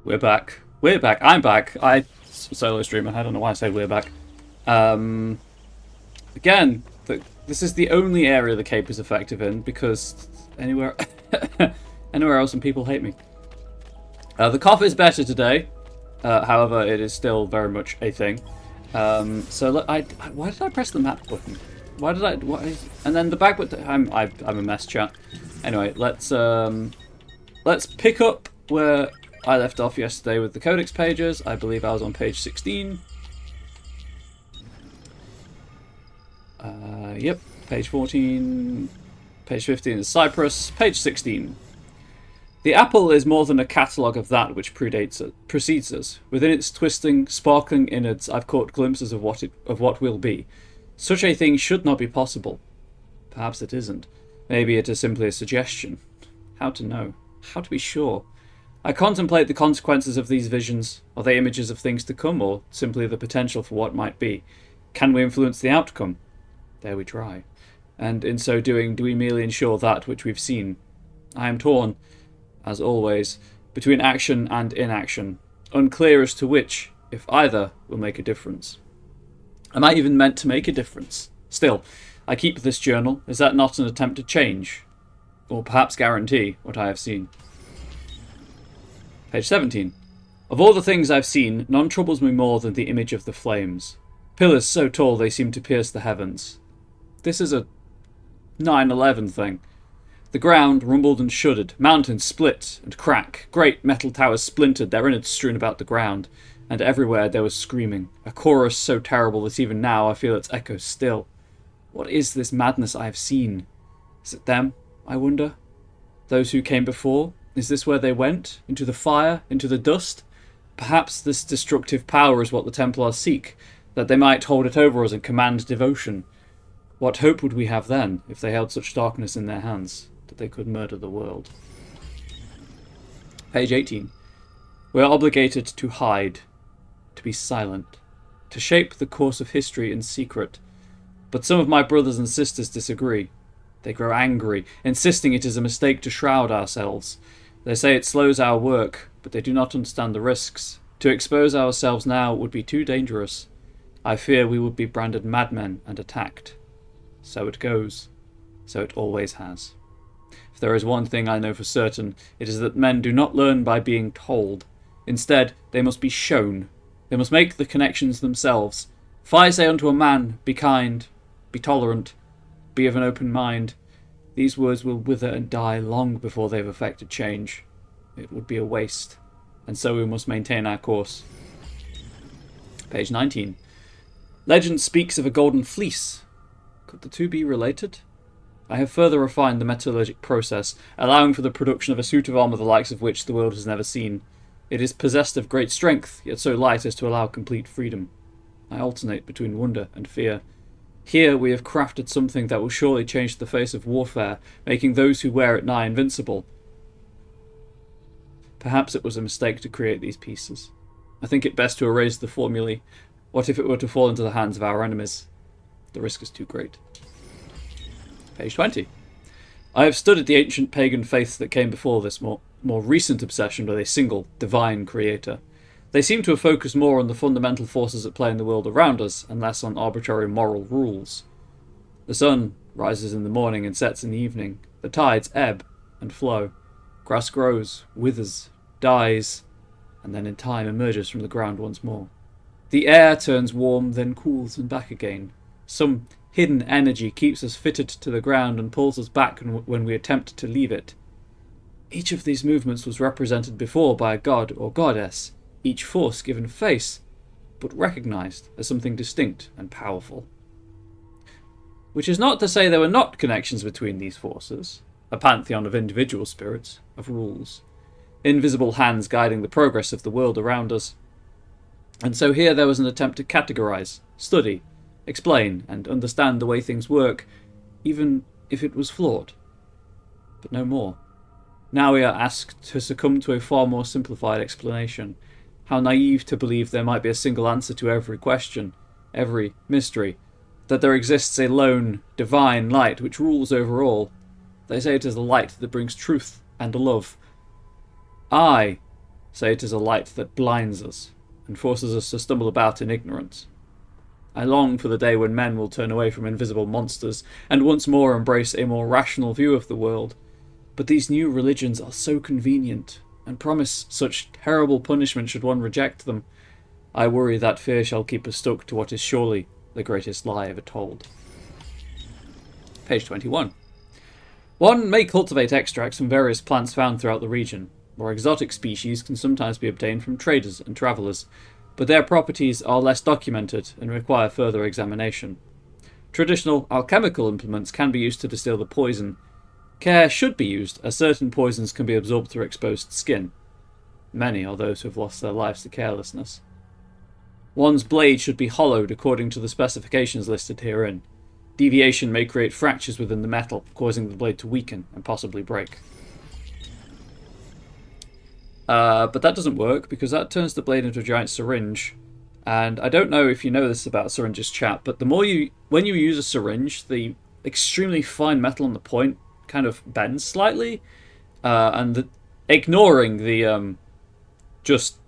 We're back. We're back. I'm back. Solo streamer. I don't know why I say we're back. Um, Again, this is the only area the cape is effective in because anywhere, anywhere else, and people hate me. The cough is better today. However, it is still very much a thing. Why did I press the map button? Why did I? And then the back button. I'm a mess, chat. Anyway, let's pick up where I left off yesterday with the codex pages. I believe I was on page 16. Yep, page 14. Page 15 is Cyprus. Page 16. The apple is more than a catalogue of that which precedes us. Within its twisting, sparkling innards, I've caught glimpses of what will be. Such a thing should not be possible. Perhaps it isn't. Maybe it is simply a suggestion. How to know? How to be sure? I contemplate the consequences of these visions. Are they images of things to come, or simply the potential for what might be? Can we influence the outcome? Dare we try? And in so doing, do we merely ensure that which we've seen? I am torn, as always, between action and inaction, unclear as to which, if either, will make a difference. Am I even meant to make a difference? Still, I keep this journal. Is that not an attempt to change? Or perhaps guarantee what I have seen? Page 17. Of all the things I've seen, none troubles me more than the image of the flames. Pillars so tall they seem to pierce the heavens. This is a 9/11 thing. The ground rumbled and shuddered, mountains split and crack, great metal towers splintered, their innards strewn about the ground, and everywhere there was screaming, a chorus so terrible that even now I feel its echoes still. What is this madness I have seen? Is it them, I wonder? Those who came before? Is this where they went? Into the fire? Into the dust? Perhaps this destructive power is what the Templars seek, that they might hold it over us and command devotion. What hope would we have then, if they held such darkness in their hands, that they could murder the world? Page 18. We are obligated to hide, to be silent, to shape the course of history in secret. But some of my brothers and sisters disagree. They grow angry, insisting it is a mistake to shroud ourselves. They say it slows our work, but they do not understand the risks. To expose ourselves now would be too dangerous. I fear we would be branded madmen and attacked. So it goes. So it always has. If there is one thing I know for certain, it is that men do not learn by being told. Instead, they must be shown. They must make the connections themselves. If I say unto a man, be kind, be tolerant, be of an open mind, these words will wither and die long before they have effected change. It would be a waste. And so we must maintain our course. Page 19. Legend speaks of a golden fleece. Could the two be related? I have further refined the metallurgic process, allowing for the production of a suit of armour the likes of which the world has never seen. It is possessed of great strength, yet so light as to allow complete freedom. I alternate between wonder and fear. Here we have crafted something that will surely change the face of warfare, making those who wear it nigh invincible. Perhaps it was a mistake to create these pieces. I think it best to erase the formulae. What if it were to fall into the hands of our enemies? The risk is too great. Page 20. I have studied the ancient pagan faiths that came before this more recent obsession with a single, divine creator. They seem to have focused more on the fundamental forces at play in the world around us, and less on arbitrary moral rules. The sun rises in the morning and sets in the evening. The tides ebb and flow. Grass grows, withers, dies, and then in time emerges from the ground once more. The air turns warm, then cools and back again. Some hidden energy keeps us fitted to the ground and pulls us back when we attempt to leave it. Each of these movements was represented before by a god or goddess, each force given face, but recognized as something distinct and powerful. Which is not to say there were not connections between these forces, a pantheon of individual spirits, of rules, invisible hands guiding the progress of the world around us. And so here there was an attempt to categorize, study, explain, and understand the way things work, even if it was flawed. But no more. Now we are asked to succumb to a far more simplified explanation. How naive to believe there might be a single answer to every question, every mystery, that there exists a lone, divine light which rules over all. They say it is the light that brings truth and love. I say it is a light that blinds us and forces us to stumble about in ignorance. I long for the day when men will turn away from invisible monsters and once more embrace a more rational view of the world. But these new religions are so convenient and promise such terrible punishment should one reject them. I worry that fear shall keep us stuck to what is surely the greatest lie ever told. Page 21. One may cultivate extracts from various plants found throughout the region. More exotic species can sometimes be obtained from traders and travellers, but their properties are less documented and require further examination. Traditional alchemical implements can be used to distill the poison. Care should be used, as certain poisons can be absorbed through exposed skin. Many are those who have lost their lives to carelessness. One's blade should be hollowed according to the specifications listed herein. Deviation may create fractures within the metal, causing the blade to weaken and possibly break. But that doesn't work, because that turns the blade into a giant syringe. And I don't know if you know this about syringes, chat, but when you use a syringe, the extremely fine metal on the point kind of bends slightly, ignoring the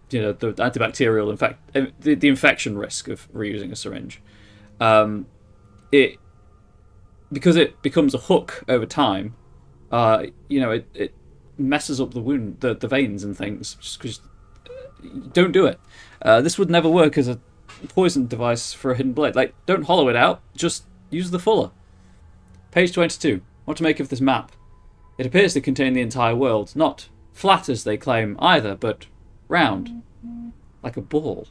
the antibacterial the infection risk of reusing a syringe. Because it becomes a hook over time, it messes up the wound, the veins and things. Just 'cause don't do it. This would never work as a poison device for a hidden blade. Like, don't hollow it out. Just use the fuller. Page 22. What to make of this map? It appears to contain the entire world, not flat as they claim either, but round, like a ball,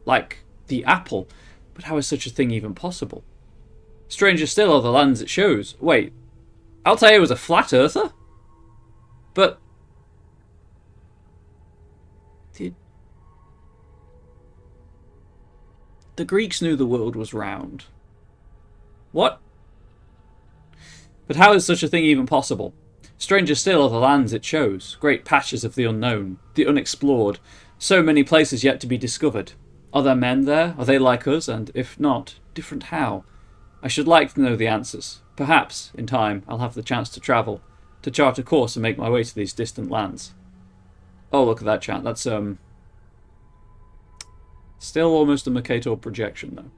like the apple. But how is such a thing even possible? Stranger still are the lands it shows. Wait, Altair was a flat earther? But the Greeks knew the world was round. What? But how is such a thing even possible? Stranger still are the lands it shows, great patches of the unknown, the unexplored, so many places yet to be discovered. Are there men there? Are they like us? And if not, different how? I should like to know the answers. Perhaps, in time, I'll have the chance to travel, to chart a course and make my way to these distant lands. Oh, look at that, chat. That's, still almost a Mercator projection, though.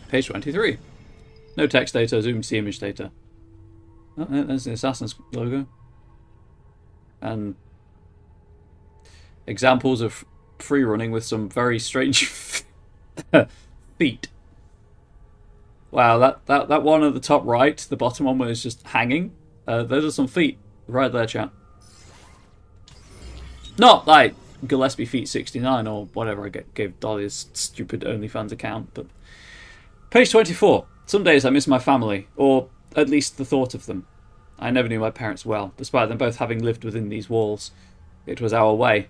Page 23. No text data, zoom C image data. Oh, there's the Assassin's logo. And examples of free running with some very strange feet. Wow, that one at the top right, the bottom one where it's just hanging. Those are some feet right there, chat. Not like Gillespie Feet 69 or whatever I gave Dolly's stupid OnlyFans account, but page 24. Some days I miss my family, or at least the thought of them. I never knew my parents well, despite them both having lived within these walls. It was our way.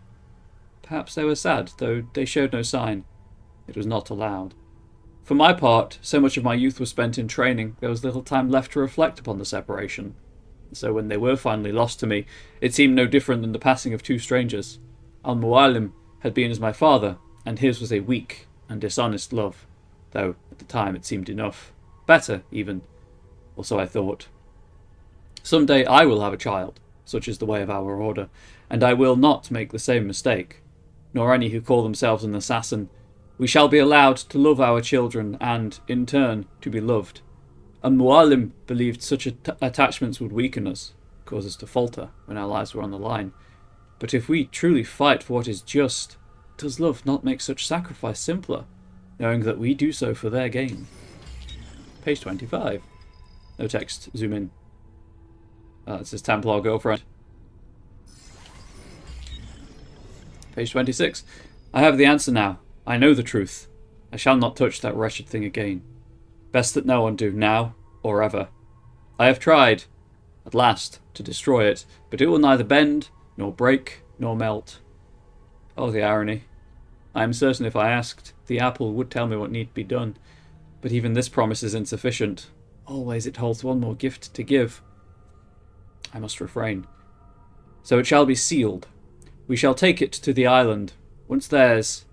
Perhaps they were sad, though they showed no sign. It was not allowed. For my part, so much of my youth was spent in training, there was little time left to reflect upon the separation. So when they were finally lost to me, it seemed no different than the passing of two strangers. Al-Mu'allim had been as my father, and his was a weak and dishonest love, though at the time it seemed enough. Better, even. Or so I thought. Some day I will have a child, such is the way of our order, and I will not make the same mistake, nor any who call themselves an assassin. We shall be allowed to love our children and, in turn, to be loved. Al-Mu'allim believed such attachments would weaken us, cause us to falter when our lives were on the line. But if we truly fight for what is just, does love not make such sacrifice simpler, knowing that we do so for their gain? Page 25. No text, zoom in. This is Templar girlfriend. Page 26. I have the answer now. I know the truth. I shall not touch that wretched thing again. Best that no one do, now or ever. I have tried, at last, to destroy it, but it will neither bend, nor break, nor melt. Oh, the irony. I am certain if I asked, the apple would tell me what need be done, but even this promise is insufficient. Always it holds one more gift to give. I must refrain. So it shall be sealed. We shall take it to the island, once theirs,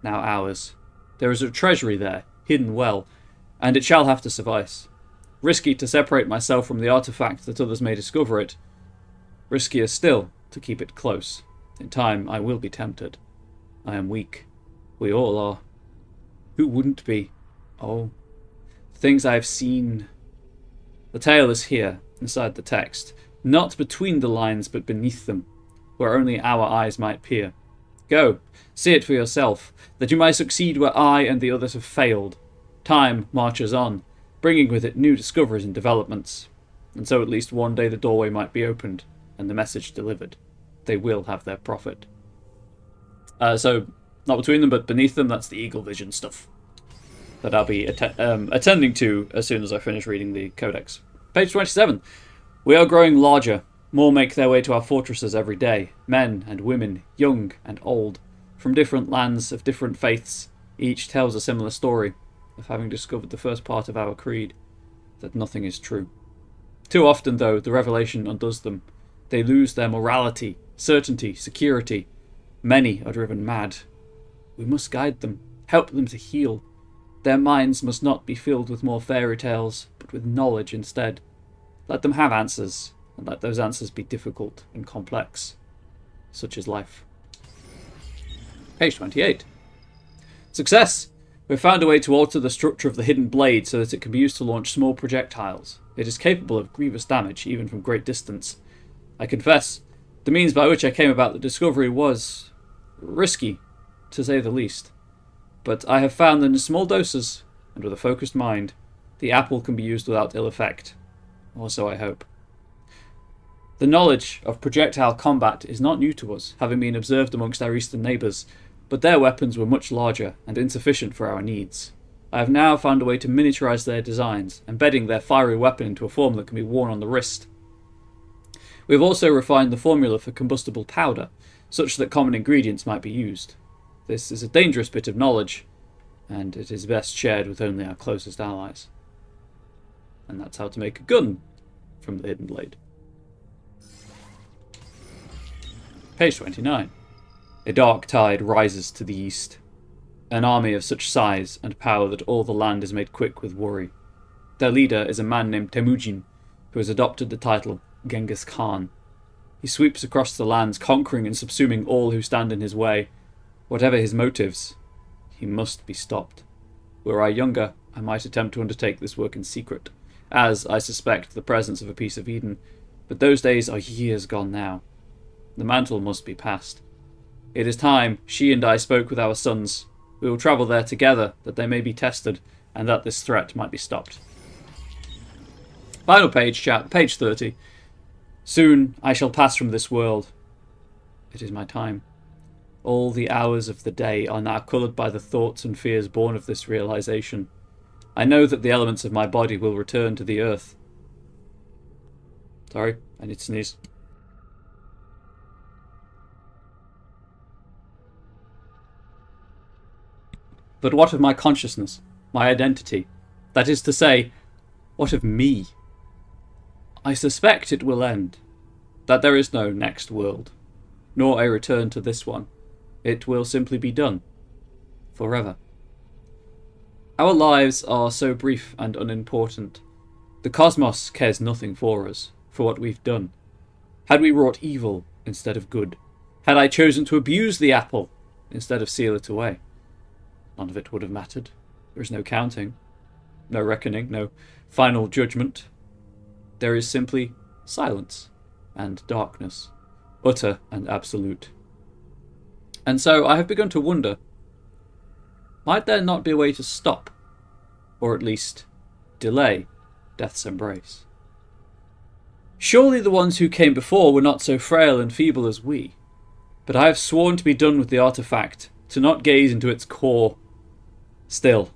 now ours. There is a treasury there, hidden well, and it shall have to suffice. Risky to separate myself from the artifact that others may discover it. Riskier still to keep it close. In time, I will be tempted. I am weak. We all are. Who wouldn't be? Oh, the things I have seen. The tale is here, inside the text. Not between the lines, but beneath them, where only our eyes might peer. Go, see it for yourself, that you might succeed where I and the others have failed. Time marches on, bringing with it new discoveries and developments. And so at least one day the doorway might be opened, and the message delivered. They will have their profit. So, not between them, but beneath them, that's the Eagle Vision stuff that I'll be attending to as soon as I finish reading the Codex. Page 27. We are growing larger. More make their way to our fortresses every day. Men and women, young and old, from different lands of different faiths. Each tells a similar story of having discovered the first part of our creed, that nothing is true. Too often, though, the revelation undoes them. They lose their morality, certainty, security. Many are driven mad. We must guide them, help them to heal. Their minds must not be filled with more fairy tales, but with knowledge instead. Let them have answers, and let those answers be difficult and complex. Such is life. Page 28. Success! We've found a way to alter the structure of the hidden blade so that it can be used to launch small projectiles. It is capable of grievous damage, even from great distance. I confess, the means by which I came about the discovery was risky, to say the least. But I have found that in small doses, and with a focused mind, the apple can be used without ill effect. Or so I hope. The knowledge of projectile combat is not new to us, having been observed amongst our eastern neighbours, but their weapons were much larger and insufficient for our needs. I have now found a way to miniaturise their designs, embedding their fiery weapon into a form that can be worn on the wrist. We have also refined the formula for combustible powder, such that common ingredients might be used. This is a dangerous bit of knowledge, and it is best shared with only our closest allies. And that's how to make a gun from the hidden blade. Page 29. A dark tide rises to the east. An army of such size and power that all the land is made quick with worry. Their leader is a man named Temujin, who has adopted the title Genghis Khan. He sweeps across the lands, conquering and subsuming all who stand in his way. Whatever his motives, he must be stopped. Were I younger, I might attempt to undertake this work in secret, as, I suspect, the presence of a piece of Eden, but those days are years gone now. The mantle must be passed. It is time she and I spoke with our sons. We will travel there together, that they may be tested, and that this threat might be stopped. Final page, chat, page 30. Soon I shall pass from this world. It is my time. All the hours of the day are now coloured by the thoughts and fears born of this realisation. I know that the elements of my body will return to the earth. Sorry, I need to sneeze. But what of my consciousness, my identity? That is to say, what of me? I suspect it will end, that there is no next world, nor a return to this one. It will simply be done, forever. Our lives are so brief and unimportant. The cosmos cares nothing for us, for what we've done. Had we wrought evil instead of good? Had I chosen to abuse the apple instead of seal it away? None of it would have mattered. There is no counting, no reckoning, no final judgment. There is simply silence and darkness, utter and absolute. And so I have begun to wonder, might there not be a way to stop, or at least delay, death's embrace? Surely the ones who came before were not so frail and feeble as we, but I have sworn to be done with the artifact, to not gaze into its core. Still,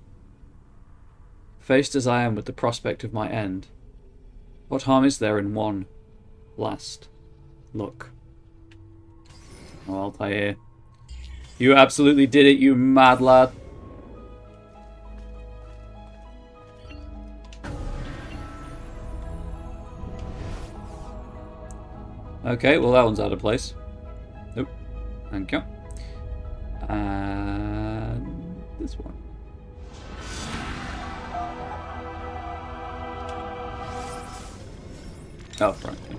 faced as I am with the prospect of my end, what harm is there in one last look? Oh, Altair, you absolutely did it, you mad lad. Okay, well that one's out of place. Nope. Thank you. And this one. Oh, right. Okay.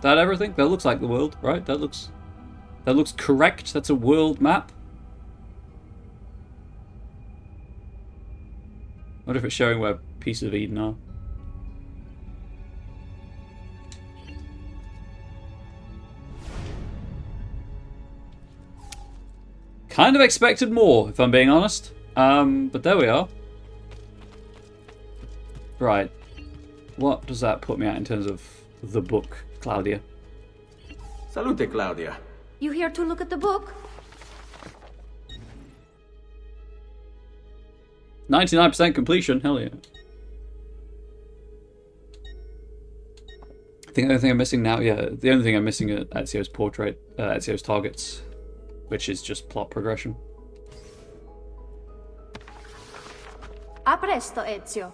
That everything? That looks like the world, right? That looks correct. That's a world map. I wonder if it's showing where pieces of Eden are. Kind of expected more, if I'm being honest. But there we are. Right. What does that put me at in terms of the book, Claudia? Salute, Claudia. You here to look at the book? 99% completion, hell yeah. I think the only thing I'm missing now, the only thing I'm missing are Ezio's portrait, Ezio's targets, which is just plot progression. A presto, Ezio.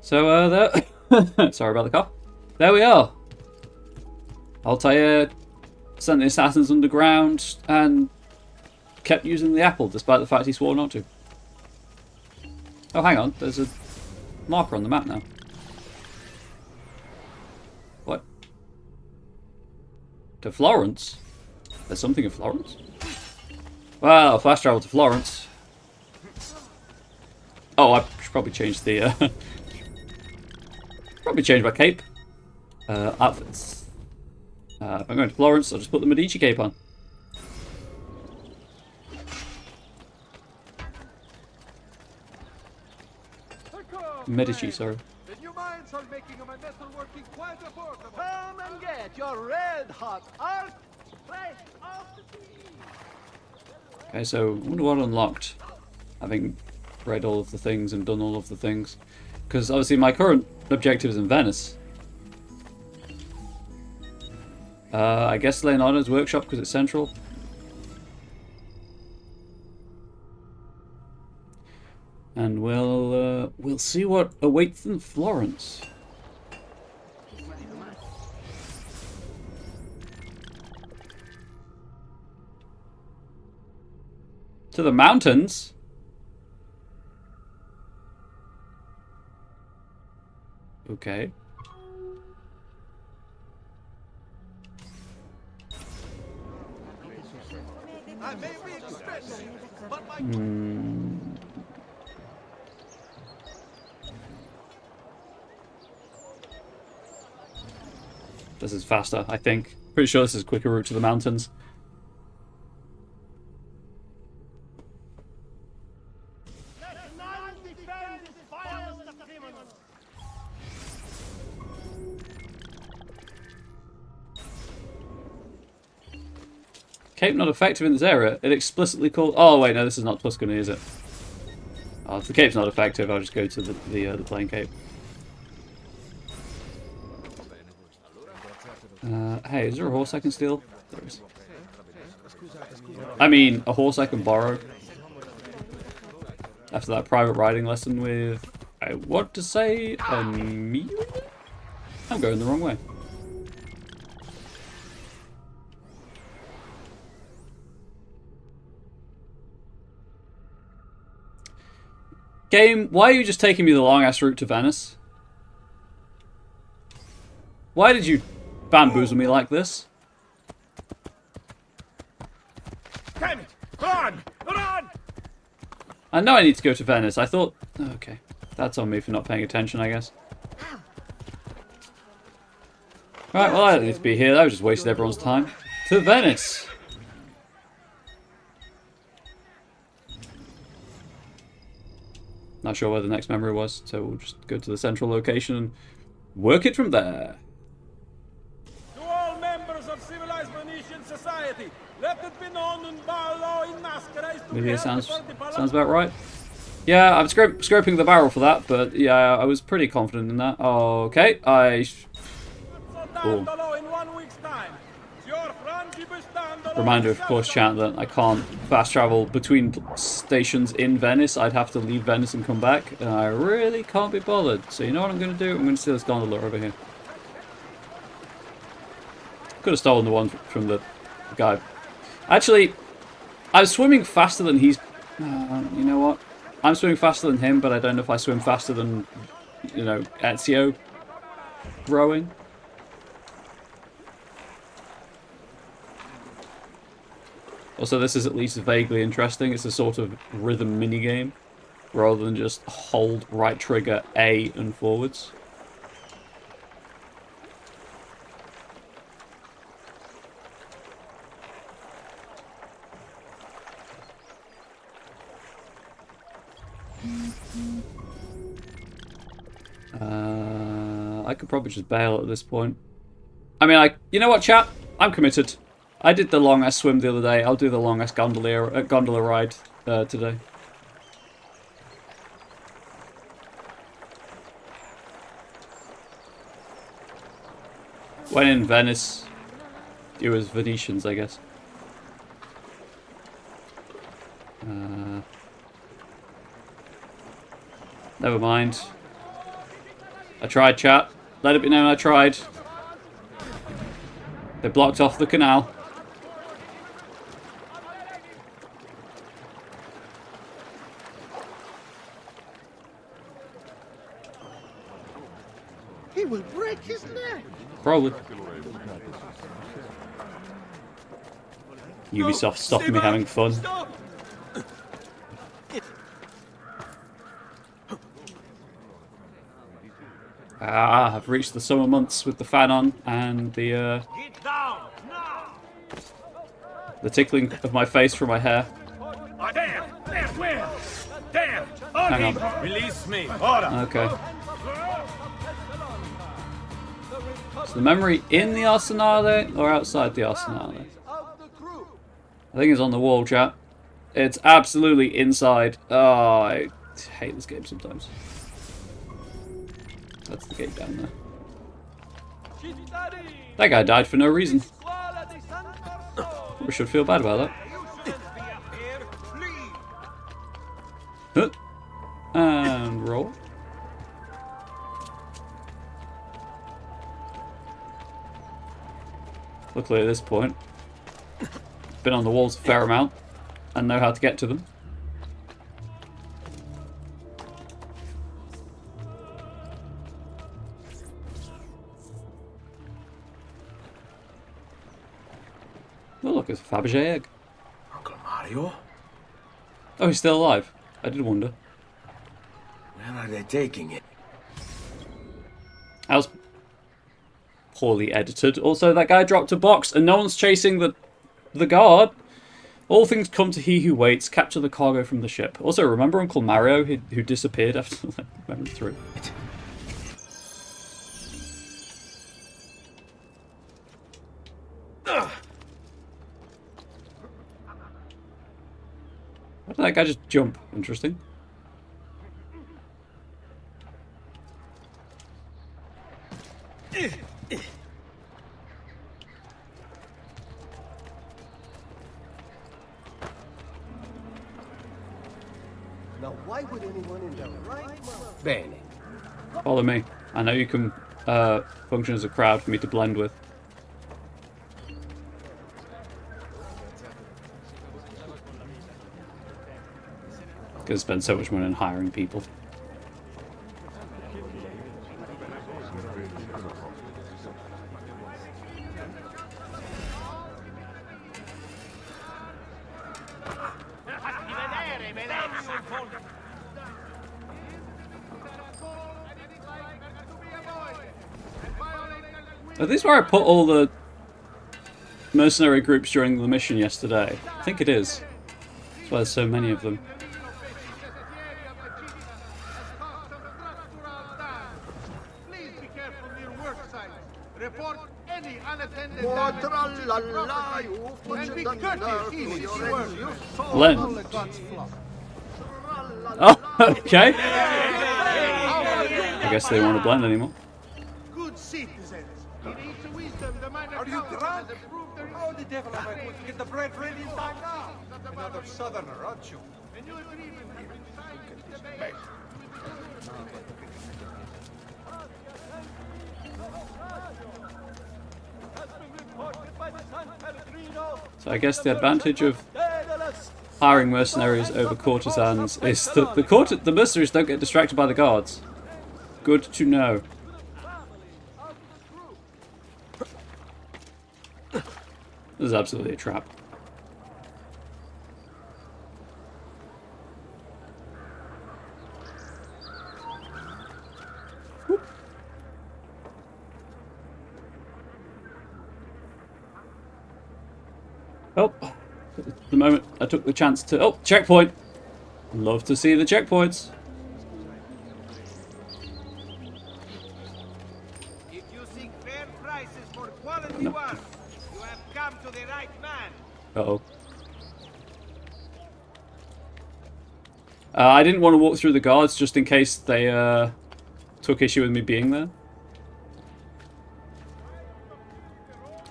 So, there... Sorry about the cough. There we are. Altair sent the assassins underground and kept using the apple, despite the fact he swore not to. Oh, hang on. There's a marker on the map now. What? To Florence? There's something in Florence? Well, fast travel to Florence. Oh, I should probably change the... probably change my cape. Outfits. If I'm going to Florence, I'll just put the Medici cape on. Medici, sorry. The new mines are making my metal working quite affordable. Come and get your red hot art fresh off the tree. Okay, so I wonder what unlocked, having read all of the things and done all of the things. Because obviously my current objective is in Venice. I guess Leonardo's workshop because it's central. And we'll see what awaits in Florence. To the mountains? Okay. I may be expensive, but my This is faster, I think. Pretty sure this is a quicker route to the mountains. Cape not effective in this area. It explicitly called... Oh, wait, no, this is not Tuscany, is it? Oh, if the cape's not effective, I'll just go to the plain cape. Hey, is there a horse I can steal? There is. I mean, a horse I can borrow. After that private riding lesson with... I want to say... Amelia? I'm going the wrong way. Game, why are you just taking me the long-ass route to Venice? Why did you bamboozle me like this? Damn it! Run! Run! I know I need to go to Venice. I thought... Okay. That's on me for not paying attention, I guess. Right, well, I don't need to be here. That was just wasted everyone's time. To Venice! Not sure where the next memory was, so we'll just go to the central location and work it from there. To all members of civilized Venetian society, let it be known in Barlow in Masquerade to Maybe be it held sounds before the palace. about right. Yeah, I'm scraping the barrel for that, but yeah, I was pretty confident in that. Okay, Cool. In 1 week's time. Your frangibus dandolo Reminder, of course, chat, that I can't fast travel between stations in Venice. I'd have to leave Venice and come back, and I really can't be bothered. So you know what I'm going to do? I'm going to steal this gondola over here. Could have stolen the one from the guy. Actually, I was swimming faster than he's You know what? I'm swimming faster than him, but I don't know if I swim faster than, you know, Ezio rowing. Also, this is at least vaguely interesting. It's a sort of rhythm minigame, rather than just hold right trigger A and forwards. I could probably just bail at this point. I mean, you know what, chat? I'm committed. I did the long-ass swim the other day. I'll do the long-ass gondola ride today. When in Venice, it was Venetians, I guess. Never mind. I tried, chat. Let it be known I tried. They blocked off the canal. He will break his neck. Probably. Ubisoft stopping me having fun. Stop! Ah, I've reached the summer months with the fan on and the Get down now! tickling of my face from my hair. There! There! Where? There! Hang on. Release me! Ora! Okay. Is the memory in the Arsenale or outside the Arsenale? I think it's on the wall, chat. It's absolutely inside. Oh, I hate this game sometimes. That's the gate down there. That guy died for no reason. We should feel bad about that. Huh. And roll. Luckily at this point, been on the walls a fair amount and know how to get to them. Oh look, it's a Fabergé egg. Uncle Mario? Oh, he's still alive. I did wonder. Where are they taking it? That was poorly edited. Also, that guy dropped a box and no one's chasing the guard. All things come to he who waits. Capture the cargo from the ship. Also, remember Uncle Mario who disappeared after like, Memory 3? Why did that guy just jump? Interesting. Now, why would anyone in their right mind? Bene. Follow me. I know you can function as a crowd for me to blend with. Because I spend so much money on hiring people. Is this where I put all the mercenary groups during the mission yesterday? I think it is. That's why there's so many of them. Please be careful near work sites. Report any unattended and be courteous easy to work. Len. Oh, okay. I guess they don't want to blend anymore. Good citizens. In each wisdom, the minor Are you drunk? How the devil am I going to get the bread ready in time now? Another southerner, aren't you? And you agree with me inside this debate. So I guess the advantage of hiring mercenaries over courtesans is that the mercenaries don't get distracted by the guards. Good to know. This is absolutely a trap. Oh, at the moment I took the chance to... Oh, checkpoint! Love to see the checkpoints. If you seek fair prices for quality work, you have come to the right man. Uh-oh. I didn't want to walk through the guards just in case they took issue with me being there.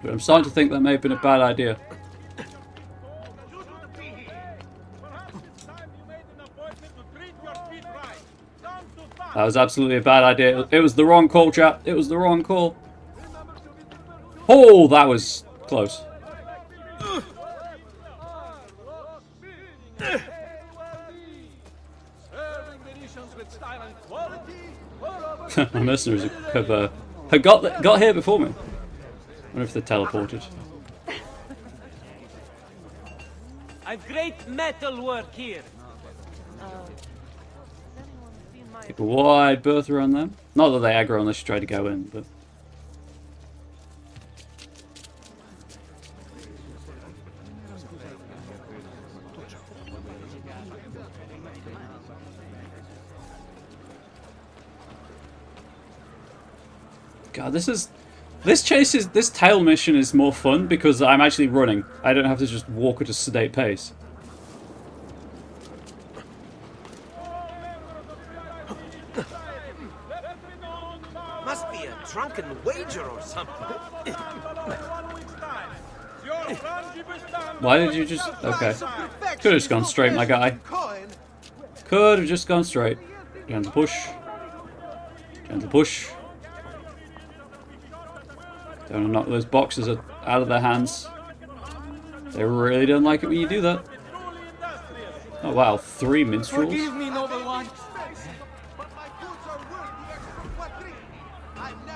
But I'm starting to think that may have been a bad idea. That was absolutely a bad idea. It was the wrong call, chat. It was the wrong call. Oh, that was close. My mercenaries have got here before me. I wonder if they're teleported. I've great metal work here. Take a wide berth around them. Not that they aggro unless you try to go in, but... God, this tail mission is more fun because I'm actually running. I don't have to just walk at a sedate pace. Must be a drunken wager or something. Why did you just... Okay. Could have just gone straight, my guy. Could have just gone straight. Gentle push. Gentle push. Don't want to knock those boxes out of their hands. They really don't like it when you do that. Oh wow, 3 minstrels. Forgive me, noble one.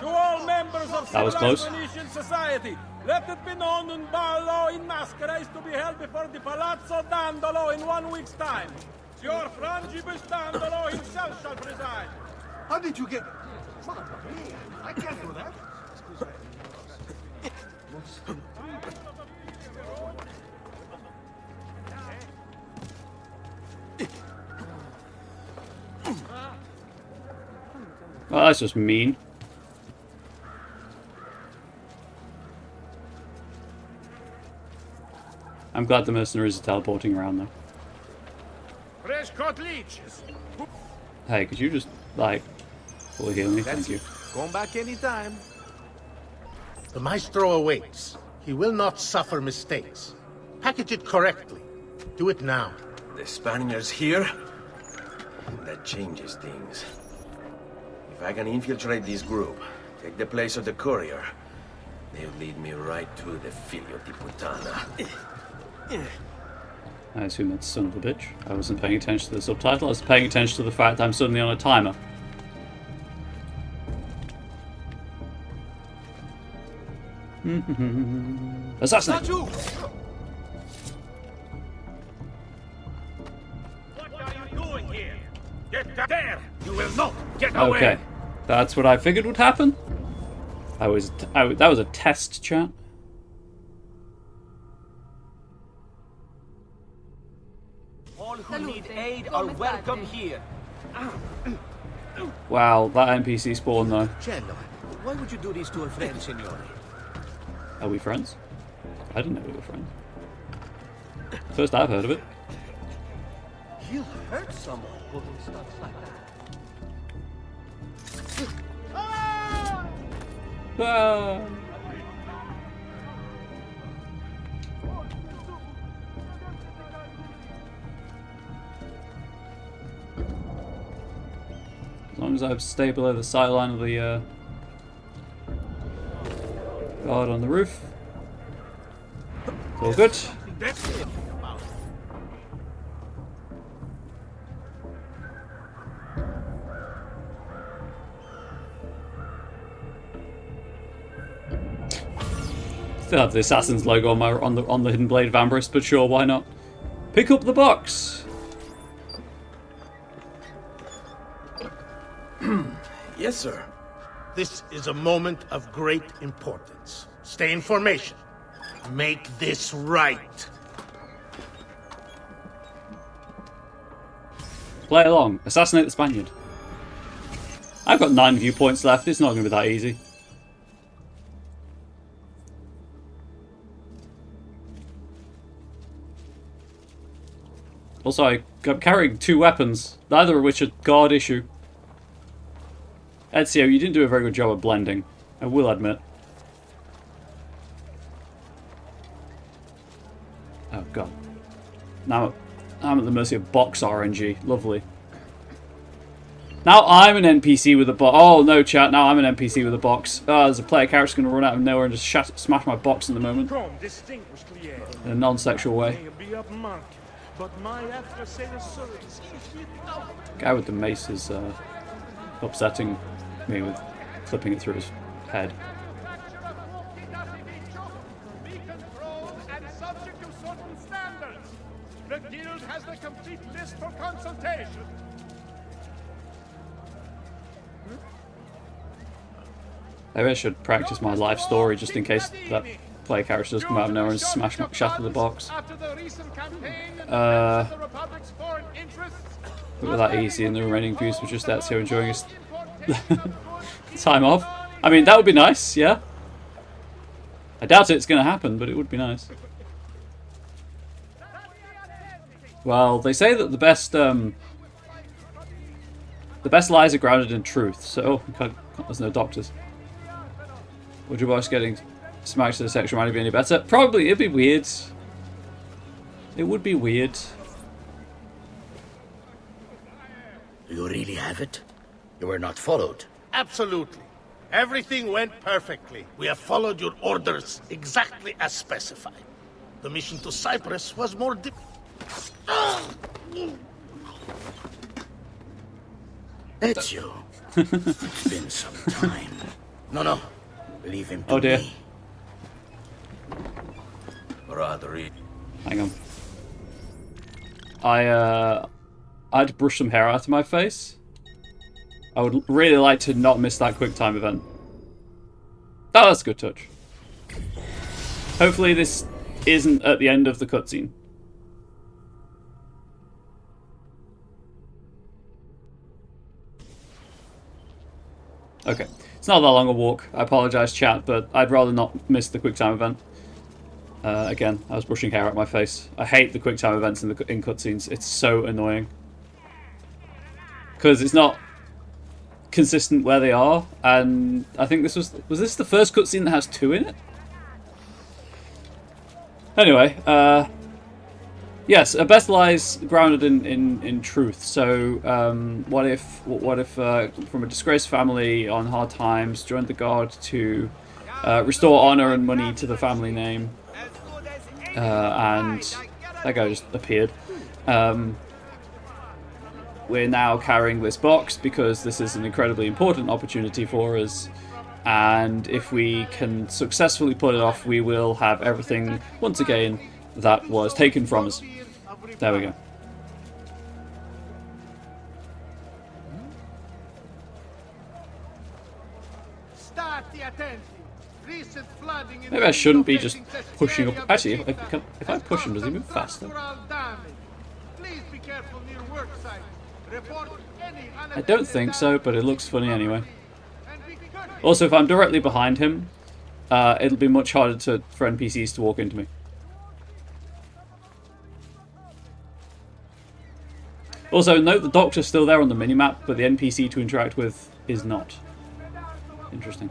To all members of That was close. Venetian society, let it be known in ballo in Mascara is to be held before the Palazzo Dandolo in 1 week's time. Signor Frangibus Dandolo himself shall preside. How did you get... Mamma mia, I can't do that. Well, that's just mean. I'm glad the mercenaries are teleporting around though. Fresh caught leeches. Hey, could you just, like, fully heal me? Thank you. Come back anytime. The maestro awaits. He will not suffer mistakes. Package it correctly. Do it now. The Spaniards here? That changes things. If I can infiltrate this group, take the place of the courier, they'll lead me right to the Figlio di Puttana. I assume that's son of a bitch. I wasn't paying attention to the subtitle, I was paying attention to the fact I'm suddenly on a timer. Assassinate! What are you doing here? Get there! You will not get away! Okay, that's what I figured would happen. That was a test, chat. All who need aid are welcome here. Wow, that NPC spawn though. Cello, why would you do this to a friend, signore? Are we friends? I didn't know we were friends. First I've heard of it. You hurt someone pulling stuff like that. Ah! As long as I stay below the sight line of the guard on the roof, it's all good. Still have the assassin's logo on my on the hidden blade of Ambrose, but sure, why not? Pick up the box. Yes, sir. This is a moment of great importance. Stay in formation. Make this right. Play along. Assassinate the Spaniard. I've got 9 viewpoints left. It's not going to be that easy. Also, I'm carrying 2 weapons, neither of which are guard issue. Ezio, you didn't do a very good job of blending, I will admit. Oh god. Now I'm at the mercy of box RNG. Lovely. Now I'm an NPC with a box. Oh no, chat. Now I'm an NPC with a box. Oh, there's a player character going to run out of nowhere and just smash my box in the moment. In a non-sexual way. Guy with the mace is upsetting me with flipping it through his head. The guild has the complete list for consultation. Maybe I should practice my life story just in case that player character does come out of nowhere and shatter the box. But with that easy and the remaining views were just Ezio enjoying his time off. I mean, that would be nice, yeah. I doubt it's going to happen, but it would be nice. Well, they say that the best lies are grounded in truth, so there's no doctors. Would your boss getting smacked to the sexual might be any better? Probably. It'd be weird. It would be weird. Do you really have it? You were not followed. Absolutely. Everything went perfectly. We have followed your orders exactly as specified. The mission to Cyprus was more Ezio. It's been some time. No. Leave him to me. Hang on. I had to brush some hair out of my face. I would really like to not miss that quick time event. Oh, that's a good touch. Hopefully this isn't at the end of the cutscene. Okay. It's not that long a walk. I apologise, chat, but I'd rather not miss the quick time event. Again, I was brushing hair out my face. I hate the quick time events in cutscenes. It's so annoying. Because it's not consistent where they are, and I think this was this the first cutscene that has 2 in it? Anyway, yes, a best lies grounded in truth. So, what if from a disgraced family on hard times joined the guard to restore honor and money to the family name, and that guy just appeared. We're now carrying this box because this is an incredibly important opportunity for us, and if we can successfully pull it off, we will have everything once again that was taken from us. There we go. Maybe I shouldn't be just pushing up. Actually, if I push him, does he move faster? I don't think so, but it looks funny anyway. Also, if I'm directly behind him, it'll be much harder for NPCs to walk into me. Also, note the doctor's still there on the minimap, but the NPC to interact with is not. Interesting.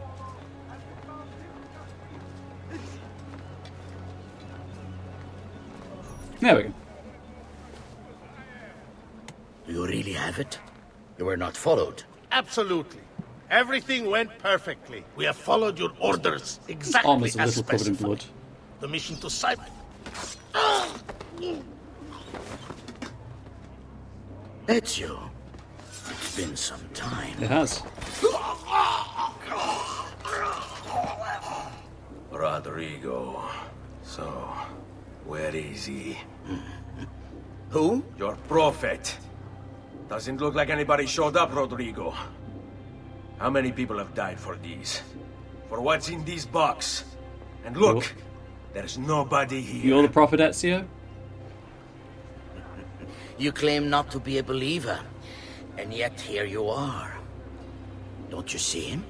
There we go. Do you really have it? You were not followed. Absolutely. Everything went perfectly. We have followed your orders exactly Arm is a as little covered in specified. blood. The mission to Cyprus. Ezio. It's been some time. It has. Rodrigo. So, where is he? Who? Your prophet. Doesn't look like anybody showed up, Rodrigo. How many people have died for these? For what's in this box? And look, there's nobody here. You're the prophet, Ezio? You claim not to be a believer, and yet here you are. Don't you see him?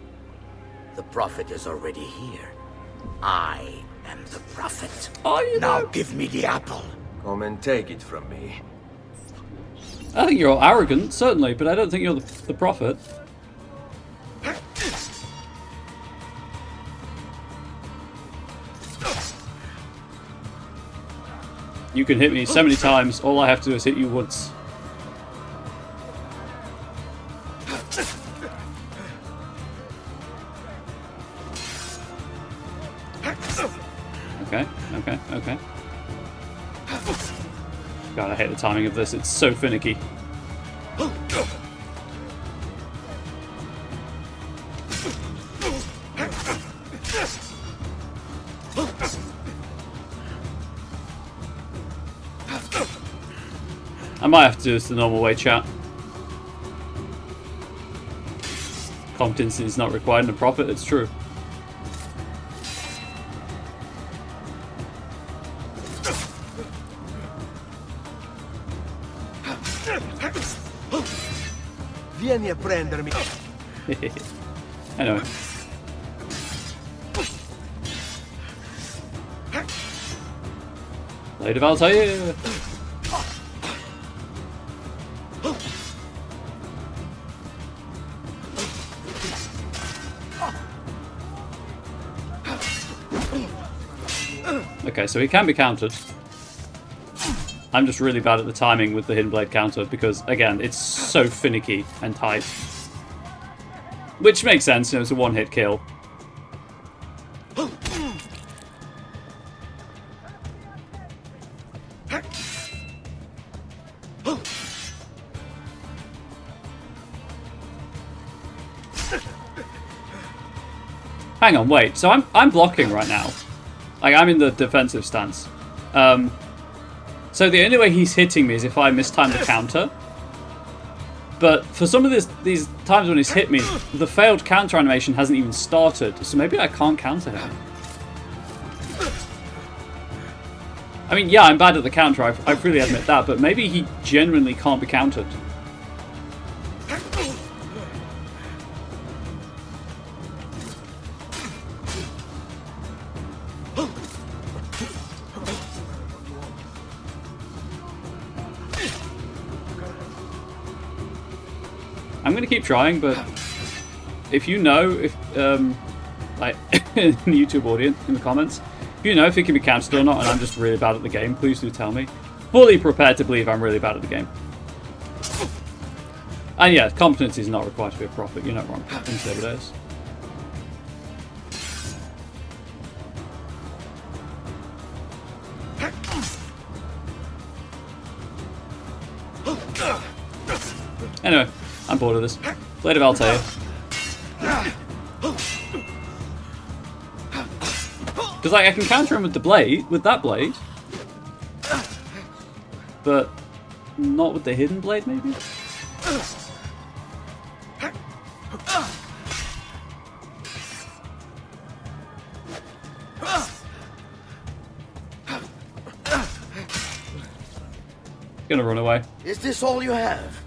The prophet is already here. I am the prophet. Oh, you now know. give me the apple. Come and take it from me. I think you're arrogant, certainly, but I don't think you're the prophet. You can hit me so many times, all I have to do is hit you once. Okay. God, I hate the timing of this, it's so finicky. I might have to do this the normal way, chat. Competency is not required in a prophet, it's true. Vieni a prendermi. Anyway. Blade of Altair! Okay, so he can be countered. I'm just really bad at the timing with the Hidden Blade counter because, again, it's so finicky and tight. Which makes sense, you know, it's a one-hit kill. Hang on, wait. So I'm blocking right now. Like, I'm in the defensive stance. So the only way he's hitting me is if I mistime the counter. But for some of these times when he's hit me, the failed counter animation hasn't even started. So maybe I can't counter him. I mean, yeah, I'm bad at the counter. I freely admit that. But maybe he genuinely can't be countered. I'm gonna keep trying, but if you know, if like in the YouTube audience in the comments, if you know if it can be countered or not, and I'm just really bad at the game, please do tell me. Fully prepared to believe I'm really bad at the game. And yeah, competency is not required to be a prophet. You're not wrong. Instead of days. Anyway. I'm bored of this. Blade of Altair. Because like, I can counter him with the blade, with that blade. But not with the hidden blade, maybe? Gonna run away. Is this all you have?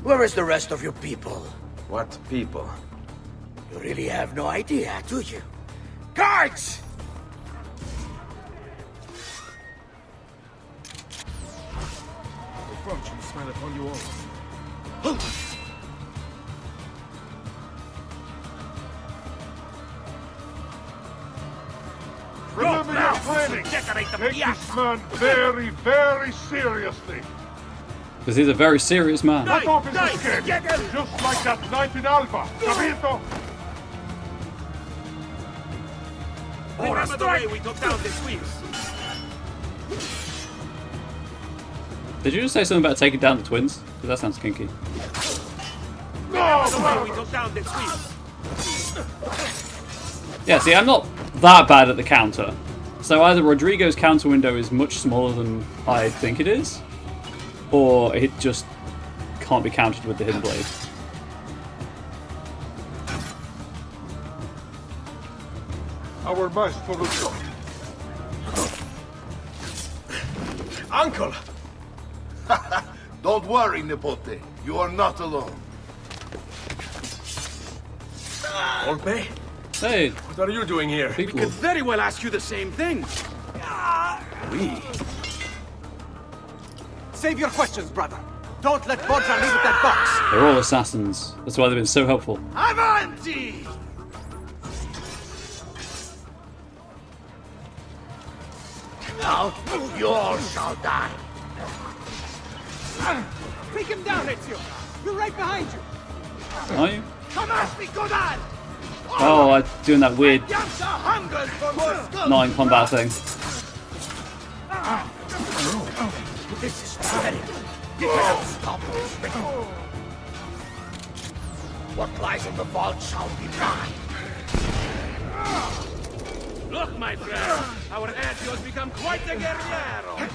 Where is the rest of your people? What people? You really have no idea, do you? Guards! The fortune smile upon you all. Remember your planning. Take this man very, very seriously. Because he's a very serious man. Let off his skin, just like that night in Alba. Capito? Remember the way we took down the Swedes? Did you just say something about taking down the twins? Because that sounds kinky. Remember the way we took down the Swedes? Yeah, see, I'm not that bad at the counter. So either Rodrigo's counter window is much smaller than I think it is, or it just can't be countered with the Hidden Blade. Our master will go. Uncle! Don't worry, Nipote. You are not alone. Volpe? Hey, What are you doing here? people. Could very well ask you the same thing. We? Save your questions, brother. Don't let Bodra leave with that box. They're all assassins. That's why they've been so helpful. Avanti! Now, you all shall die. Take him down, Ezio. We're right behind you. Are you? Come at me, Godard! Oh, I'm doing that weird Yamsa hungers for more skill. non-combat thing. This is pathetic. You cannot stop this ritual. What lies in the vault shall be mine. Look, my friend, our Ezio's become quite a guerriero.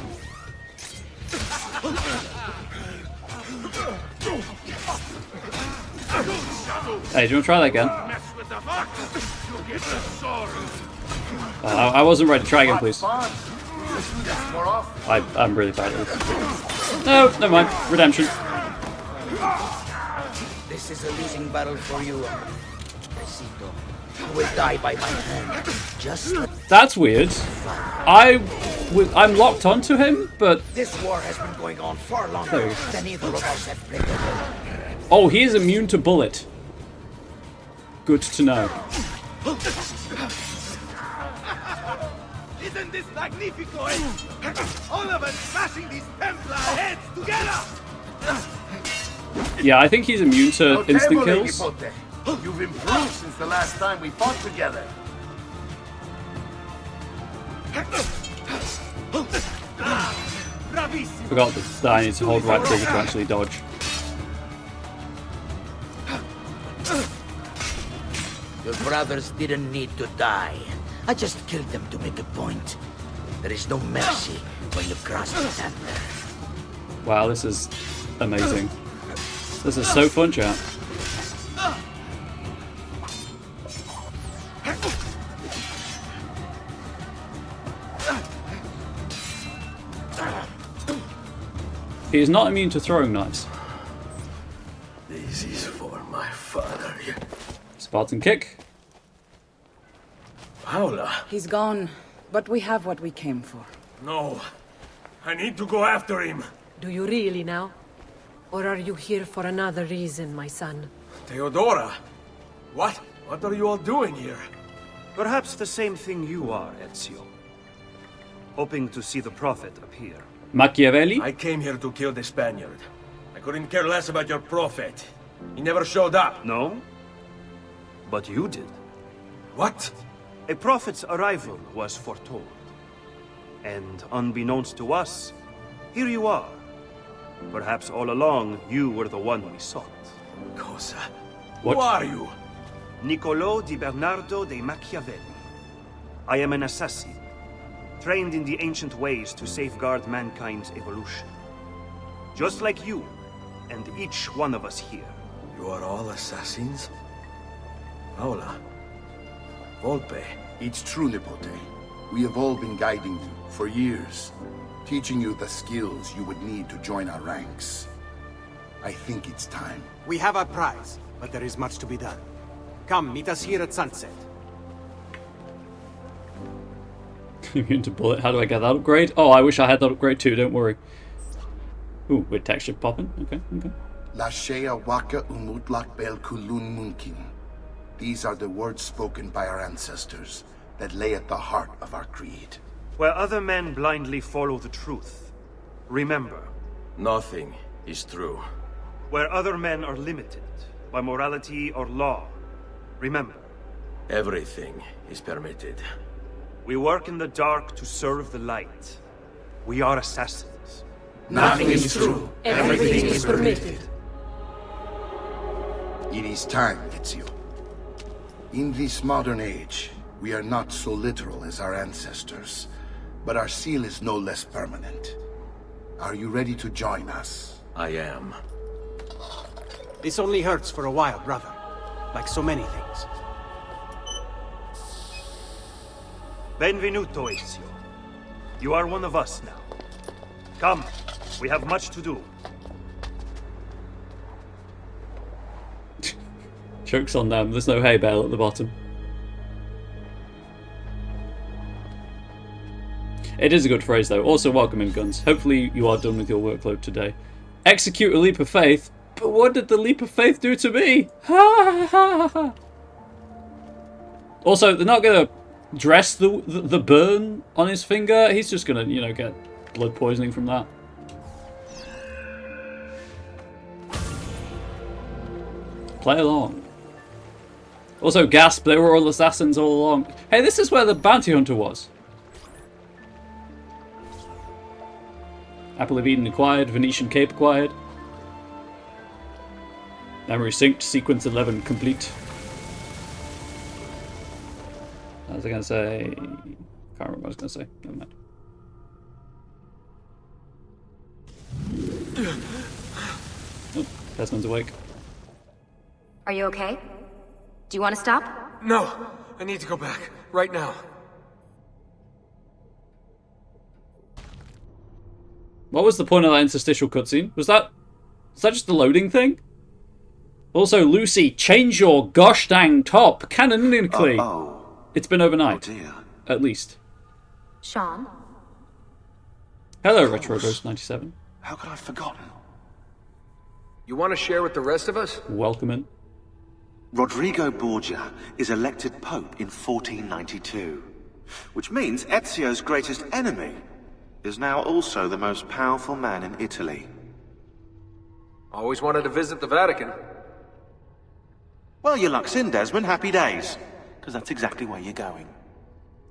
Hey, do you want to try that again? Mess with the fox, you get the sword. I wasn't ready to try again, please. Fun. We should do this more often. I'm really bad at this. No, never mind. Redemption. This is a losing battle for you, Besito. You will die by my hand. Just like That's weird. I'm locked onto him, but this war has been going on far longer There we go. than either of us have played alone. oh, he is immune to bullet. Good to know. Isn't this magnifico, eh? All of us smashing these Templar heads together! Yeah, I think he's immune to instant Notevole, kills. Nipote. You've improved since the last time we fought together. Bravissimo! Forgot that I need to hold right trigger to actually dodge. Your brothers didn't need to die. I just killed them to make a point. There is no mercy when you cross the tender. Wow, this is amazing. This is so fun, chat. He is not immune to throwing knives. This is for my father. Spartan kick. Paula? He's gone, but we have what we came for. No. I need to go after him. Do you really now? Or are you here for another reason, my son? Theodora? What? What are you all doing here? Perhaps the same thing you are, Ezio. Hoping to see the Prophet appear. Machiavelli. I came here to kill the Spaniard. I couldn't care less about your prophet. He never showed up. No? But you did. What? A prophet's arrival was foretold. And unbeknownst to us, here you are. Perhaps all along, you were the one we sought. Cosa? What? Who are you? Niccolò di Bernardo de Machiavelli. I am an assassin, trained in the ancient ways to safeguard mankind's evolution. Just like you, and each one of us here. You are all assassins? Paula? Volpe? It's true, Nipote. We have all been guiding you for years, teaching you the skills you would need to join our ranks. I think it's time. We have our prize, but there is much to be done. Come, meet us here at sunset. Immune to bullet. How do I get that upgrade? Oh, I wish I had that upgrade too, don't worry. Ooh, with texture popping. Okay, okay. Lashea waka umutlak bel kulun munkin. These are the words spoken by our ancestors that lay at the heart of our creed. Where other men blindly follow the truth, remember. Nothing is true. Where other men are limited by morality or law, remember. Everything is permitted. We work in the dark to serve the light. We are assassins. Nothing is true. Everything is permitted. It is time, Ezio. In this modern age, We are not so literal as our ancestors, but our seal is no less permanent. Are you ready to join us? I am. This only hurts for a while, brother. Like so many things. Benvenuto, Ezio. You are one of us now. Come, we have much to do. Joke's on them, there's no hay bale at the bottom. It is a good phrase though. Also, welcome in, Guns. Hopefully you are done with your workload today. Execute a leap of faith? But what did the leap of faith do to me? Ha ha ha. Also, they're not going to dress the burn on his finger. He's just going to, you know, get blood poisoning from that. Play along. Also, gasp, they were all assassins all along. Hey, this is where the bounty hunter was. Apple of Eden acquired, Venetian Cape acquired. Memory synced, sequence 11 complete. What was I going to say? Can't remember what I was going to say. Never mind. Oh, Desmond's awake. Are you okay? Do you want to stop? No, I need to go back. Right now. What was the point of that interstitial cutscene? Was that just the loading thing? Also, Lucy, change your gosh dang top canonically. It's been overnight. Oh dear. At least. Sean? Hello, Retro Ghost 97. How could I have forgotten? You want to share with the rest of us? Welcome in. Rodrigo Borgia is elected Pope in 1492, which means Ezio's greatest enemy is now also the most powerful man in Italy. Always wanted to visit the Vatican. Well, your luck's in, Desmond. Happy days. Because that's exactly where you're going.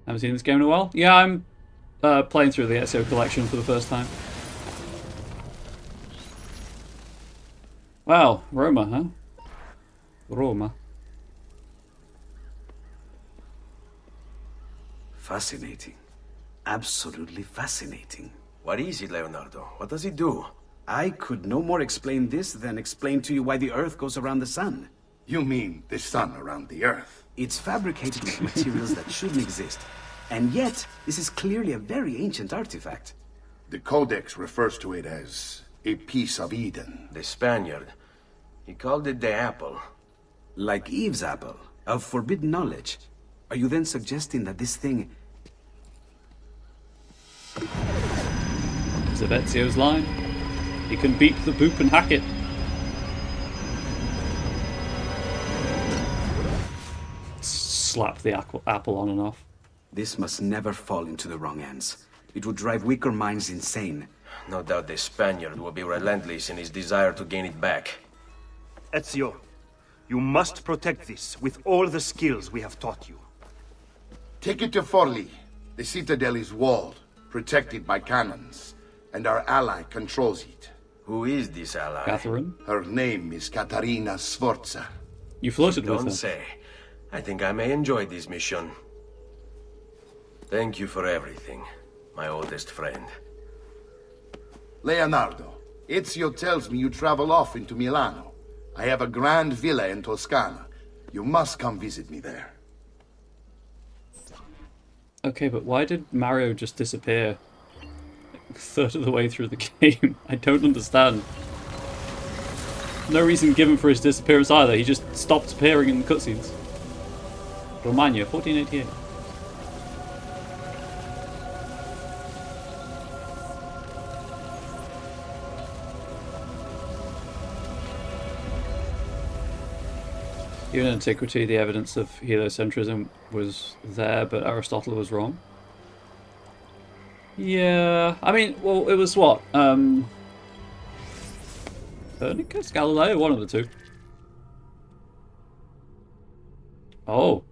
Haven't seen this game in a while? Yeah, I'm playing through the Ezio collection for the first time. Wow, Roma, huh? Roma. Fascinating. Absolutely fascinating. What is it, Leonardo? What does it do? I could no more explain this than explain to you why the Earth goes around the Sun. You mean the sun around the Earth? It's fabricated with materials that shouldn't exist. And yet, this is clearly a very ancient artifact. The Codex refers to it as a piece of Eden. The Spaniard. He called it the apple. Like Eve's apple, of forbidden knowledge. Are you then suggesting that this thing... Is Ezio's line? He can beat the boop and hack it. Slap the apple on and off. This must never fall into the wrong hands. It would drive weaker minds insane. No doubt the Spaniard will be relentless in his desire to gain it back. Ezio, you must protect this with all the skills we have taught you. Take it to Forli. The citadel is walled, protected by cannons, and our ally controls it. Who is this ally? Catherine? Her name is Caterina Sforza. You flirted with her. Don't say. I think I may enjoy this mission. Thank you for everything, my oldest friend. Leonardo, Ezio tells me you travel often to Milano. I have a grand villa in Toscana. You must come visit me there. Okay, but why did Mario just disappear a third of the way through the game? I don't understand. No reason given for his disappearance either. He just stopped appearing in the cutscenes. Romagna, 1488. Even in antiquity, the evidence of heliocentrism was there, but Aristotle was wrong. Yeah, I mean, well, it was what? Copernicus? Galileo? One of the two. Oh.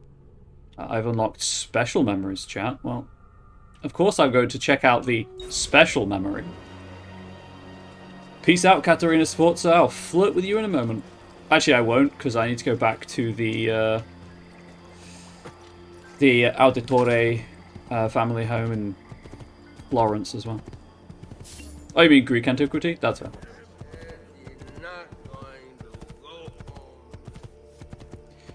I've unlocked special memories, chat. Well, of course I'm going to check out the special memory. Peace out, Caterina Sforza. I'll flirt with you in a moment. Actually, I won't, because I need to go back to the the Auditore family home in Florence as well. Oh, you mean Greek antiquity? That's right.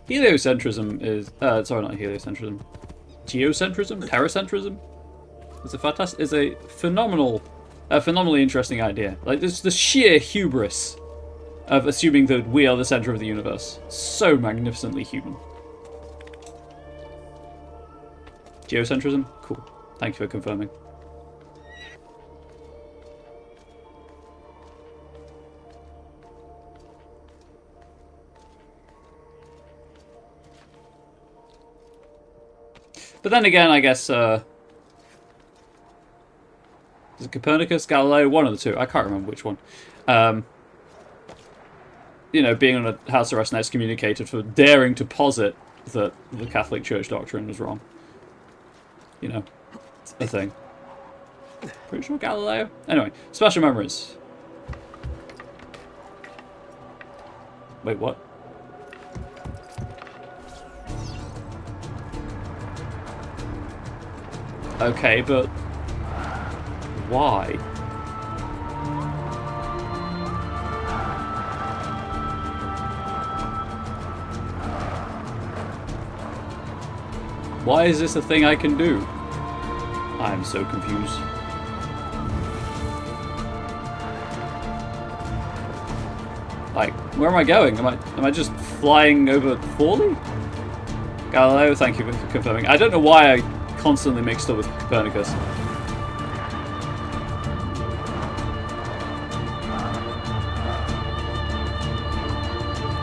Heliocentrism is... sorry, not heliocentrism. Geocentrism? Terracentrism? Is a phenomenally interesting idea. Like, there's the sheer hubris of assuming that we are the center of the universe. So magnificently human. Geocentrism? Cool. Thank you for confirming. But then again, I guess, is it Copernicus, Galileo? One of the two. I can't remember which one. You know, being on a house arrest and excommunicated for daring to posit that the Catholic Church doctrine was wrong. You know, it's a thing. Pretty sure Galileo? Anyway, special memories. Wait, what? Okay, but why? Why is this a thing I can do? I am so confused. Like, where am I going? Am I just flying over Forley? Galileo, thank you for confirming. I don't know why I constantly mixed up with Copernicus.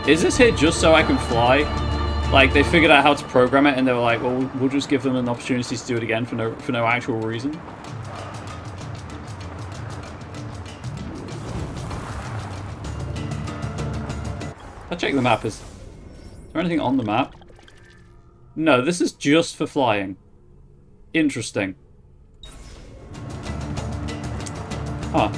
Is this here just so I can fly? Like, they figured out how to program it and they were like, well, we'll just give them an opportunity to do it again for no actual reason. I'll check the map. Is there anything on the map? No, this is just for flying. Interesting. Huh.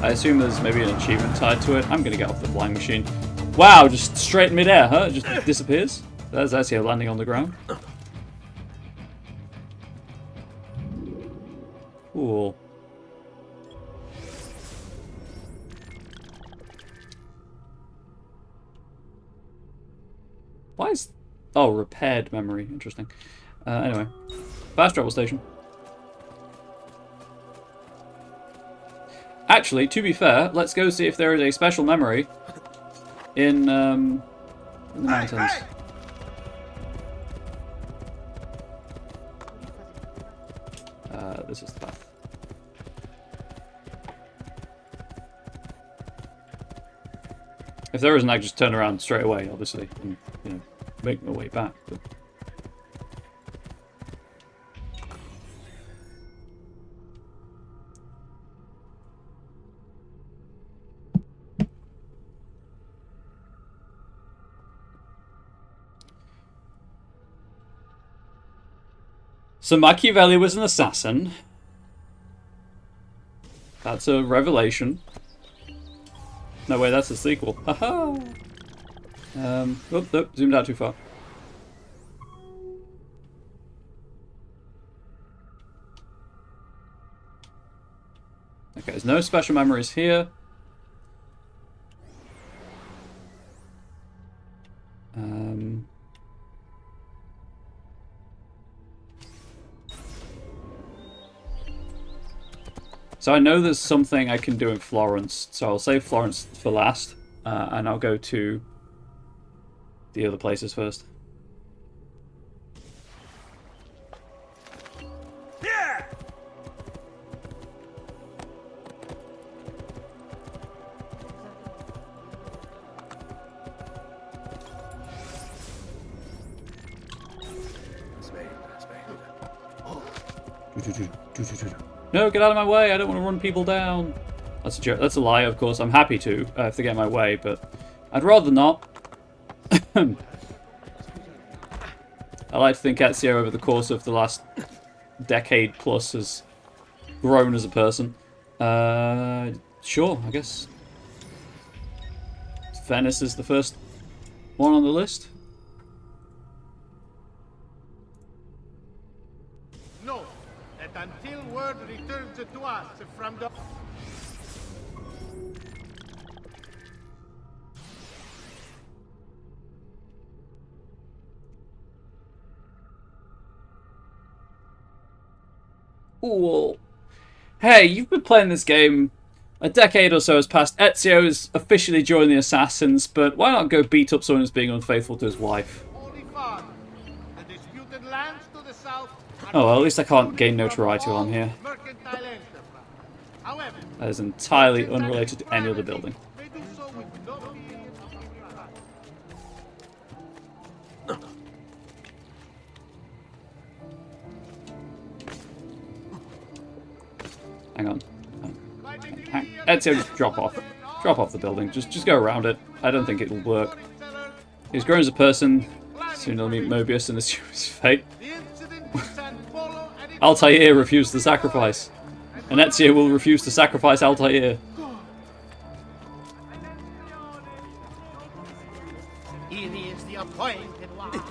I assume there's maybe an achievement tied to it. I'm gonna get off the flying machine. Wow, just straight in midair, huh? It just disappears. There's actually a landing on the ground. Cool. Why is... Oh, repaired memory. Interesting. Anyway. Fast travel station. Actually, to be fair, let's go see if there is a special memory in the mountains. This is the path. If there isn't, I just turn around straight away, obviously, and, you know, make my way back. But... So Machiavelli was an assassin. That's a revelation. No way, that's a sequel. Haha. Oh, nope, zoomed out too far. Okay, there's no special memories here. So I know there's something I can do in Florence, so I'll save Florence for last, and I'll go to the other places first. Yeah! No, get out of my way! I don't want to run people down. That's a joke. That's a lie, of course. I'm happy to if they get in my way, but I'd rather not. I like to think Ezio, over the course of the last decade plus, has grown as a person. Sure, I guess. Venice is the first one on the list. No, that until word returns to us from the... Ooh. Hey, you've been playing this game. A decade or so has passed. Ezio's officially joined the Assassins, but why not go beat up someone who's being unfaithful to his wife? Oh, well, at least I can't gain notoriety while I'm here. That is entirely unrelated to any other building. Hang on. Ezio, just drop off. Drop off the building. Just go around it. I don't think it'll work. He's grown as a person. Soon he'll meet Mobius and assume his fate. Altair refused the sacrifice. And Ezio will refuse to sacrifice Altair. It is the appointed one.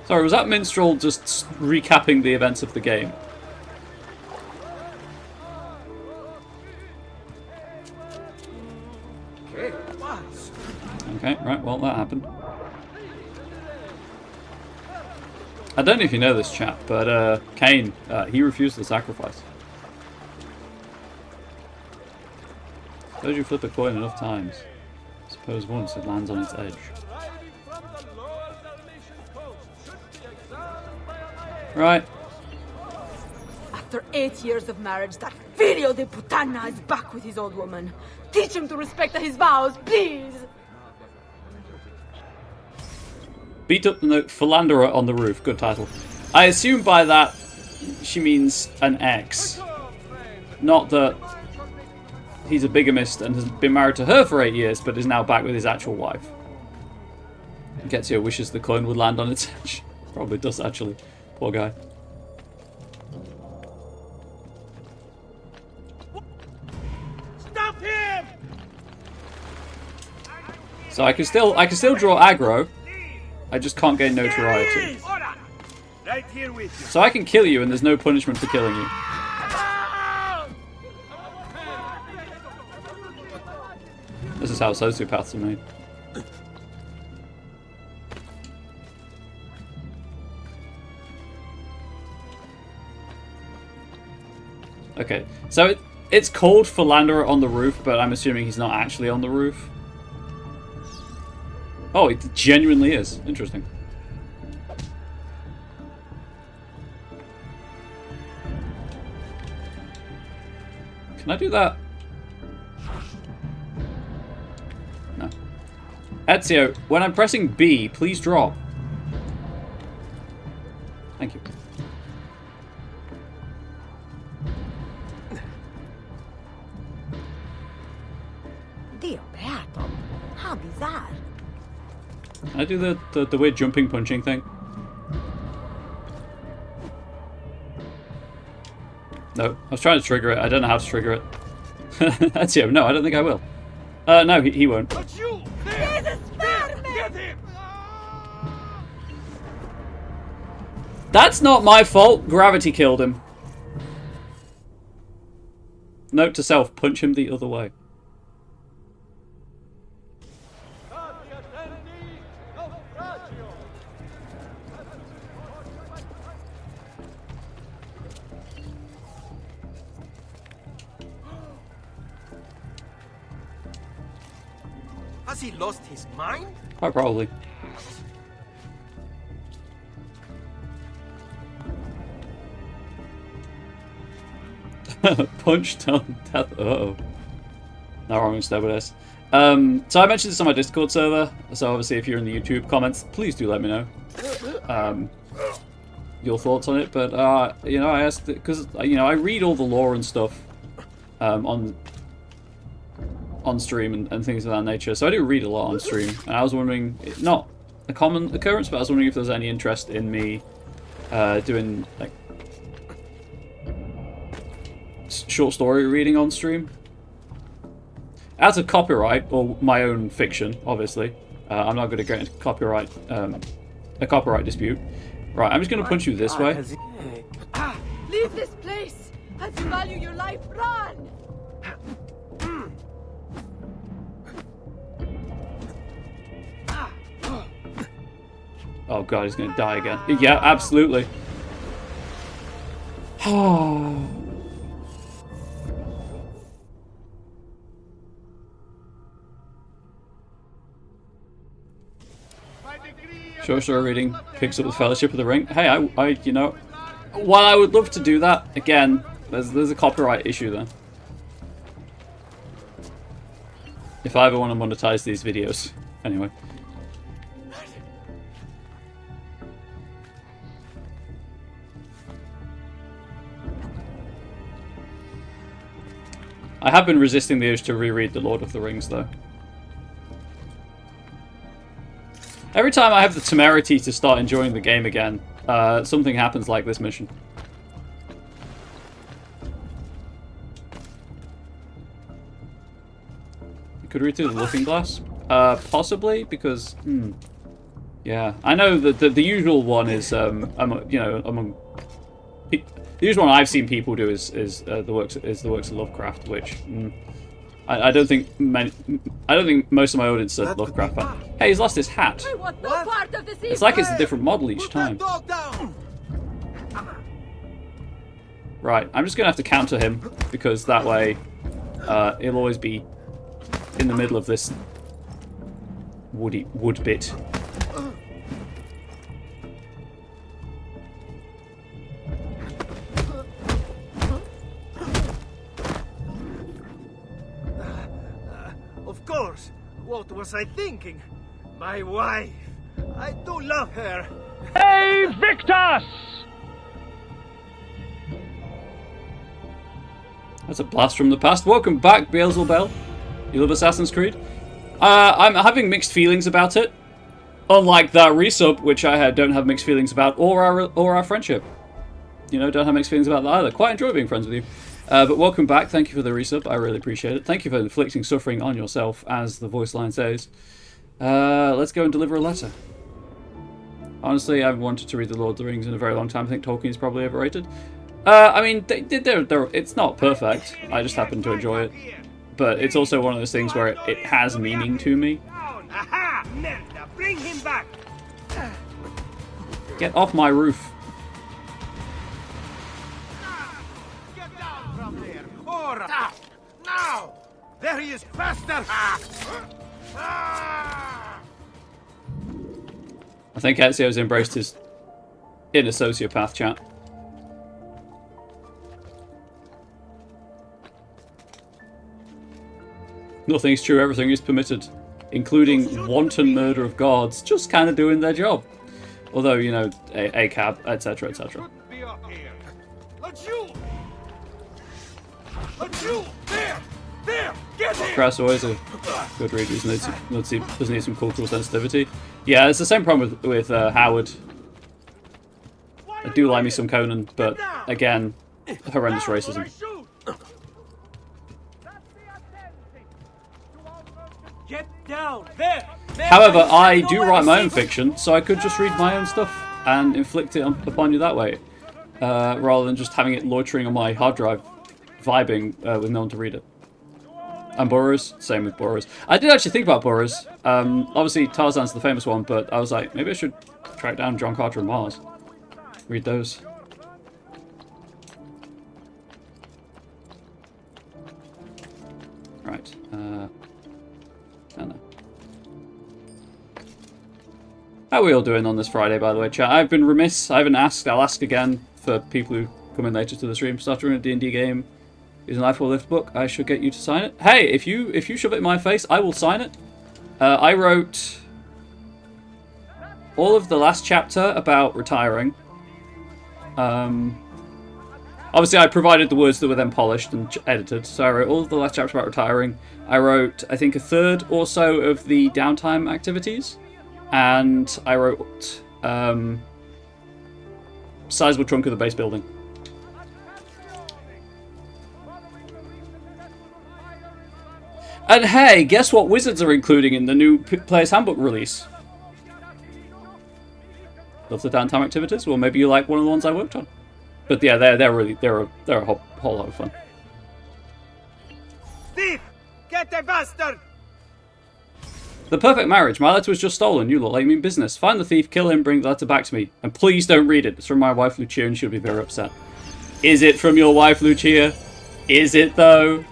Sorry, was that minstrel just recapping the events of the game? Okay, right, well, that happened. I don't know if you know this chap, but Cain, he refused the sacrifice. Suppose you flip a coin enough times. Suppose once it lands on its edge. Right. After 8 years of marriage, that Figlio de Putana is back with his old woman. Teach him to respect his vows, please! Beat up the note Philanderer on the roof. Good title. I assume by that she means an ex. Not that he's a bigamist and has been married to her for 8 years, but is now back with his actual wife. Ezio wishes the coin would land on its edge. Probably does, actually. Poor guy. Stop him! So I can still draw aggro. I just can't gain notoriety. Right here with you. So I can kill you and there's no punishment for killing you. This is how sociopaths are made. Okay, so it's called Philanderer on the roof, but I'm assuming he's not actually on the roof. Oh, it genuinely is. Interesting. Can I do that? No. Ezio, when I'm pressing B, please drop. Thank you. Dio Beato, how bizarre. Can I do the weird jumping punching thing? No, I was trying to trigger it. I don't know how to trigger it. Ezio, no, I don't think I will. No, he won't. But you! There! Get him! That's not my fault. Gravity killed him. Note to self, punch him the other way. Has he lost his mind? Quite probably. Punched on death. Uh-oh. Now wrong instead with this. So I mentioned this on my Discord server, so obviously if you're in the YouTube comments, please do let me know your thoughts on it. But you know, I asked because you know I read all the lore and stuff on stream and things of that nature, so I do read a lot on stream. And I was wondering, not a common occurrence, but I was wondering if there was any interest in me doing like short story reading on stream. out of copyright, or my own fiction, obviously. I'm not going to get into copyright, a copyright dispute. Right, I'm just going to punch you this way. Leave this place! As you value your life, run! Oh god, he's going to die again. Yeah, absolutely. Short reading picks up the Fellowship of the Ring. Hey, I you know, while I would love to do that, again, there's a copyright issue there. If I ever want to monetize these videos. Anyway. I have been resisting the urge to reread The Lord of the Rings, though. Every time I have the temerity to start enjoying the game again, something happens like this mission. You could read through the Looking Glass? Possibly, because, yeah. I know that the usual one is, among the usual one I've seen people do is the works of Lovecraft, which I don't think most of my audience are Lovecraft fans. Hey, he's lost his hat. It's like it's a different model each time. Right, I'm just gonna have to counter him because that way he'll always be in the middle of this wood bit. Of course. What was I thinking? My wife. I do love her. Hey, Victus! That's a blast from the past. Welcome back, Beelzebub. You love Assassin's Creed? I'm having mixed feelings about it. Unlike that resub, which I don't have mixed feelings about, or our friendship. You know, don't have mixed feelings about that either. Quite enjoy being friends with you. But welcome back. Thank you for the resub. I really appreciate it. Thank you for inflicting suffering on yourself, as the voice line says. Let's go and deliver a letter. Honestly, I've wanted to read The Lord of the Rings in a very long time. I think Tolkien is probably overrated. I mean, it's not perfect. I just happen to enjoy it. But it's also one of those things where it has meaning to me. Aha! Nelda, bring him back! Get off my roof. Get down from there! Ora! Now! There he is, faster! I think Ezio's embraced his inner sociopath, chat. Nothing is true, everything is permitted. Including wanton murder of guards, just kind of doing their job. Although, you know, a cab, etc, etc. Let's you! There! There! Get him! Crass always a good read, does need some cultural sensitivity. Yeah, it's the same problem with Howard. I do like me some Conan, but again, horrendous racism. Get down! There! However, I do write my own fiction, so I could just read my own stuff and inflict it upon you that way, rather than just having it loitering on my hard drive, vibing with no one to read it. And Boros, same with Boros. I did actually think about Boros. Obviously, Tarzan's the famous one, but I was like, maybe I should track down John Carter and Mars. Read those. Right. I don't know. How are we all doing on this Friday, by the way, chat? I've been remiss. I haven't asked. I'll ask again for people who come in later to the stream. Starting a D&D game using Life Will Lift book. I should get you to sign it. Hey, if you shove it in my face, I will sign it. I wrote all of the last chapter about retiring. Obviously, I provided the words that were then polished and edited. So I wrote all of the last chapter about retiring. I wrote, I think, a third or so of the downtime activities. And I wrote sizable chunk of the base building. And hey, guess what wizards are including in the new Player's Handbook release? Love the downtime activities? Well, maybe you like one of the ones I worked on. But yeah, they're a whole lot of fun. Thief! Get the bastard! The perfect marriage. My letter was just stolen. You look like you mean business. Find the thief, kill him, bring the letter back to me. And please don't read it. It's from my wife Lucia and she'll be very upset. Is it from your wife Lucia? Is it though?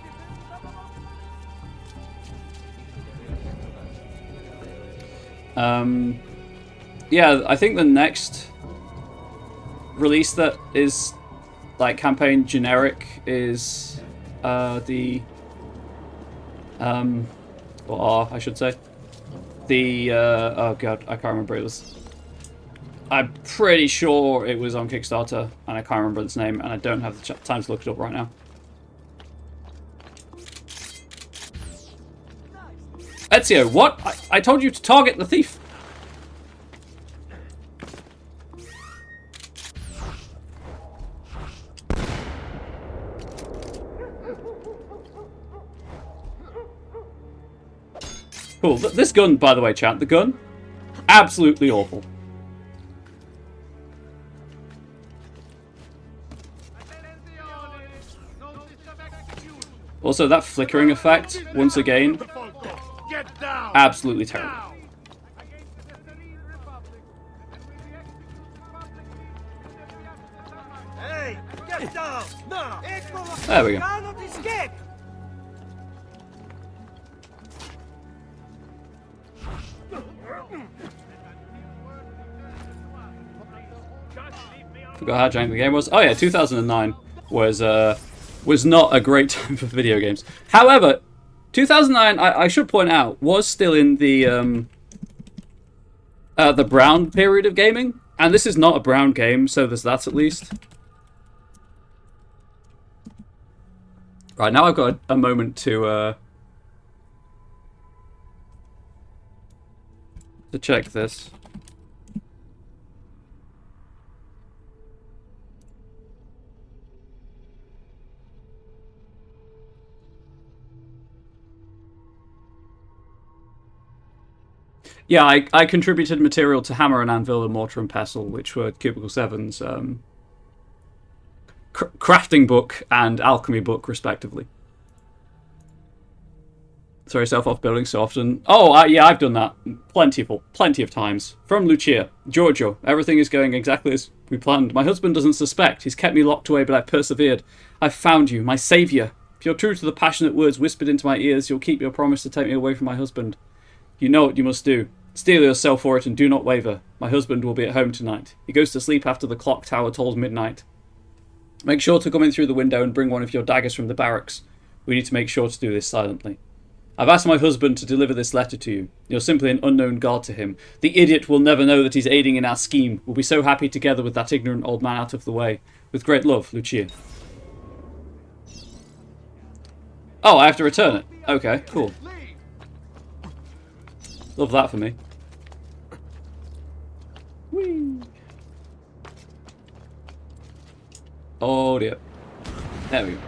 Yeah, I think the next release that is like campaign generic is I should say. Oh god, I can't remember. I'm pretty sure it was on Kickstarter, and I can't remember its name, and I don't have the time to look it up right now. Ezio, what? I told you to target the thief. Cool. This gun, by the way, chat, the gun, absolutely awful. Also, that flickering effect, once again, absolutely terrible. Hey, get down! Now! There we go. Forgot how jank the game was. Oh yeah, 2009 was not a great time for video games. However, 2009, I should point out, was still in the brown period of gaming, and this is not a brown game, so there's that at least. Right, now I've got a moment to check this. Yeah, I contributed material to Hammer and Anvil and Mortar and Pestle, which were Cubicle 7's crafting book and alchemy book, respectively. Throw yourself off buildings so often. Oh, yeah, I've done that plenty of times. From Lucia. Giorgio, everything is going exactly as we planned. My husband doesn't suspect. He's kept me locked away, but I persevered. I've found you, my saviour. If you're true to the passionate words whispered into my ears, you'll keep your promise to take me away from my husband. You know what you must do. Steel yourself for it and do not waver. My husband will be at home tonight. He goes to sleep after the clock tower tolls midnight. Make sure to come in through the window and bring one of your daggers from the barracks. We need to make sure to do this silently. I've asked my husband to deliver this letter to you. You're simply an unknown guard to him. The idiot will never know that he's aiding in our scheme. We'll be so happy together with that ignorant old man out of the way. With great love, Lucia. Oh, I have to return it. Okay, cool. Love that for me. Whee! Oh dear. There we go.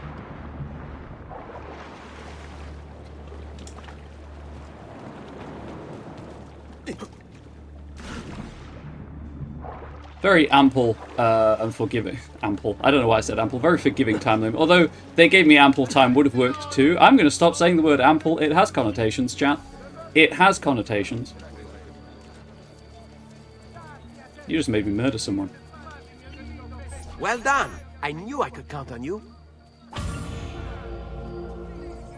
Very ample and forgiving. Ample. I don't know why I said ample. Very forgiving time limit. Although they gave me ample time, would have worked too. I'm going to stop saying the word ample. It has connotations, chat. It has connotations. You just made me murder someone. Well done. I knew I could count on you.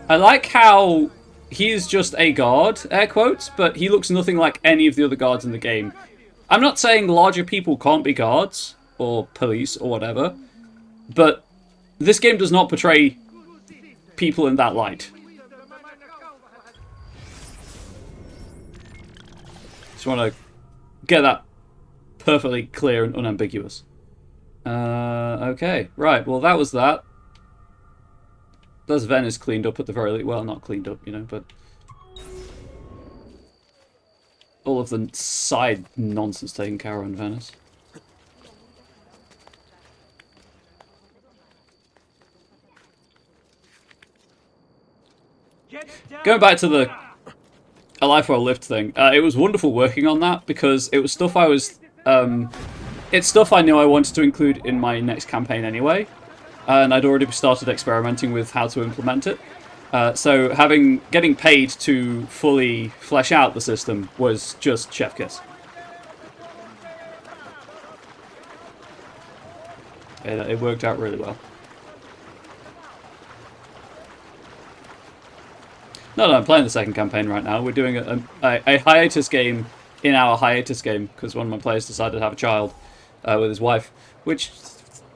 I like how he's just a guard, air quotes, but he looks nothing like any of the other guards in the game. I'm not saying larger people can't be guards, or police, or whatever, but this game does not portray people in that light. Just want to get that perfectly clear and unambiguous. Okay, right, well that was that. There's Venice cleaned up at the very least. Well, not cleaned up, you know, but all of the side nonsense taken care of in Venice. Going back to the A Life Well Lived thing, it was wonderful working on that because it was stuff I was... it's stuff I knew I wanted to include in my next campaign anyway, and I'd already started experimenting with how to implement it. So getting paid to fully flesh out the system was just chef kiss. It worked out really well. No, I'm playing the second campaign right now. We're doing a hiatus game in our hiatus game because one of my players decided to have a child with his wife, which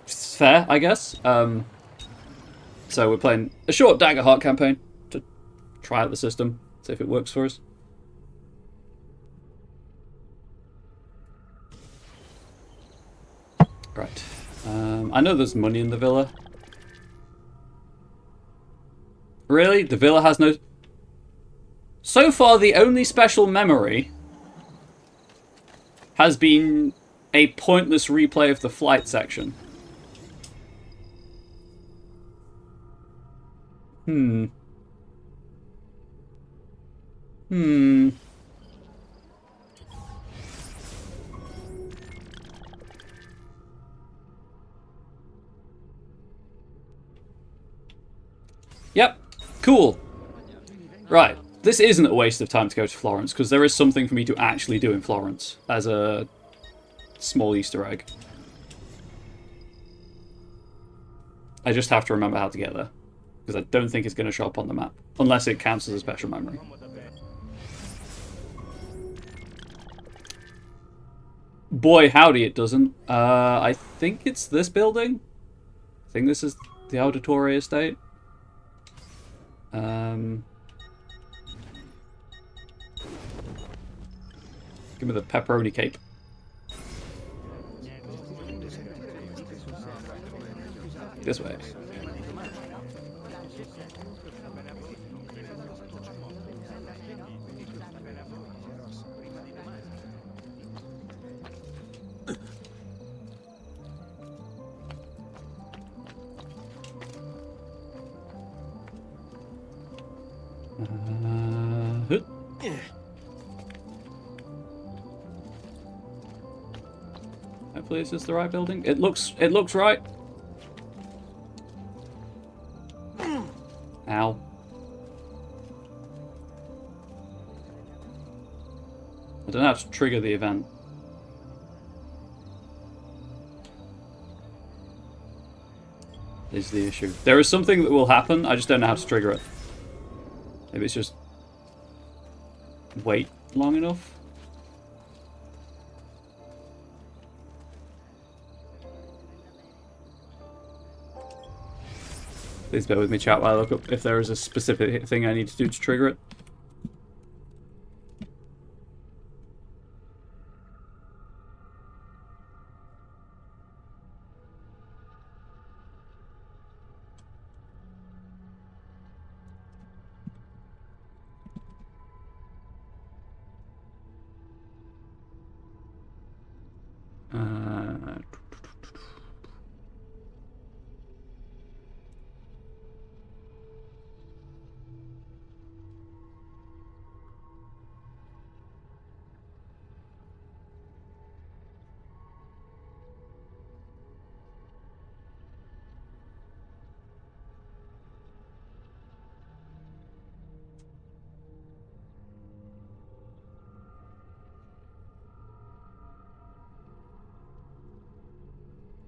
is fair, I guess. So we're playing a short Daggerheart campaign to try out the system, see if it works for us. Right. I know there's money in the villa. Really? The villa has no... So far, the only special memory has been a pointless replay of the flight section. Yep. Cool. Right. This isn't a waste of time to go to Florence, because there is something for me to actually do in Florence as a small Easter egg. I just have to remember how to get there, because I don't think it's going to show up on the map, unless it counts as a special memory. Boy, howdy, it doesn't. I think it's this building. I think this is the Auditory Estate. Give me the pepperoni cape. This way. Hopefully, is this the right building? It looks right. Ow. I don't know how to trigger the event. Is the issue. There is something that will happen, I just don't know how to trigger it. Maybe it's just wait long enough. Please bear with me, chat, while I look up if there is a specific thing I need to do to trigger it.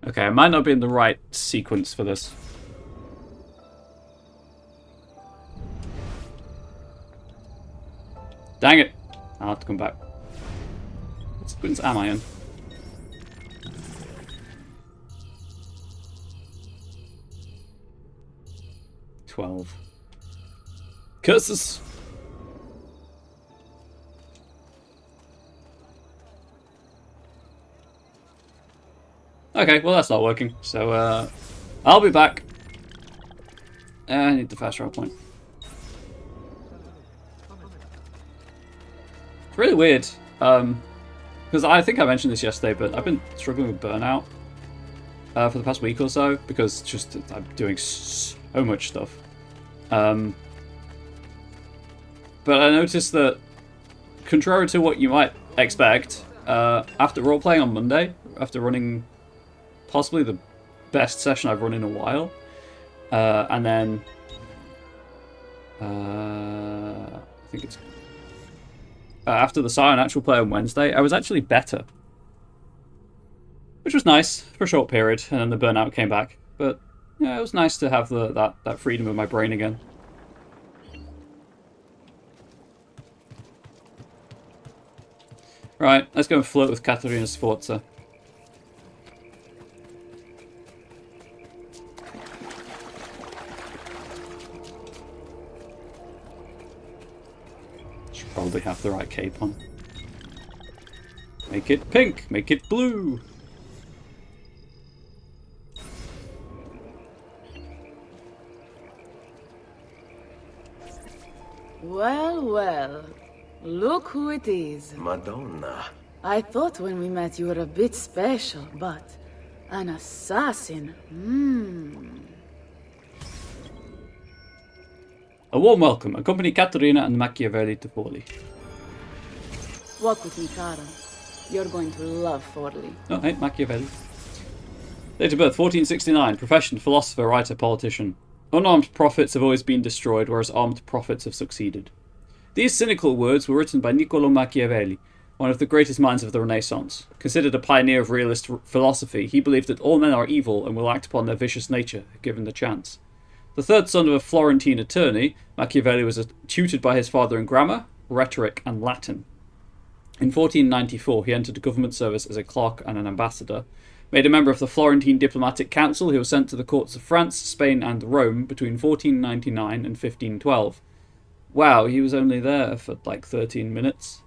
Okay, I might not be in the right sequence for this. Dang it! I'll have to come back. What sequence am I in? $12. Curses! Okay, well that's not working, so I'll be back. I need the fast travel point. It's really weird, because I think I mentioned this yesterday, but I've been struggling with burnout for the past week or so, because just I'm doing so much stuff. but I noticed that, contrary to what you might expect, after role-playing on Monday, after running possibly the best session I've run in a while, and then I think it's after the Scion actual play on Wednesday, I was actually better, which was nice for a short period, and then the burnout came back. But yeah, it was nice to have that freedom of my brain again. Right, let's go and flirt with Katarina Sforza. Should probably have the right cape on. Make it pink, make it blue. Well, well. Look who it is. Madonna. I thought when we met you were a bit special, but an assassin. A warm welcome. Accompany Caterina and Machiavelli to Forli. Walk with me, Caro. You're going to love Forli. Oh, hey, Machiavelli. Date of birth, 1469. Profession, philosopher, writer, politician. Unarmed prophets have always been destroyed, whereas armed prophets have succeeded. These cynical words were written by Niccolò Machiavelli, one of the greatest minds of the Renaissance. Considered a pioneer of realist philosophy, he believed that all men are evil and will act upon their vicious nature, if given the chance. The third son of a Florentine attorney, Machiavelli was tutored by his father in grammar, rhetoric, and Latin. In 1494, he entered government service as a clerk and an ambassador. Made a member of the Florentine Diplomatic Council, he was sent to the courts of France, Spain, and Rome between 1499 and 1512. Wow, he was only there for like 13 minutes.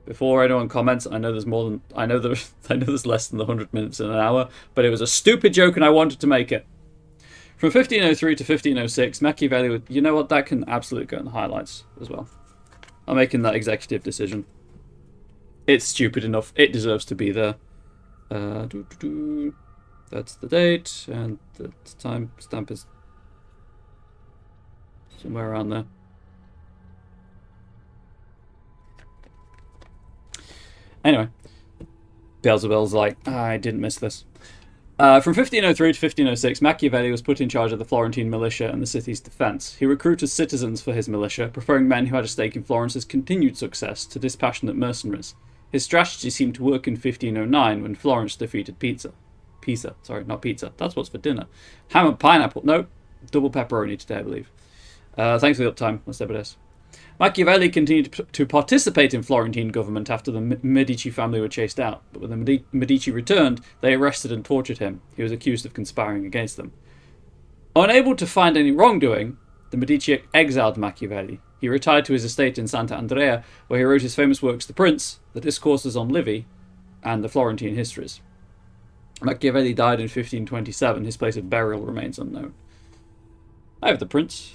Before anyone comments, I know there's more than I know there's less than 100 minutes in an hour, but it was a stupid joke and I wanted to make it. From 1503 to 1506, Machiavelli, you know what, that can absolutely go in the highlights as well. I'm making that executive decision. It's stupid enough. It deserves to be there. That's the date, and the time stamp is somewhere around there. Anyway, Beelzebub's like, I didn't miss this. From 1503 to 1506, Machiavelli was put in charge of the Florentine militia and the city's defence. He recruited citizens for his militia, preferring men who had a stake in Florence's continued success to dispassionate mercenaries. His strategy seemed to work in 1509 when Florence defeated Pisa. Sorry, not pizza. That's what's for dinner. Ham and pineapple. No, double pepperoni today, I believe. Thanks for the uptime, Lestebides. Machiavelli continued to participate in Florentine government after the Medici family were chased out, but when the Medici returned, they arrested and tortured him. He was accused of conspiring against them. Unable to find any wrongdoing, the Medici exiled Machiavelli. He retired to his estate in Santa Andrea, where he wrote his famous works The Prince, The Discourses on Livy, and the Florentine Histories. Machiavelli died in 1527. His place of burial remains unknown. I have The Prince.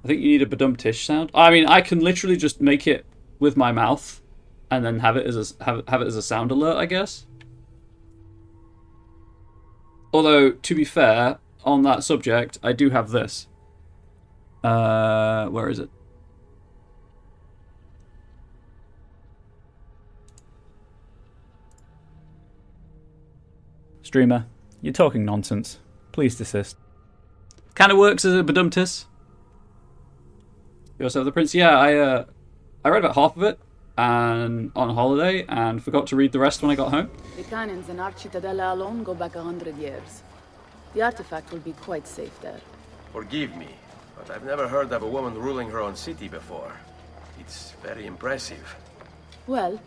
I think you need a badum-tish sound. I mean, I can literally just make it with my mouth and then have it as a sound alert, I guess. Although, to be fair, on that subject, I do have this. Where is it? Streamer, you're talking nonsense. Please desist. Kind of works as a badumtis. You also have The Prince. Yeah, I read about half of it and on holiday and forgot to read the rest when I got home. The cannons in Arch Cittadella alone go back 100 years. The artifact will be quite safe there. Forgive me, but I've never heard of a woman ruling her own city before. It's very impressive. Well,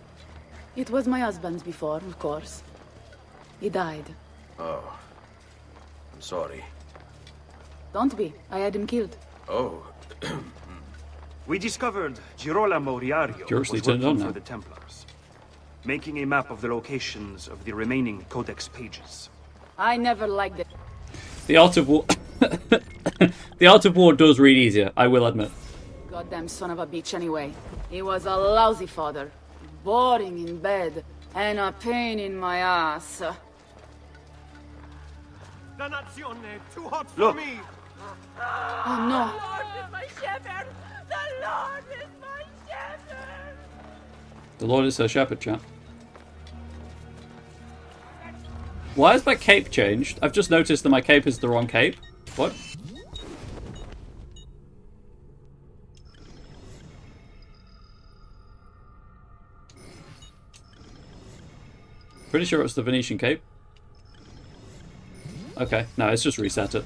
it was my husband's before, of course. He died. Oh, I'm sorry. Don't be. I had him killed. Oh. We discovered Girolamo Riario was working for the Templars, making a map of the locations of the remaining Codex pages. I never liked it. The Art of War... The Art of War does read easier, I will admit. Goddamn son of a bitch anyway. He was a lousy father. Boring in bed. And a pain in my ass. Dannazione, too hot for Look, me. Oh no. The Lord is her shepherd, chap. Why has my cape changed? I've just noticed that my cape is the wrong cape. What? Pretty sure it's the Venetian cape. Okay, no, it's just reset it.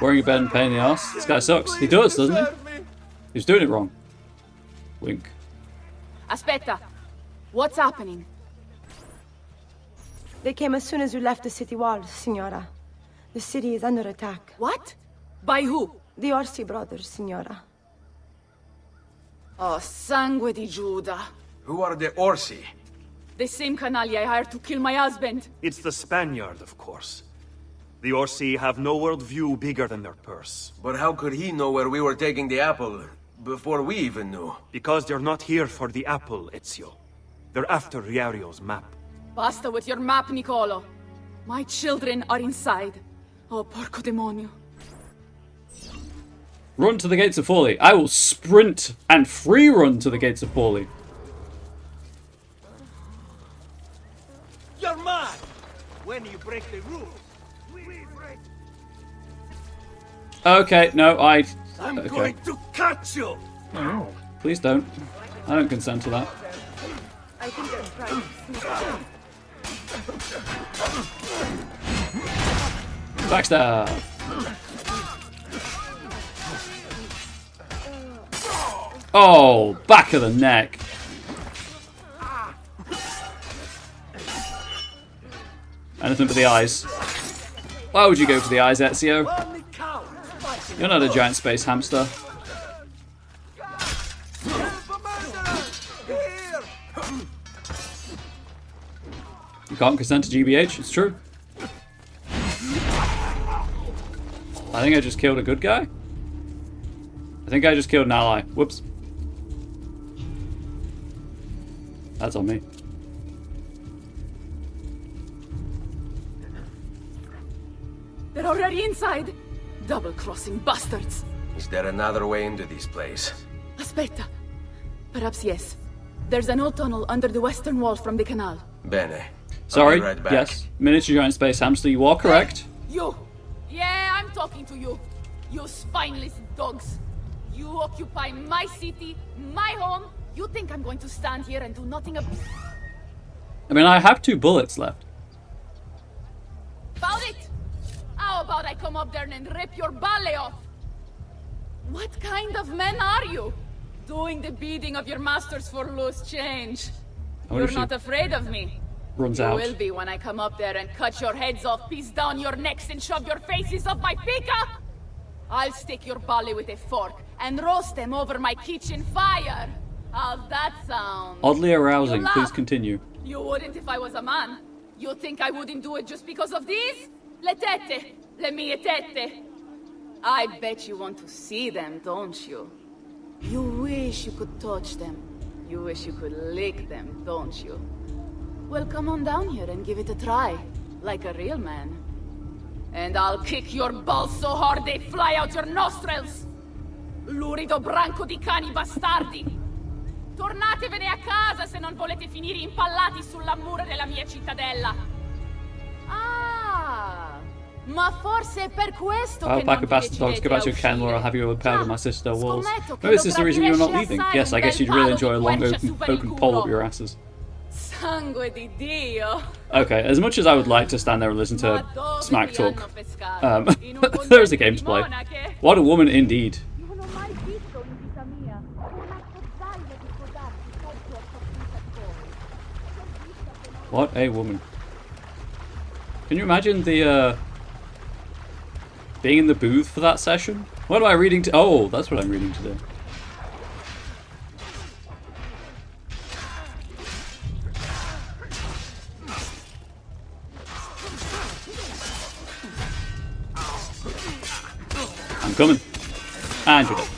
Wearing a bed and pain in the ass. This guy sucks. He does, doesn't he? He's doing it wrong. Wink. Aspetta. What's happening? They came as soon as you left the city walls, Signora. The city is under attack. What? By who? The Orsi brothers, Signora. Oh, sangue di Giuda. Who are the Orsi? The same canaglia I hired to kill my husband. It's the Spaniard, of course. The Orsi have no worldview bigger than their purse. But how could he know where we were taking the apple before we even knew? Because they're not here for the apple, Ezio. They're after Riario's map. Basta with your map, Nicolo. My children are inside. Oh, porco demonio. Run to the gates of Forli. I will sprint and free run to the gates of Forli. You're mad! When you break the rules, we break. Okay, no, I'm okay. going to catch you! Oh, please don't. I don't consent to that. I think they're trying. Backstab. Oh, back of the neck. Anything but the eyes. Why would you go for the eyes, Ezio? You're not a giant space hamster. You can't consent to GBH, it's true. I think I just killed a good guy. I think I just killed an ally. Whoops. That's on me. They're already inside. Double-crossing bastards. Is there another way into this place? Aspetta. Perhaps yes. There's an old tunnel under the western wall from the canal. Bene. Sorry, I'll be right back. yes. Miniature giant space hamster, you are correct. You! Yeah, I'm talking to you. You spineless dogs. You occupy my city, my home. You think I'm going to stand here and do nothing about I mean, I have 2 bullets left. it? How about I come up there and rip your ballet off? What kind of men are you? Doing the bidding of your masters for loose change. You're not afraid of me. Runs You out. will be when I come up there and cut your heads off, piece down your necks, and shove your faces up my pica! I'll stick your ballet with a fork and roast them over my kitchen fire. How's that sound? Oddly arousing. You laugh. Please continue. You wouldn't if I was a man. You think I wouldn't do it just because of these? Le tette. Le mie tette. I bet you want to see them, don't you? You wish you could touch them. You wish you could lick them, don't you? Well, come on down here and give it a try. Like a real man. And I'll kick your balls so hard they fly out your nostrils! Lurido branco di cani bastardi! Tornatevene a casa se non volete finire impallati sulla mura della mia cittadella! Ah! Ma forse è per questo che Pack non of vi bastard dogs, go back to your decidete a kennel or I'll uscire. have you overpowered with my sister walls. Scommetto che Maybe this lo is the reason you're not bradiresti leaving. assai Yes, I un guess bel you'd really palo enjoy a di long quercia super il open pole culo. up your asses. Sangue di Dio! Okay, as much as I would like to stand there and listen to smack talk, there is a game to play. What a woman indeed. What a woman. Can you imagine the, being in the booth for that session? What am I reading to- oh, that's what I'm reading today. I'm coming. And you're dead.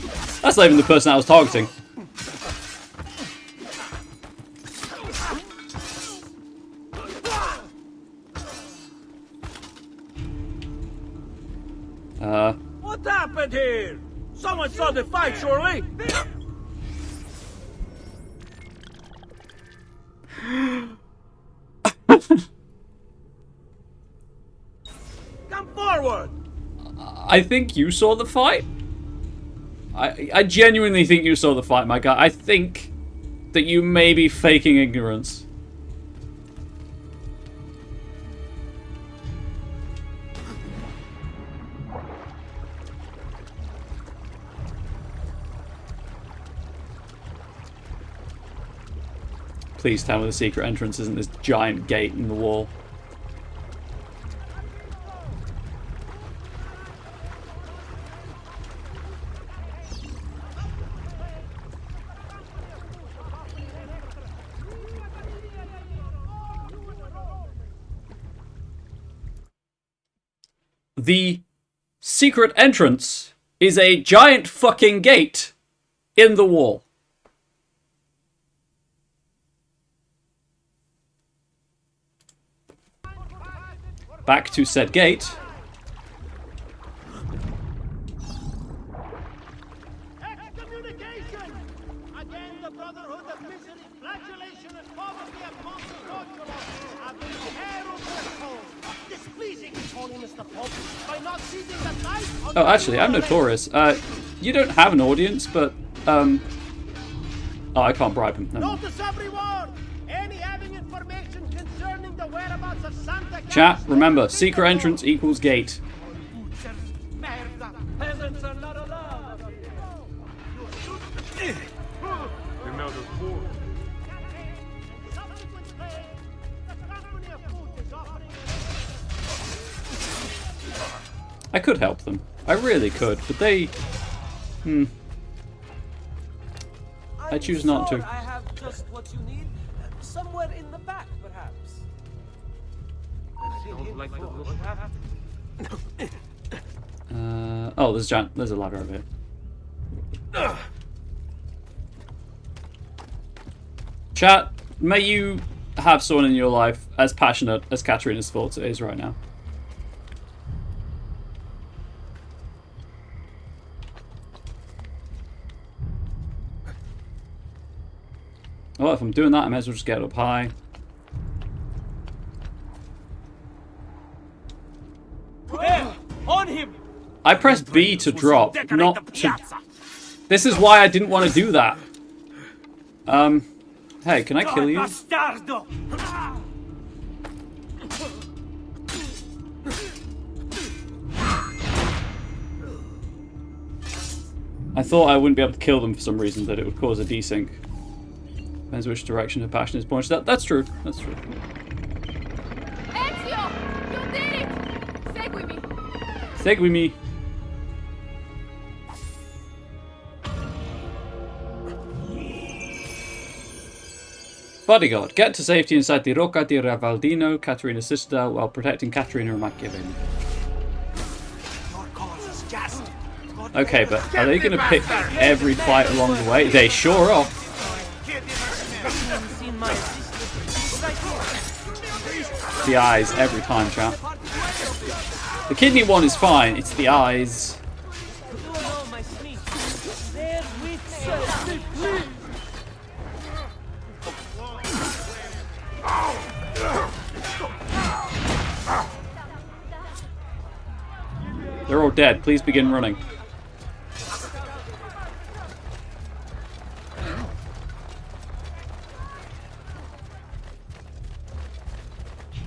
That's not even the person I was targeting. What happened here? Someone saw the fight, surely? Come forward! I think you saw the fight. I genuinely think you saw the fight, my guy. I think that you may be faking ignorance. Please tell me the secret entrance isn't this giant gate in the wall. The secret entrance is a giant fucking gate in the wall. Back to said gate. Excommunication! Again, the Brotherhood of Misery, flagellation, and poverty of Constantinople have been heralded as Pope, displeasing His Holiness the Pope by not seizing the knife on Oh, actually, I'm notorious. You don't have an audience, but oh, I can't bribe him. Never mind. Notice everyone! Any having information concerning the whereabouts of Santa Chat, remember, secret entrance equals gate. Peasants are not allowed. Another fool. I could help them. I really could, but they... I choose not to. I have just what you need. Somewhere in the back, perhaps. I don't like the look of Oh, there's a ladder over here. Chat, may you have someone in your life as passionate as Katarina's Forza is right now. Well, if I'm doing that, I might as well just get up high. On him! I pressed B to drop, not to... This is why I didn't want to do that. Hey, can I kill you? I thought I wouldn't be able to kill them for some reason, that it would cause a desync. Depends which direction her passion is pointed. That's true. That's true. Ezio! You did it! Segui me! Segui me. Bodyguard. Get to safety inside the Rocca di Ravaldino, Caterina's citadel, while protecting Caterina and Machiavelli. Okay, but are they going to pick every fight along the way? They sure are. The eyes every time, chat. The kidney one is fine, it's the eyes. They're all dead. Please begin running.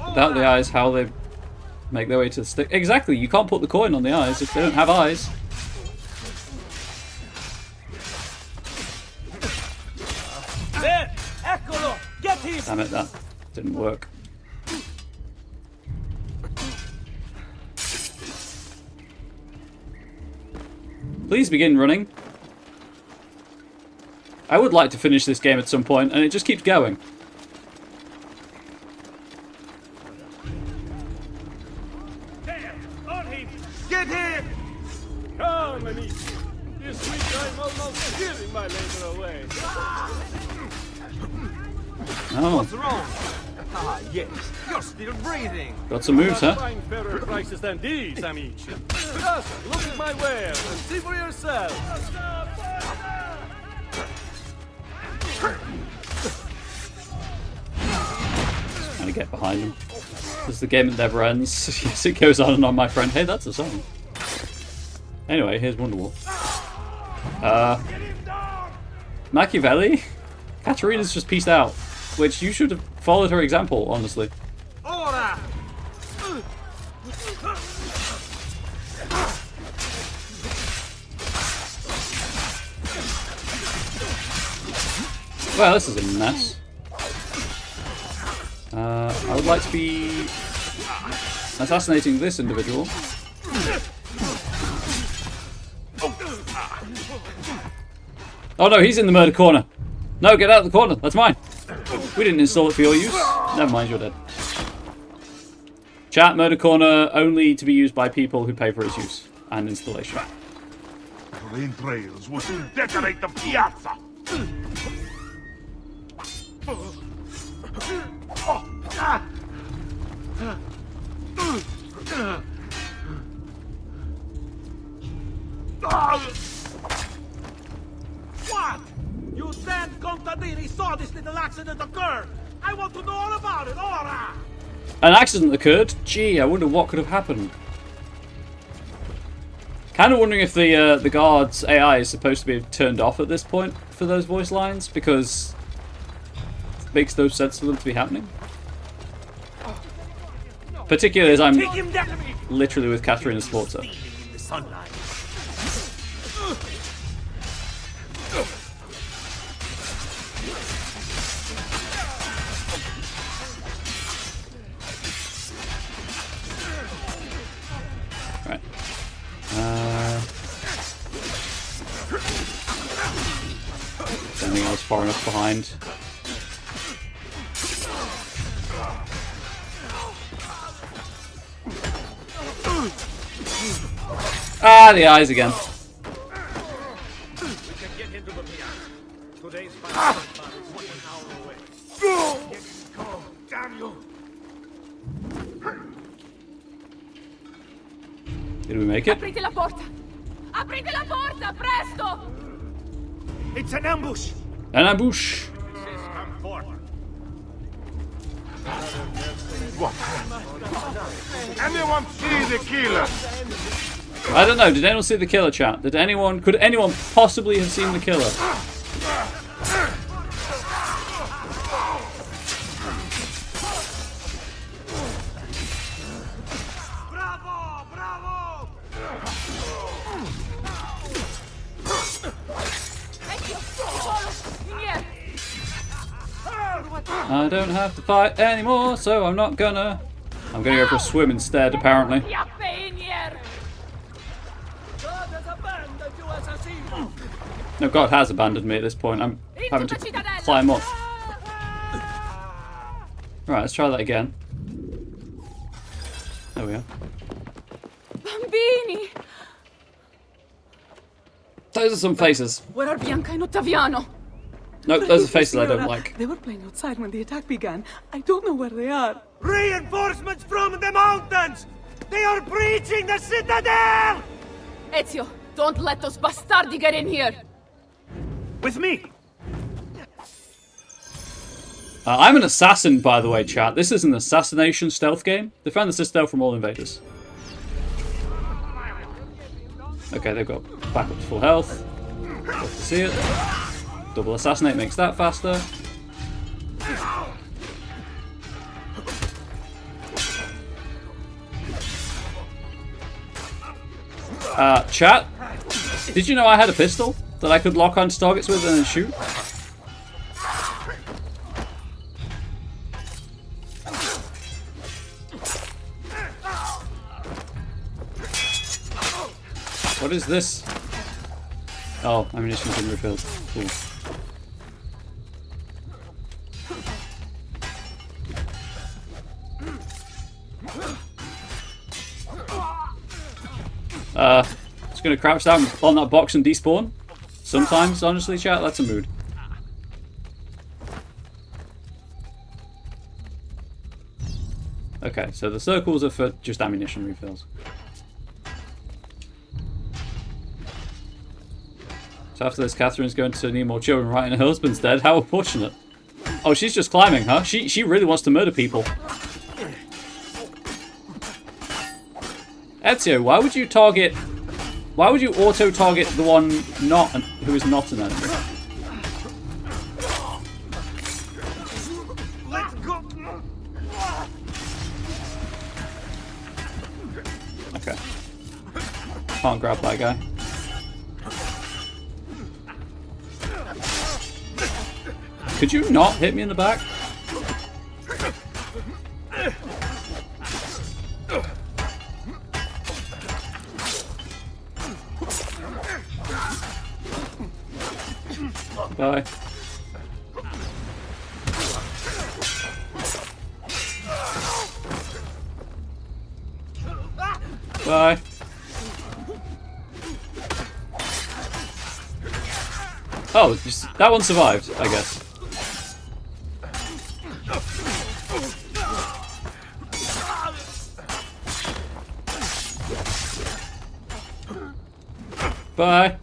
Without the eyes, how they make their way to the stick. Exactly, you can't put the coin on the eyes if they don't have eyes. There! Eccolo! Get him! Damn it, that didn't work. Please begin running. I would like to finish this game at some point, and it just keeps going. Get him! Come, amici. This week I'm almost giving my labor away. Oh. What's wrong? Ah, yes. You're still breathing. Got some moves, huh? Find fairer prices than these, amici. Just look at my wares and see for yourself. Trying to get behind him. This is the game that never ends. Yes, it goes on and on, my friend. Hey, that's a song. Anyway, here's Wonderwall. Machiavelli? Katarina's just peaced out. Which you should have followed her example, honestly. Ora! Well, this is a mess. I would like to be assassinating this individual. Oh no, he's in the murder corner. No, get out of the corner. That's mine. We didn't install it for your use. Never mind, you're dead. Chat, murder corner only to be used by people who pay for its use and installation. Train trails will soon decorate the piazza. What? You damn contadini saw this little accident occur! I want to know all about it, ora! An accident occurred? Gee, I wonder what could have happened. Kind of wondering if the guard's AI is supposed to be turned off at this point for those voice lines, because it makes no sense for them to be happening. Particularly as I'm literally with Katarina's Sforza. Right. Anything else far enough behind? Ah, the eyes again. Did we make it? Aprite la porta! Aprite la porta, presto! It's an ambush! An ambush! Anyone see the killer? I don't know. Did anyone see the killer, chat? Could anyone possibly have seen the killer? Bravo! Bravo! I don't have to fight anymore, so I'm not gonna. I'm gonna go for a swim instead, apparently. No, God has abandoned me at this point. I'm having to climb up. Right, let's try that again. There we are. Bambini! Those are some faces. Where are Bianca and Ottaviano? No, those are faces I don't like. They were playing outside when the attack began. I don't know where they are. Reinforcements from the mountains! They are breaching the citadel! Ezio, don't let those bastardi get in here! With me! I'm an assassin, by the way, chat. This is an assassination stealth game. Defend the citadel from all invaders. Okay, they've got back up to full health. Love to see it. Double assassinate makes that faster. Chat, did you know I had a pistol that I could lock onto targets with and then shoot? What is this? Oh, ammunition's been refilled. Cool. Just gonna crouch down on that box and despawn. Sometimes, honestly, chat, that's a mood. Okay, so the circles are for just ammunition refills. So after this, Catherine's going to need more children, right? And her husband's dead. How unfortunate. Oh, she's just climbing, huh? She really wants to murder people. Ezio, why would you target... Why would you auto-target the one who is not an enemy? Let's go. Okay. Can't grab that guy. Could you not hit me in the back? Bye. Bye. Oh, that one survived, I guess. Bye.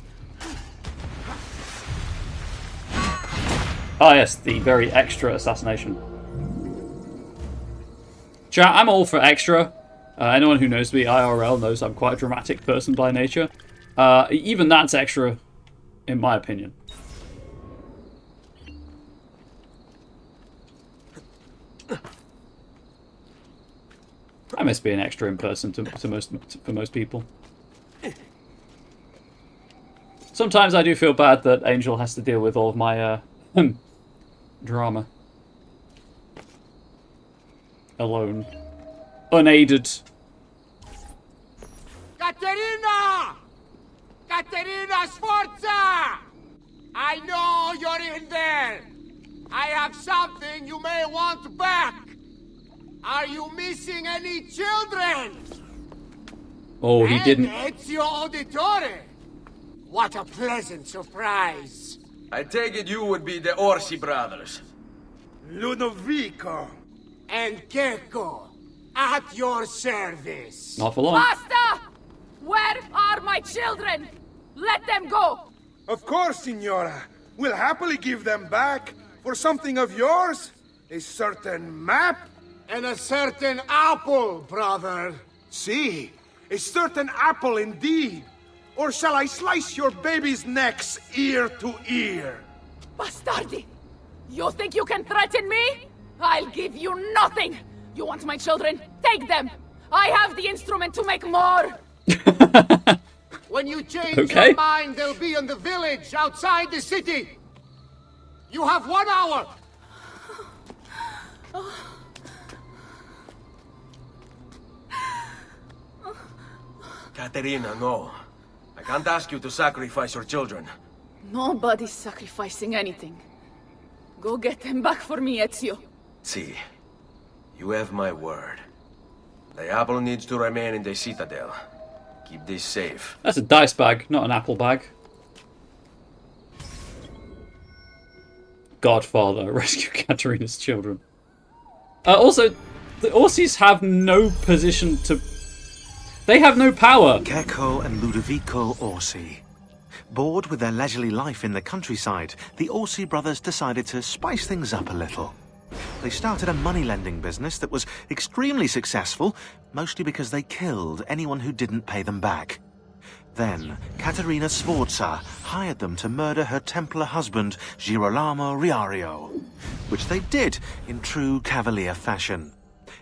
Ah, yes, the very extra assassination. Chat, I'm all for extra. Anyone who knows me IRL knows I'm quite a dramatic person by nature. Even that's extra, in my opinion. I miss being extra in person for most people. Sometimes I do feel bad that Angel has to deal with all of my drama alone, unaided. Caterina! Caterina Sforza! I know you're in there. I have something you may want back. Are you missing any children? Oh, he didn't. Ezio Auditore. What a pleasant surprise. I take it you would be the Orsi brothers. Ludovico and Gecko at your service. Not for long. Basta! Where are my children? Let them go! Of course, Signora. We'll happily give them back for something of yours. A certain map. And a certain apple, brother. See, a certain apple indeed. Or shall I slice your baby's necks ear to ear? Bastardi! You think you can threaten me? I'll give you nothing! You want my children? Take them! I have the instrument to make more! When you change your mind, they'll be in the village outside the city. You have 1 hour. Caterina, no. I can't ask you to sacrifice your children. Nobody's sacrificing anything. Go get them back for me, Ezio. See, you have my word. The apple needs to remain in the citadel. Keep this safe. That's a dice bag, not an apple bag. Godfather, rescue Caterina's children. Also, the Orsis have no position to... They have no power. Gecko and Ludovico Orsi. Bored with their leisurely life in the countryside, the Orsi brothers decided to spice things up a little. They started a money-lending business that was extremely successful, mostly because they killed anyone who didn't pay them back. Then, Caterina Sforza hired them to murder her Templar husband, Girolamo Riario, which they did in true cavalier fashion.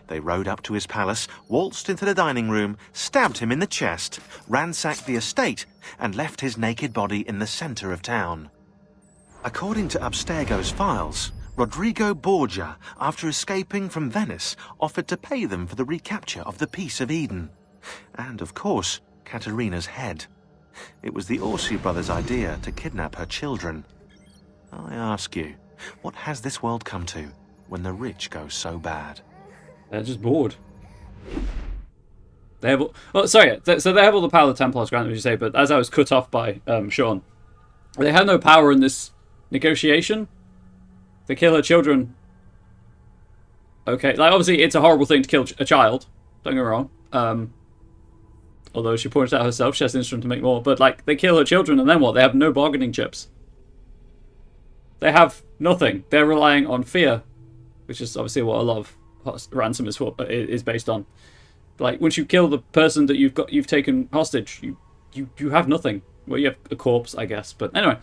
They rode up to his palace, waltzed into the dining room, stabbed him in the chest, ransacked the estate, and left his naked body in the center of town. According to Abstergo's files, Rodrigo Borgia, after escaping from Venice, offered to pay them for the recapture of the Peace of Eden. And, of course, Caterina's head. It was the Orsi brothers' idea to kidnap her children. I ask you, what has this world come to when the rich go so bad? They're just bored. They have... Oh, sorry. So they have all the power the Templars granted, as you say, but as I was cut off by Sean, they have no power in this negotiation. They kill her children. Okay, like, obviously, it's a horrible thing to kill a child. Don't get me wrong. Although she pointed out herself, she has the instrument to make more. But, like, they kill her children, and then what? They have no bargaining chips. They have nothing. They're relying on fear, which is obviously what a lot of ransom is based on. Like, once you kill the person that you've taken hostage, you have nothing. Well, you have a corpse, I guess. But anyway,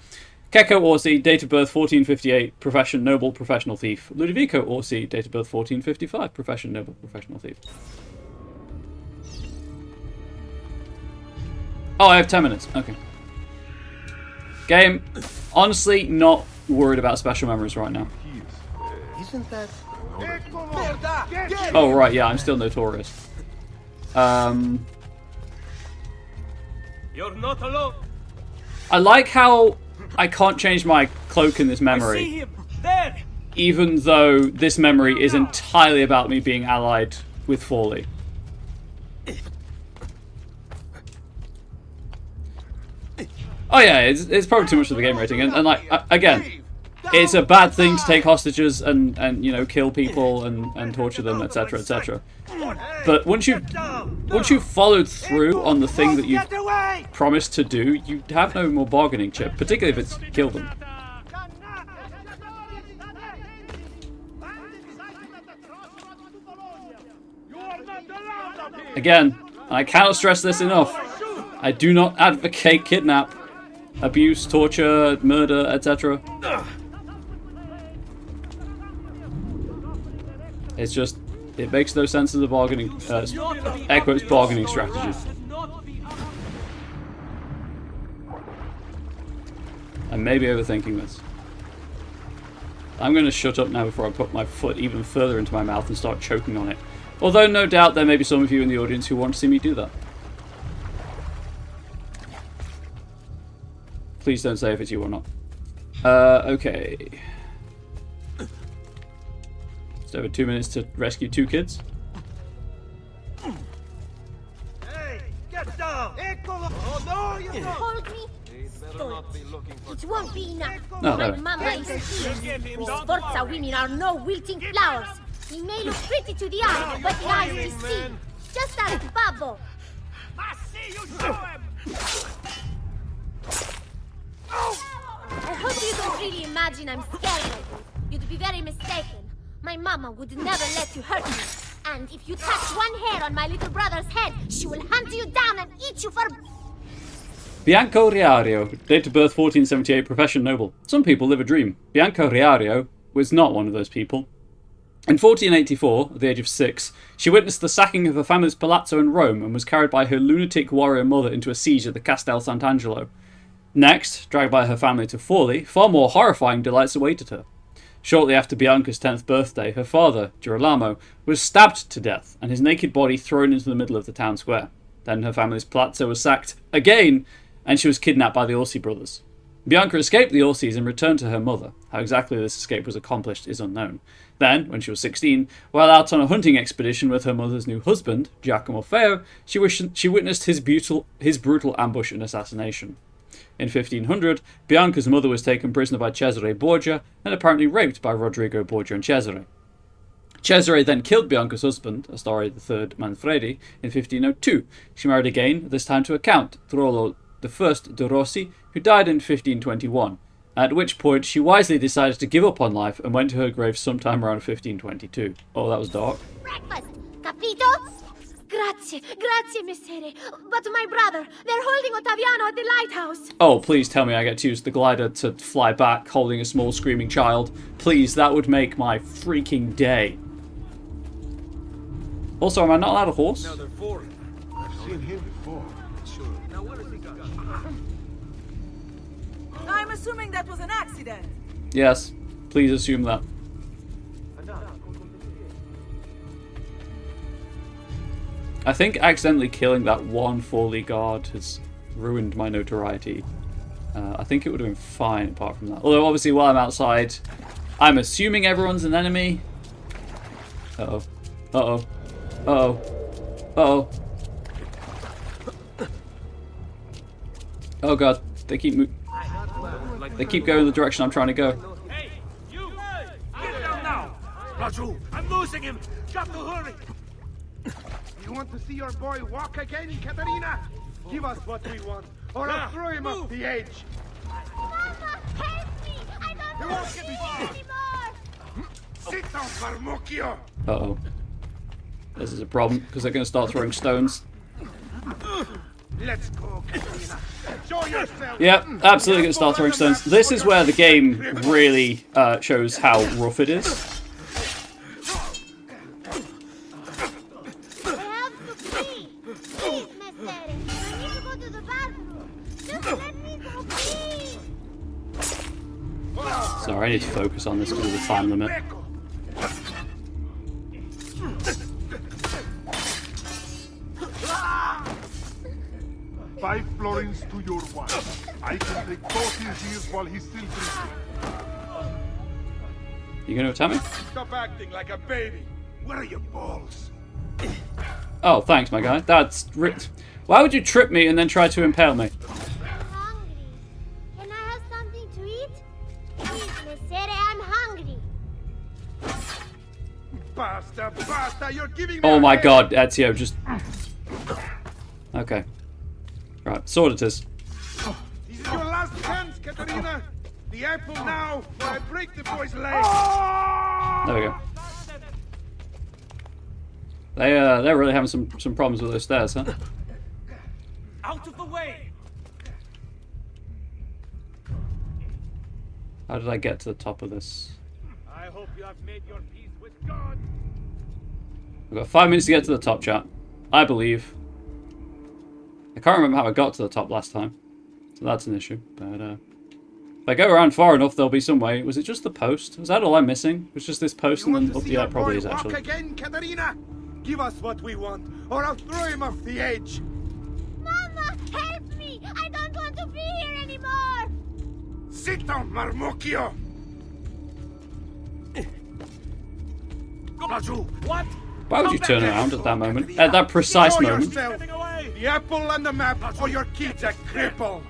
Keko Orsi, date of birth 1458, profession noble, professional thief. Ludovico Orsi, date of birth 1455, profession noble, professional thief. Oh, I have 10 minutes. Okay. Game, honestly, not worried about special memories right now. Isn't that... Oh, right, yeah, I'm still notorious. You're not alone. I like how I can't change my cloak in this memory. I see him. There. Even though this memory is entirely about me being allied with Forley. Oh yeah, it's probably too much for the game rating, and like again, it's a bad thing to take hostages and you know, kill people and torture them, etc., etc. But once you've followed through on the thing that you've promised to do, you have no more bargaining chip, particularly if it's kill them. Again, I cannot stress this enough. I do not advocate kidnap, abuse, torture, murder, etc. It's just, it makes no sense as a bargaining, air quotes, bargaining strategy. I may be overthinking this. I'm going to shut up now before I put my foot even further into my mouth and start choking on it. Although no doubt there may be some of you in the audience who want to see me do that. Please don't say if it's you or not. Okay. Just over 2 minutes to rescue 2 kids. Hey, get down! Oh no, you Hold me. It won't be enough. No, My no. mama is here. Sforza women are no wilting flowers. He may look pretty to the eye, but nice to see. Just ask Babbo. I see you show him! I hope you don't really imagine I'm scared of you. You'd be very mistaken. My mama would never let you hurt me. And if you touch one hair on my little brother's head, she will hunt you down and eat you for... Bianco Riario, date of birth 1478, profession noble. Some people live a dream. Bianco Riario was not one of those people. In 1484, at the age of 6, she witnessed the sacking of her family's palazzo in Rome and was carried by her lunatic warrior mother into a siege at the Castel Sant'Angelo. Next, dragged by her family to Forlì, far more horrifying delights awaited her. Shortly after Bianca's 10th birthday, her father, Girolamo, was stabbed to death and his naked body thrown into the middle of the town square. Then her family's palazzo was sacked again, and she was kidnapped by the Orsi brothers. Bianca escaped the Orsis and returned to her mother. How exactly this escape was accomplished is unknown. Then, when she was 16, while out on a hunting expedition with her mother's new husband, Giacomo Feo, she witnessed his brutal ambush and assassination. In 1500, Bianca's mother was taken prisoner by Cesare Borgia and apparently raped by Rodrigo Borgia and Cesare. Cesare then killed Bianca's husband, Astore III Manfredi, in 1502. She married again, this time to a count, Throlo I de Rossi, who died in 1521, at which point she wisely decided to give up on life and went to her grave sometime around 1522. Oh, that was dark. Breakfast, capito? Grazie, messere. But my brother, they're holding Ottaviano at the lighthouse. Oh, please tell me I get to use the glider to fly back holding a small screaming child. Please, that would make my freaking day. Also, am I not allowed a horse? Now they're foreign. I've seen him before. Sure. Now what has he got? I'm assuming that was an accident. Yes, please assume that. I think accidentally killing that one Forlì guard has ruined my notoriety. I think it would have been fine apart from that. Although obviously while I'm outside, I'm assuming everyone's an enemy. Uh-oh. Uh-oh. Uh-oh. Uh-oh. Oh god, they keep going in the direction I'm trying to go. Hey, you! Get down now! Raju, I'm losing him! Got to hurry! You want to see your boy walk again, Katarina? Give us what we want, or I'll throw him off the edge. Mama, help me! I don't want to be here anymore! Sit down, Marmocchio! Uh-oh. This is a problem, because they're going to start throwing stones. Let's go, Katarina. Show yourself! Yep, absolutely going to start throwing stones. This is where the game really shows how rough it is. I have to pee! Please, Mestere! I need to go to the bathroom! Just let me go pee! Sorry, I need to focus on this because of the time limit. 5 florins to your wife. I can take both his ears while he's still breathing. You going to attack me? Stop acting like a baby. Where are your balls? Oh, thanks, my guy. That's... Why would you trip me and then try to impale me? I'm hungry. Can I have something to eat? Please, Mestere, I'm hungry. Basta, you're giving me Oh a my headache. god, Ezio, just... Okay. Right, sword it is. This is your last chance, Katarina. The apple now, or I break the boy's leg. There we go. They're really having some problems with those stairs, huh? Out of the way! How did I get to the top of this? I hope you have made your peace with God. We've got 5 minutes to get to the top, chat. I believe. I can't remember how I got to the top last time, so that's an issue. But if I go around far enough, there'll be some way. Was it just the post? Was that all I'm missing? It was just this post and then up? Yeah, it probably is actually. Walk again, Katarina. Give us what we want, or I'll throw him off the edge. Mama, help me! I don't want to be here anymore! Sit down, Marmocchio. Raju, what? Why would you turn around at that moment? At that precise Show moment? yourself. The apple and the map, or your kid's a cripple.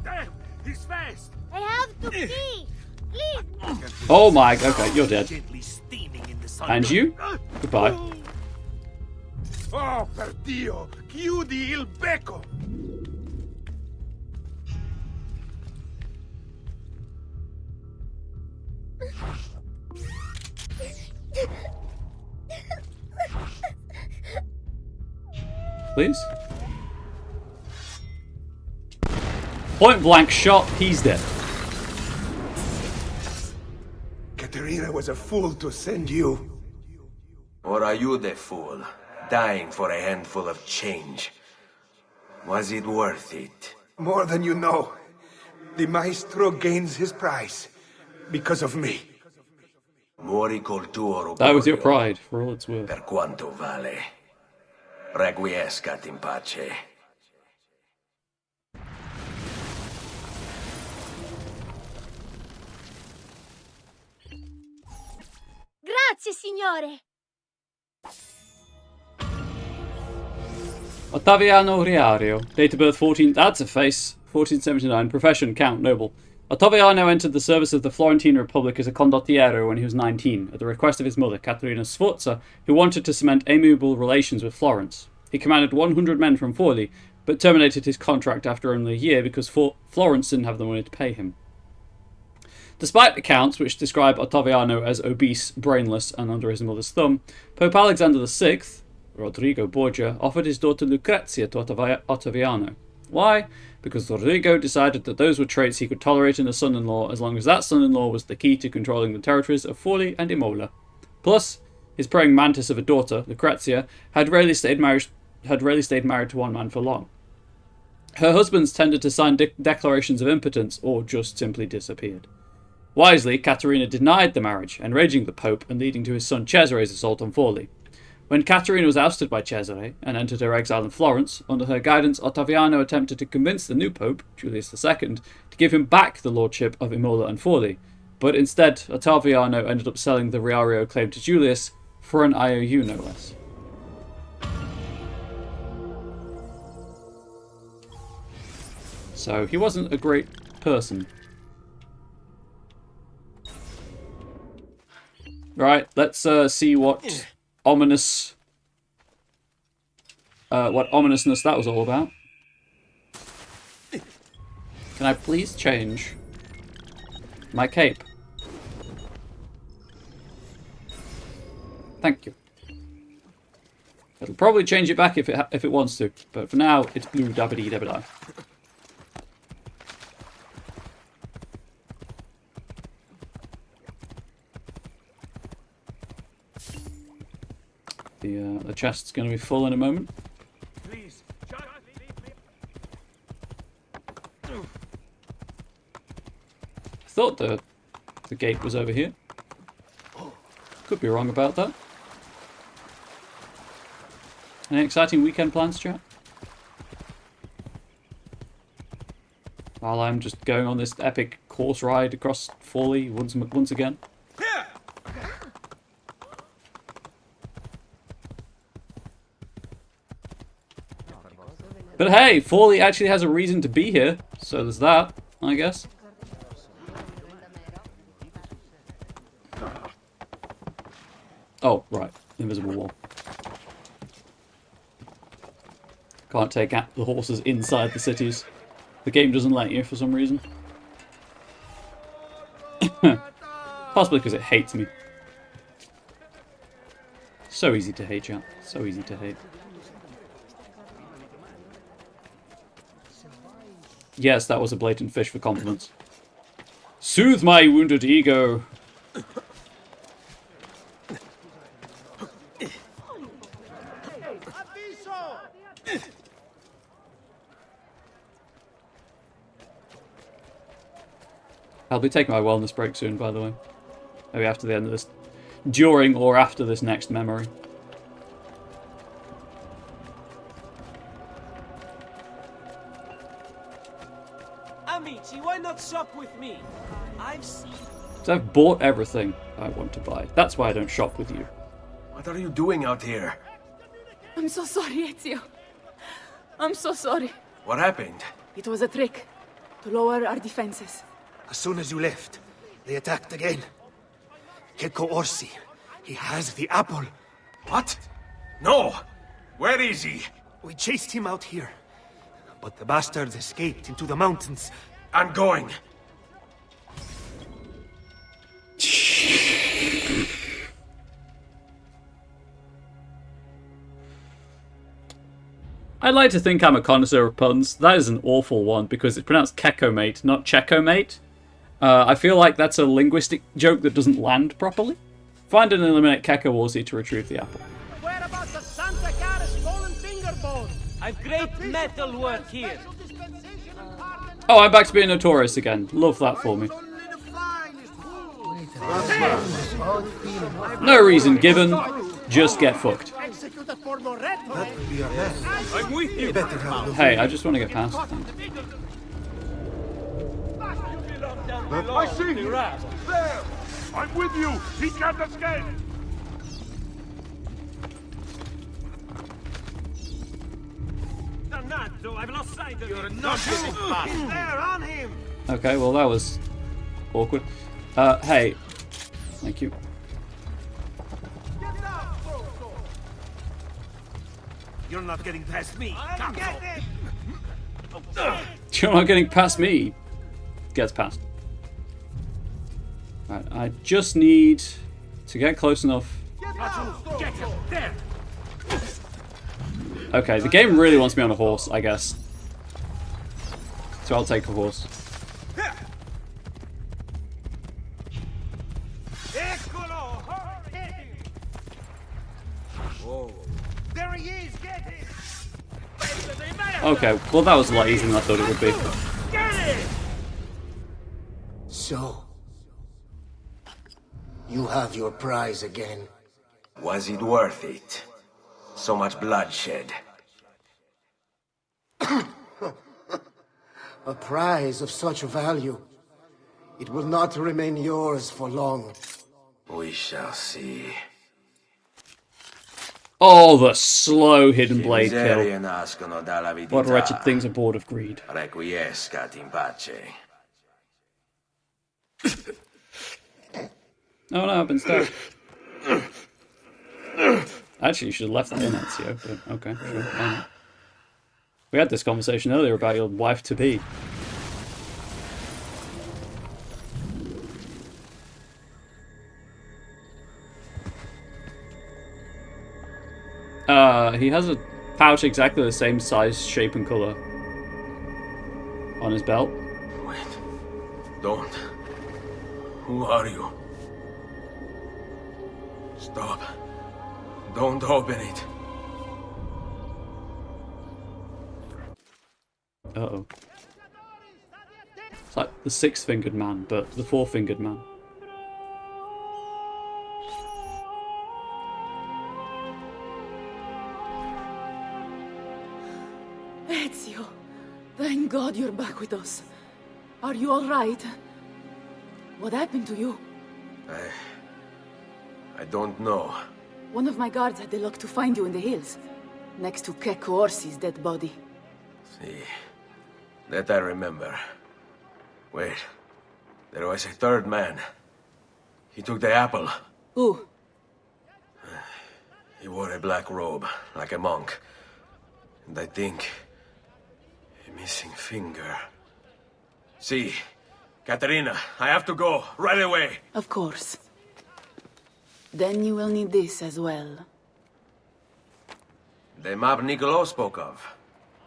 Damn, he's fast! I have to pee! Please! Oh my, okay, you're dead. And you? Goodbye. Oh, per Dio! Chiudi il becco! Please? Point blank shot, he's dead. Katerina was a fool to send you. Or are you the fool, dying for a handful of change? Was it worth it? More than you know. The maestro gains his prize because of me. Muori col tuo That was your orgoglio, pride, for all it's worth. per quanto vale. Requiescat in pace. Grazie, signore! Ottaviano Riario. Date of birth 14... That's a face. 1479. Profession, Count, Noble. Ottaviano entered the service of the Florentine Republic as a condottiero when he was 19, at the request of his mother, Caterina Sforza, who wanted to cement amiable relations with Florence. He commanded 100 men from Forli, but terminated his contract after only a year because Florence didn't have the money to pay him. Despite accounts which describe Ottaviano as obese, brainless, and under his mother's thumb, Pope Alexander VI, Rodrigo Borgia, offered his daughter Lucrezia to Ottaviano. Why? Because Rodrigo decided that those were traits he could tolerate in a son-in-law as long as that son-in-law was the key to controlling the territories of Forli and Imola. Plus, his praying mantis of a daughter, Lucrezia, had rarely stayed married to one man for long. Her husbands tended to sign declarations of impotence or just simply disappeared. Wisely, Caterina denied the marriage, enraging the Pope and leading to his son Cesare's assault on Forli. When Caterina was ousted by Cesare and entered her exile in Florence, under her guidance Ottaviano attempted to convince the new Pope, Julius II, to give him back the lordship of Imola and Forli, but instead Ottaviano ended up selling the Riario claim to Julius for an IOU no less. So he wasn't a great person. Right, let's see what ominousness that was all about. Can I please change my cape? Thank you. It'll probably change it back if it wants to, but for now it's blue dabbity dabbity. The chest's going to be full in a moment. Please, I thought the gate was over here. Could be wrong about that. Any exciting weekend plans, chat? While I'm just going on this epic horse ride across Forley once again. But hey, Forley actually has a reason to be here, so there's that, I guess. Oh, right. Invisible wall. Can't take out the horses inside the cities. The game doesn't let you for some reason. Possibly because it hates me. So easy to hate, chat. So easy to hate. Yes, that was a blatant fish for compliments. Soothe my wounded ego. I'll be taking my wellness break soon, by the way. Maybe after the end of this. During or after this next memory. Amici, why not shop with me? I've seen... So I've bought everything I want to buy. That's why I don't shop with you. What are you doing out here? I'm so sorry, Ezio. I'm so sorry. What happened? It was a trick to lower our defenses. As soon as you left, they attacked again. Checco Orsi, he has the apple. What? No! Where is he? We chased him out here, but the bastards escaped into the mountains. I'm going. I like to think I'm a connoisseur of puns. That is an awful one because it's pronounced Kekomate, not Checkmate. I feel like that's a linguistic joke that doesn't land properly. Find and eliminate Keko Orsi to retrieve the apple. Whereabouts of Santa Cara's fallen fingerbone? I've great metal work here. Oh, I'm back to being notorious again. Love that for me. No reason given, just get fucked. I'm with you. Hey, I just want to get past. Thanks. I see him! There! I'm with you! He can't escape! Dannato, I've lost sight of you. Not getting past. He's there, on him! Okay, well that was awkward. Hey. Thank you. You're not getting past me. You're not getting past me. Gets past. Right, I just need to get close enough. Get him. There. Okay, the game really wants me on a horse, I guess. So I'll take a horse. There he is, get him! Okay, well that was a lot easier than I thought it would be. So, you have your prize again. Was it worth it? So much bloodshed. A prize of such value. It will not remain yours for long. We shall see. Oh, the slow hidden blade kill. What What wretched things are bored of greed. Requiescat in pace. Oh no, I've been stabbed. Actually, you should have left that in, Ezio, but okay, sure, why not? We had this conversation earlier about your wife-to-be. He has a pouch exactly the same size, shape, and colour on his belt. Wait. Don't. Who are you? Stop. Don't open it. Uh-oh. It's like the six-fingered man, but the four-fingered man. Ezio, thank God you're back with us. Are you all right? What happened to you? I don't know. One of my guards had the luck to find you in the hills, next to Kek Orsi's dead body. See, that I remember. Wait, there was a third man. He took the apple. Who? He wore a black robe, like a monk. And I think... a missing finger. See, Katerina, I have to go, right away. Of course. Then you will need this as well. The map Niccolo spoke of.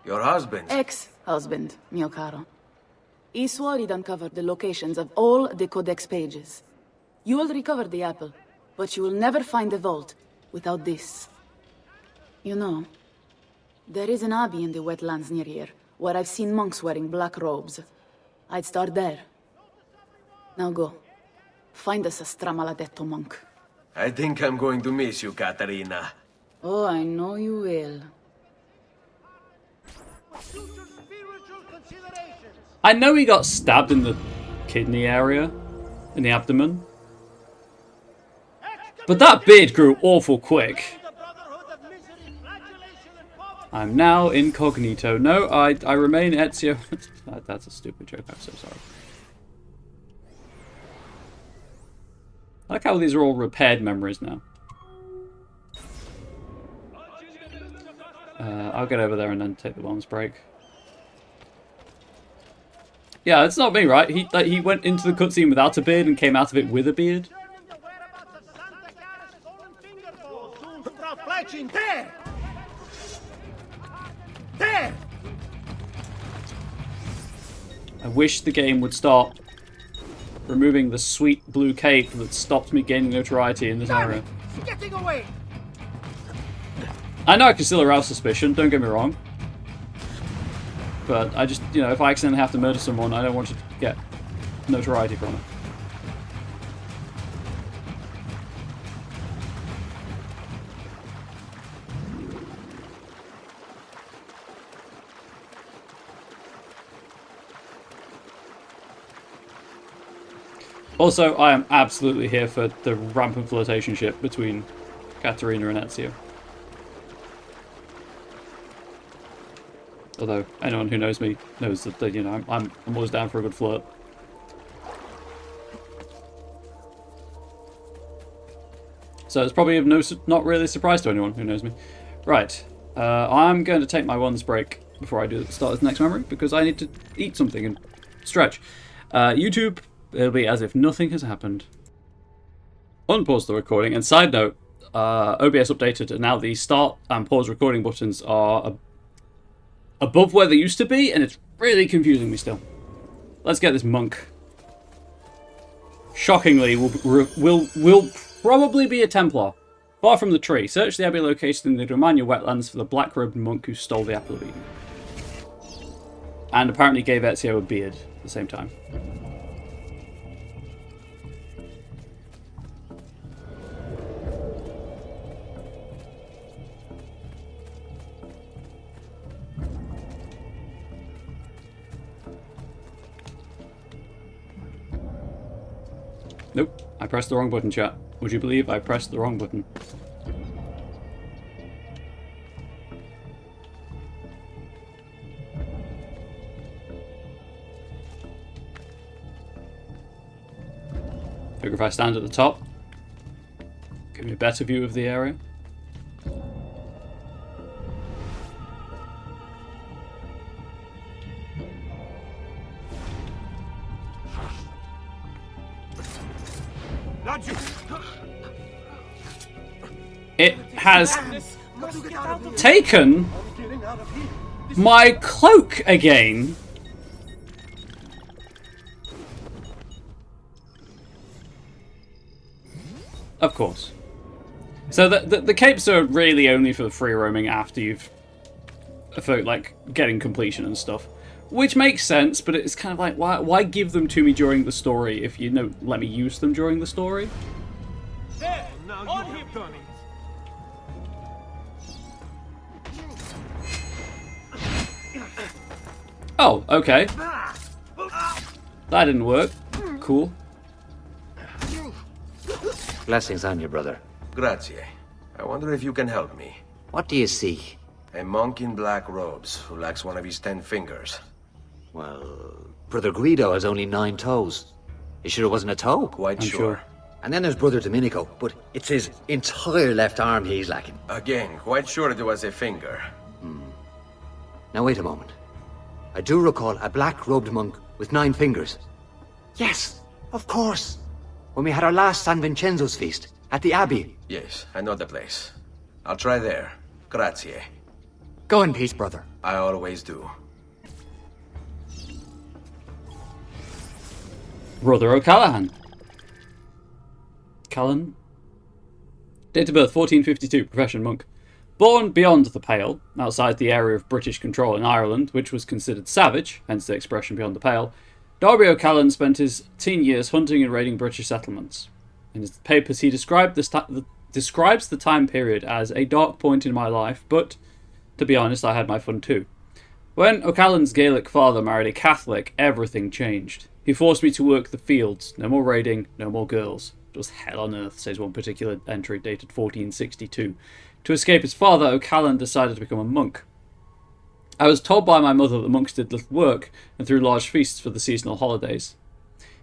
Your husband. Ex-husband, mio caro. He swore he'd uncovered the locations of all the Codex pages. You will recover the apple, but you will never find the vault without this. You know, there is an abbey in the wetlands near here, where I've seen monks wearing black robes. I'd start there. Now go. Find us a stramaladetto monk. I think I'm going to miss you, Katerina. Oh, I know you will. I know he got stabbed in the kidney area, in the abdomen. But that beard grew awful quick. I'm now incognito. No, I remain Ezio. That's a stupid joke, I'm so sorry. I like how these are all repaired memories now. I'll get over there and then take the wellness break. Yeah, it's not me, right? He went into the cutscene without a beard and came out of it with a beard. There! There! I wish the game would stop removing the sweet blue cape that stopped me gaining notoriety in this area. Getting away! I know I can still arouse suspicion, don't get me wrong. But I just, you know, if I accidentally have to murder someone, I don't want you to get notoriety from it. Also, I am absolutely here for the rampant flirtationship between Katerina and Ezio. Although anyone who knows me knows that you know I'm always down for a good flirt. So it's probably of not really a surprise to anyone who knows me. Right, I'm going to take my wellness break before I start this next memory because I need to eat something and stretch. YouTube, it'll be as if nothing has happened. Unpause the recording. And side note, OBS updated, and now the start and pause recording buttons are above where they used to be, and it's really confusing me still. Let's get this monk. Shockingly, will probably be a Templar. Far from the tree. Search the abbey located in the Romagna wetlands for the black-robed monk who stole the Apple of Eden. And apparently gave Ezio a beard at the same time. Nope, I pressed the wrong button, chat. Would you believe I pressed the wrong button? Figure if I stand at the top. Give me a better view of the area. It has taken my cloak again. Of course. So the capes are really only for free roaming after you've, for like getting completion and stuff, which makes sense. But it's kind of like, why give them to me during the story if you don't let me use them during the story? There, on him, done it. Oh, okay. That didn't work. Cool. Blessings on you, brother. Grazie. I wonder if you can help me. What do you seek? A monk in black robes who lacks one of his 10 fingers. Well, Brother Guido has only 9 toes. You sure it wasn't a toe? Quite sure. And then there's Brother Domenico, but it's his entire left arm he's lacking. Again, quite sure it was a finger. Now wait a moment. I do recall a black-robed monk with 9 fingers. Yes, of course. When we had our last San Vincenzo's feast at the Abbey. Yes, I know the place. I'll try there. Grazie. Go in peace, brother. I always do. Brother O'Callaghan. Callan. Date of birth 1452. Profession monk. Born beyond the Pale, outside the area of British control in Ireland, which was considered savage, hence the expression beyond the Pale, Darby O'Callaghan spent his teen years hunting and raiding British settlements. In his papers, he describes the time period as a dark point in my life, but, to be honest, I had my fun too. When O'Callaghan's Gaelic father married a Catholic, everything changed. He forced me to work the fields. No more raiding, no more girls. It was hell on earth, says one particular entry dated 1462. To escape his father, O'Callaghan decided to become a monk. I was told by my mother that monks did little work and threw large feasts for the seasonal holidays.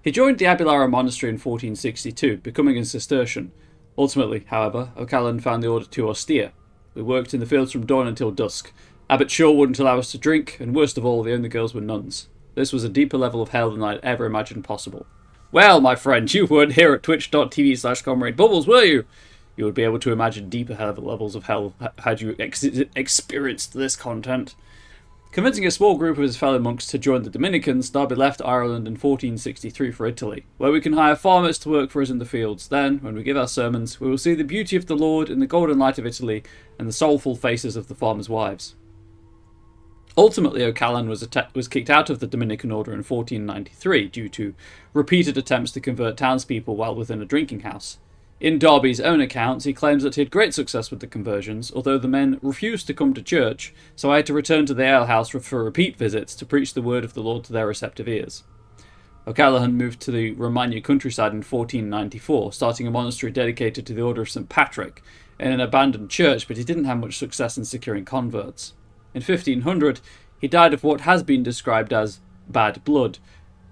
He joined the Abulara monastery in 1462, becoming a Cistercian. Ultimately, however, O'Callaghan found the order too austere. We worked in the fields from dawn until dusk. Abbot Shaw wouldn't allow us to drink, and worst of all, the only girls were nuns. This was a deeper level of hell than I'd ever imagined possible. Well, my friend, you weren't here at twitch.tv/ComradeBubbles, were you? You would be able to imagine deeper levels of hell had you experienced this content. Convincing a small group of his fellow monks to join the Dominicans, Darby left Ireland in 1463 for Italy, where we can hire farmers to work for us in the fields. Then, when we give our sermons, we will see the beauty of the Lord in the golden light of Italy and the soulful faces of the farmers' wives. Ultimately, O'Callaghan was kicked out of the Dominican order in 1493 due to repeated attempts to convert townspeople while within a drinking house. In Darby's own accounts, he claims that he had great success with the conversions, although the men refused to come to church, so I had to return to the alehouse for repeat visits to preach the word of the Lord to their receptive ears. O'Callaghan moved to the Romagna countryside in 1494, starting a monastery dedicated to the Order of St. Patrick, in an abandoned church, but he didn't have much success in securing converts. In 1500, he died of what has been described as bad blood,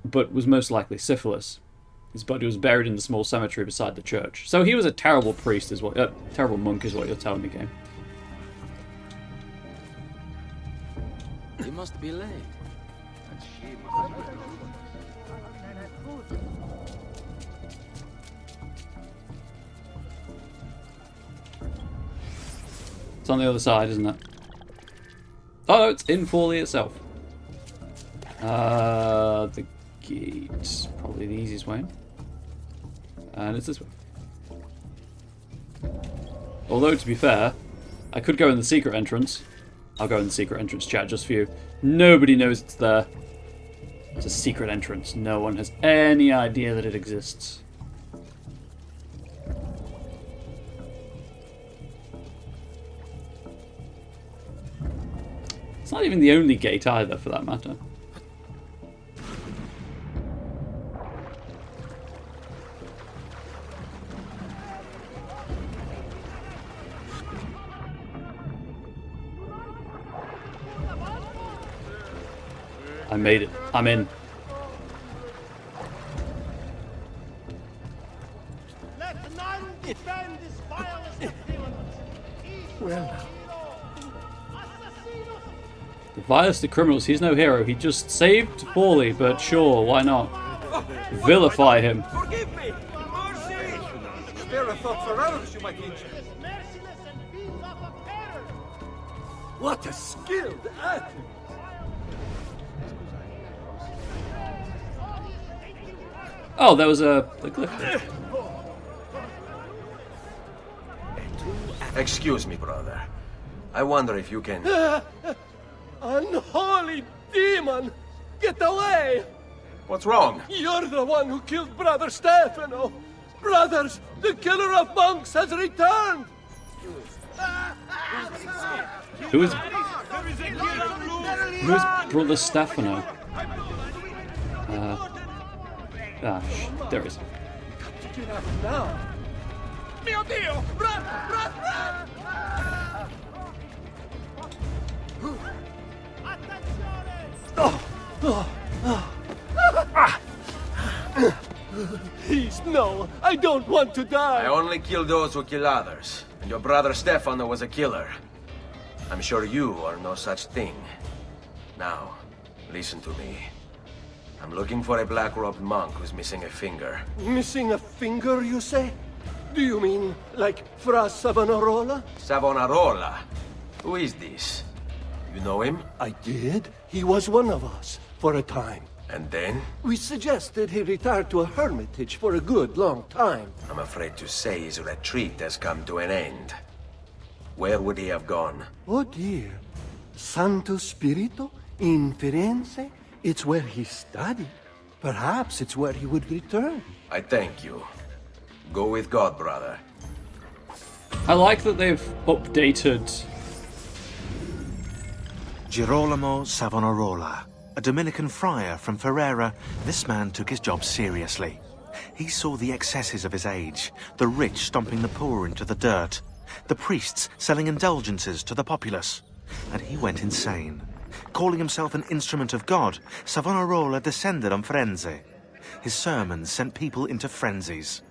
but was most likely syphilis. His body was buried in the small cemetery beside the church. So he was a terrible priest, terrible monk, is what you're telling me, game. You must be late. It's on the other side, isn't it? Oh no, it's in Forley itself. The gate's probably the easiest way. And it's this way. Although, to be fair, I could go in the secret entrance. I'll go in the secret entrance, chat, just for you. Nobody knows it's there. It's a secret entrance. No one has any idea that it exists. It's not even the only gate either, for that matter. I made it. I'm in. Let none defend this Well, The vilest of criminals, he's no hero. He just saved Forley, but sure, why not? Vilify him. Forgive me! Mercy! Spare a thought for others, you might injure. What a skilled act! Oh, there was a glyph there. Excuse me, brother. I wonder if you can... Unholy demon! Get away! What's wrong? You're the one who killed Brother Stefano! Brothers, the killer of monks has returned! Who is Brother Stefano? There is. Get up now! Mio Dio! Run! Run! Run! Please, no! I don't want to die! I only kill those who kill others. And your brother Stefano was a killer. I'm sure you are no such thing. Now, listen to me. I'm looking for a black-robed monk who's missing a finger. Missing a finger, you say? Do you mean like Fra Savonarola? Savonarola? Who is this? You know him? I did. He was one of us, for a time. And then? We suggested he retire to a hermitage for a good long time. I'm afraid to say his retreat has come to an end. Where would he have gone? Oh dear. Santo Spirito? In Firenze? It's where he studied. Perhaps it's where he would return. I thank you. Go with God, brother. I like that they've updated Girolamo Savonarola, a Dominican friar from Ferrara. This man took his job seriously. He saw the excesses of his age, the rich stomping the poor into the dirt, the priests selling indulgences to the populace, and he went insane. Calling himself an instrument of God, Savonarola descended on Firenze. His sermons sent people into frenzies.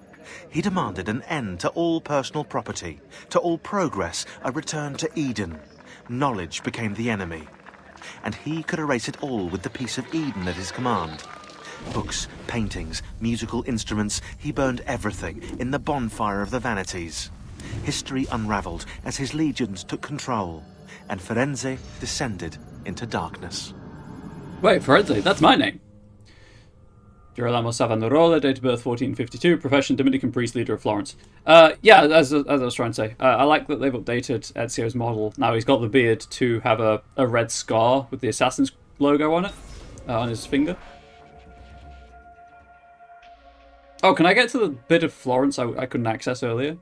He demanded an end to all personal property, to all progress, a return to Eden. Knowledge became the enemy, and he could erase it all with the piece of Eden at his command. Books, paintings, musical instruments, he burned everything in the bonfire of the vanities. History unraveled as his legions took control, and Firenze descended into darkness. Wait, Firenze, that's my name. Girolamo Savonarola, date of birth 1452, profession Dominican priest, leader of Florence. Yeah, as I was trying to say, I like that they've updated Ezio's model. Now he's got the beard to have a red scar with the Assassin's logo on it, on his finger. Oh, can I get to the bit of Florence I couldn't access earlier?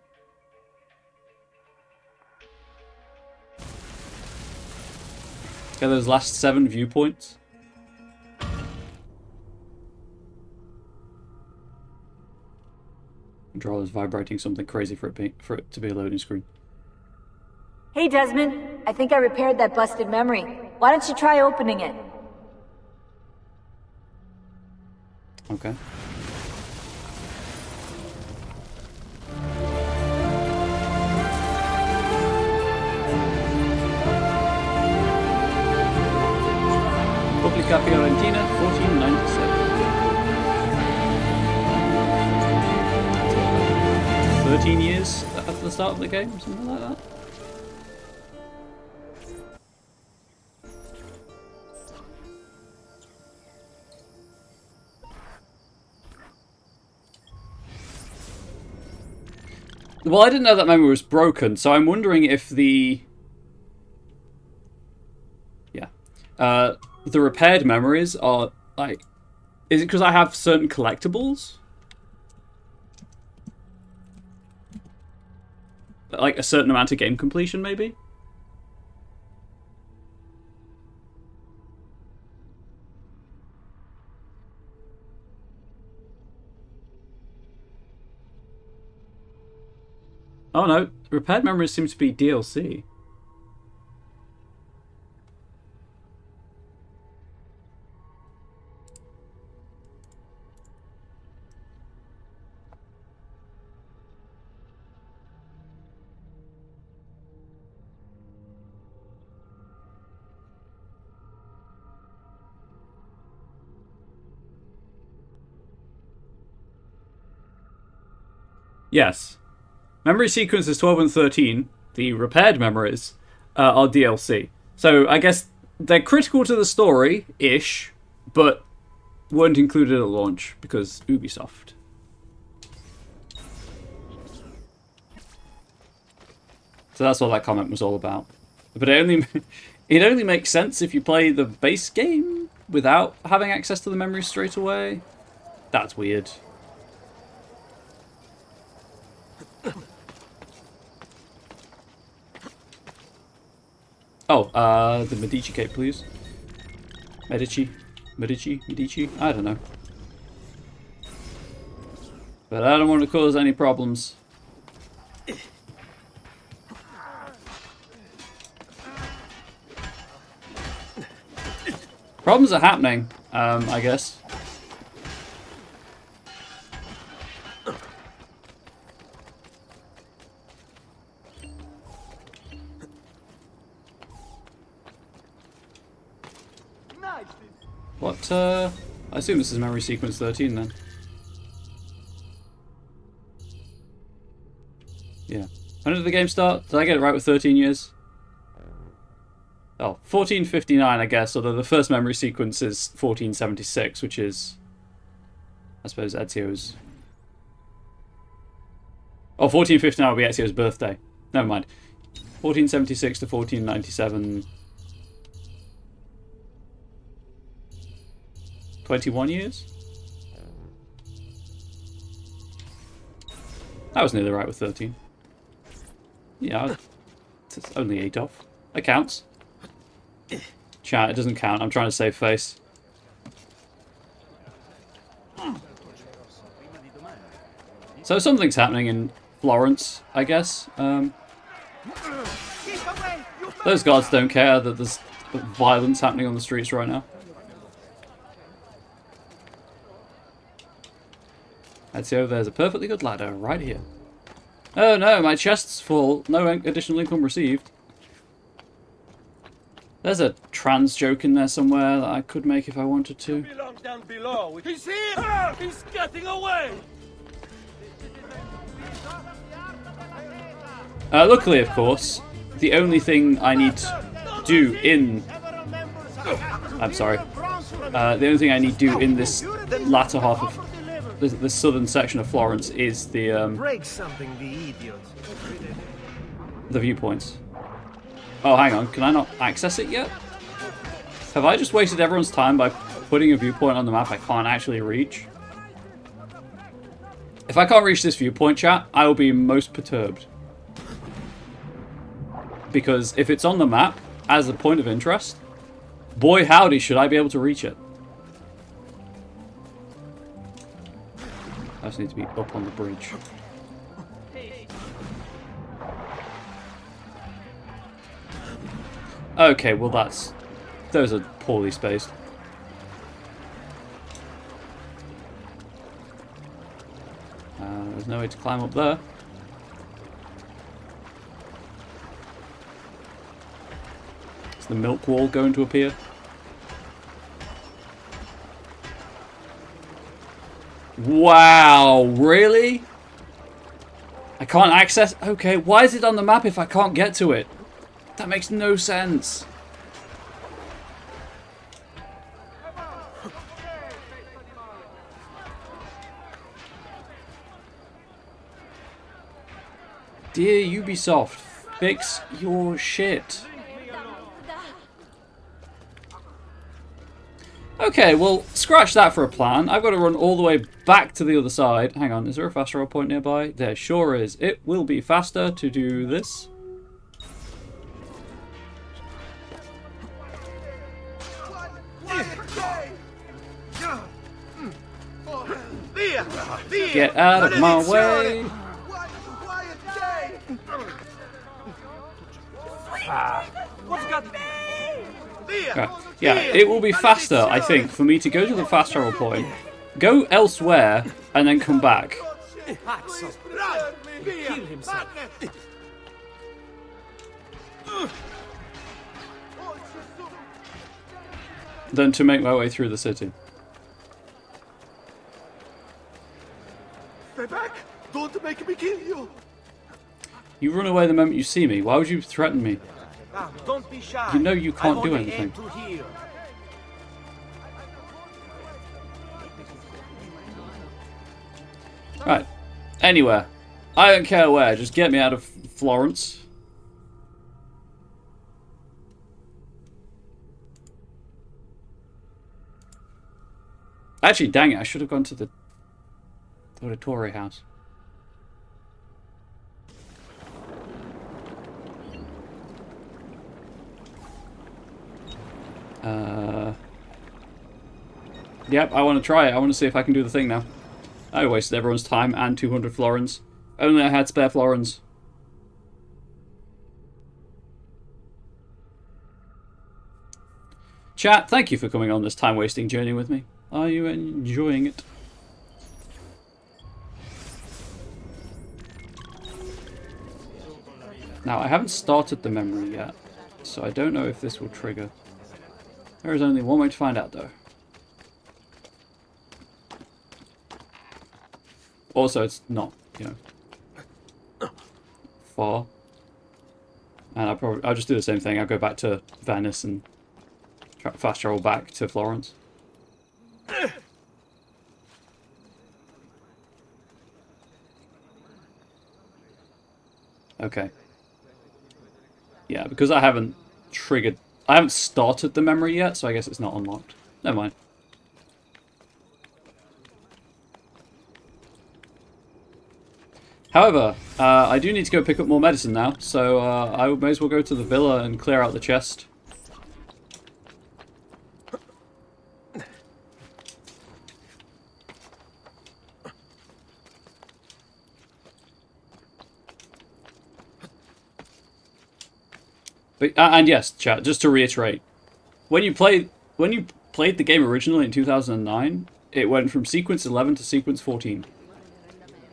Okay, those last 7 viewpoints. Controller's vibrating something crazy for it to be a loading screen. Hey, Desmond. I think I repaired that busted memory. Why don't you try opening it? Okay. Repubblica Fiorentina, 1497. 13 years at the start of the game, something like that. Well, I didn't know that memory was broken, so I'm wondering if the repaired memories are like, is it because I have certain collectibles? Like a certain amount of game completion, maybe? Oh no, repaired memories seem to be DLC. Yes. Memory sequences 12 and 13, the repaired memories, are DLC. So I guess they're critical to the story-ish, but weren't included at launch because Ubisoft. So that's what that comment was all about. But it only makes sense if you play the base game without having access to the memories straight away. That's weird. Oh, the Medici cake, please. Medici? I don't know. But I don't want to cause any problems. Problems are happening, I guess. What, I assume this is memory sequence 13 then. Yeah. When did the game start? Did I get it right with 13 years? Oh, 1459, I guess, although the first memory sequence is 1476, which is, I suppose, Ezio's... Oh, 1459 will be Ezio's birthday. Never mind. 1476 to 1497... 21 years? That was nearly right with 13. Yeah, it's only 8 off. That counts. Chat, it doesn't count. I'm trying to save face. So something's happening in Florence, I guess. Those guards don't care that there's violence happening on the streets right now. Ezio, there's a perfectly good ladder right here. Oh no, my chest's full. No additional income received. There's a trans joke in there somewhere that I could make if I wanted to. Belongs down below. He's here! He's getting away! Luckily, of course, the only thing I need to do in... I'm sorry. The only thing I need to do in this latter half of... the southern section of Florence is the... Break something, the idiot. The viewpoints. Oh, hang on. Can I not access it yet? Have I just wasted everyone's time by putting a viewpoint on the map I can't actually reach? If I can't reach this viewpoint, chat, I will be most perturbed. Because if it's on the map as a point of interest, boy howdy should I be able to reach it. I just need to be up on the bridge. Okay, well those are poorly spaced. There's no way to climb up there. Is the milk wall going to appear? Wow, really? I can't access... Okay, why is it on the map if I can't get to it? That makes no sense. Dear Ubisoft, fix your shit. Okay, well, scratch that for a plan. I've got to run all the way back to the other side. Hang on, is there a fast travel point nearby? There sure is. It will be faster to do this. Get out of my way. Yeah, it will be faster, I think, for me to go to the fast travel point, go elsewhere, and then come back. Kill himself. Than to make my way through the city. Stay back! Don't make me kill You run away the moment you see me. Why would you threaten me? Now, don't be shy. You know you can't I do only anything. aim to heal. Right. Anywhere. I don't care where. Just get me out of Florence. Actually, dang it. I should have gone to the Auditore house. Yep, I want to try it. I want to see if I can do the thing now. I wasted everyone's time and 200 florins. Only I had spare florins. Chat, thank you for coming on this time-wasting journey with me. Are you enjoying it? Now, I haven't started the memory yet, so I don't know if this will trigger. There is only one way to find out, though. Also, it's not, you know, far. And I'll just do the same thing. I'll go back to Venice and fast travel back to Florence. Okay. Yeah, because I haven't started the memory yet, so I guess it's not unlocked. Never mind. However, I do need to go pick up more medicine now, so I may as well go to the villa and clear out the chest. But, and yes, chat, just to reiterate, when you played the game originally in 2009, it went from sequence 11 to sequence 14.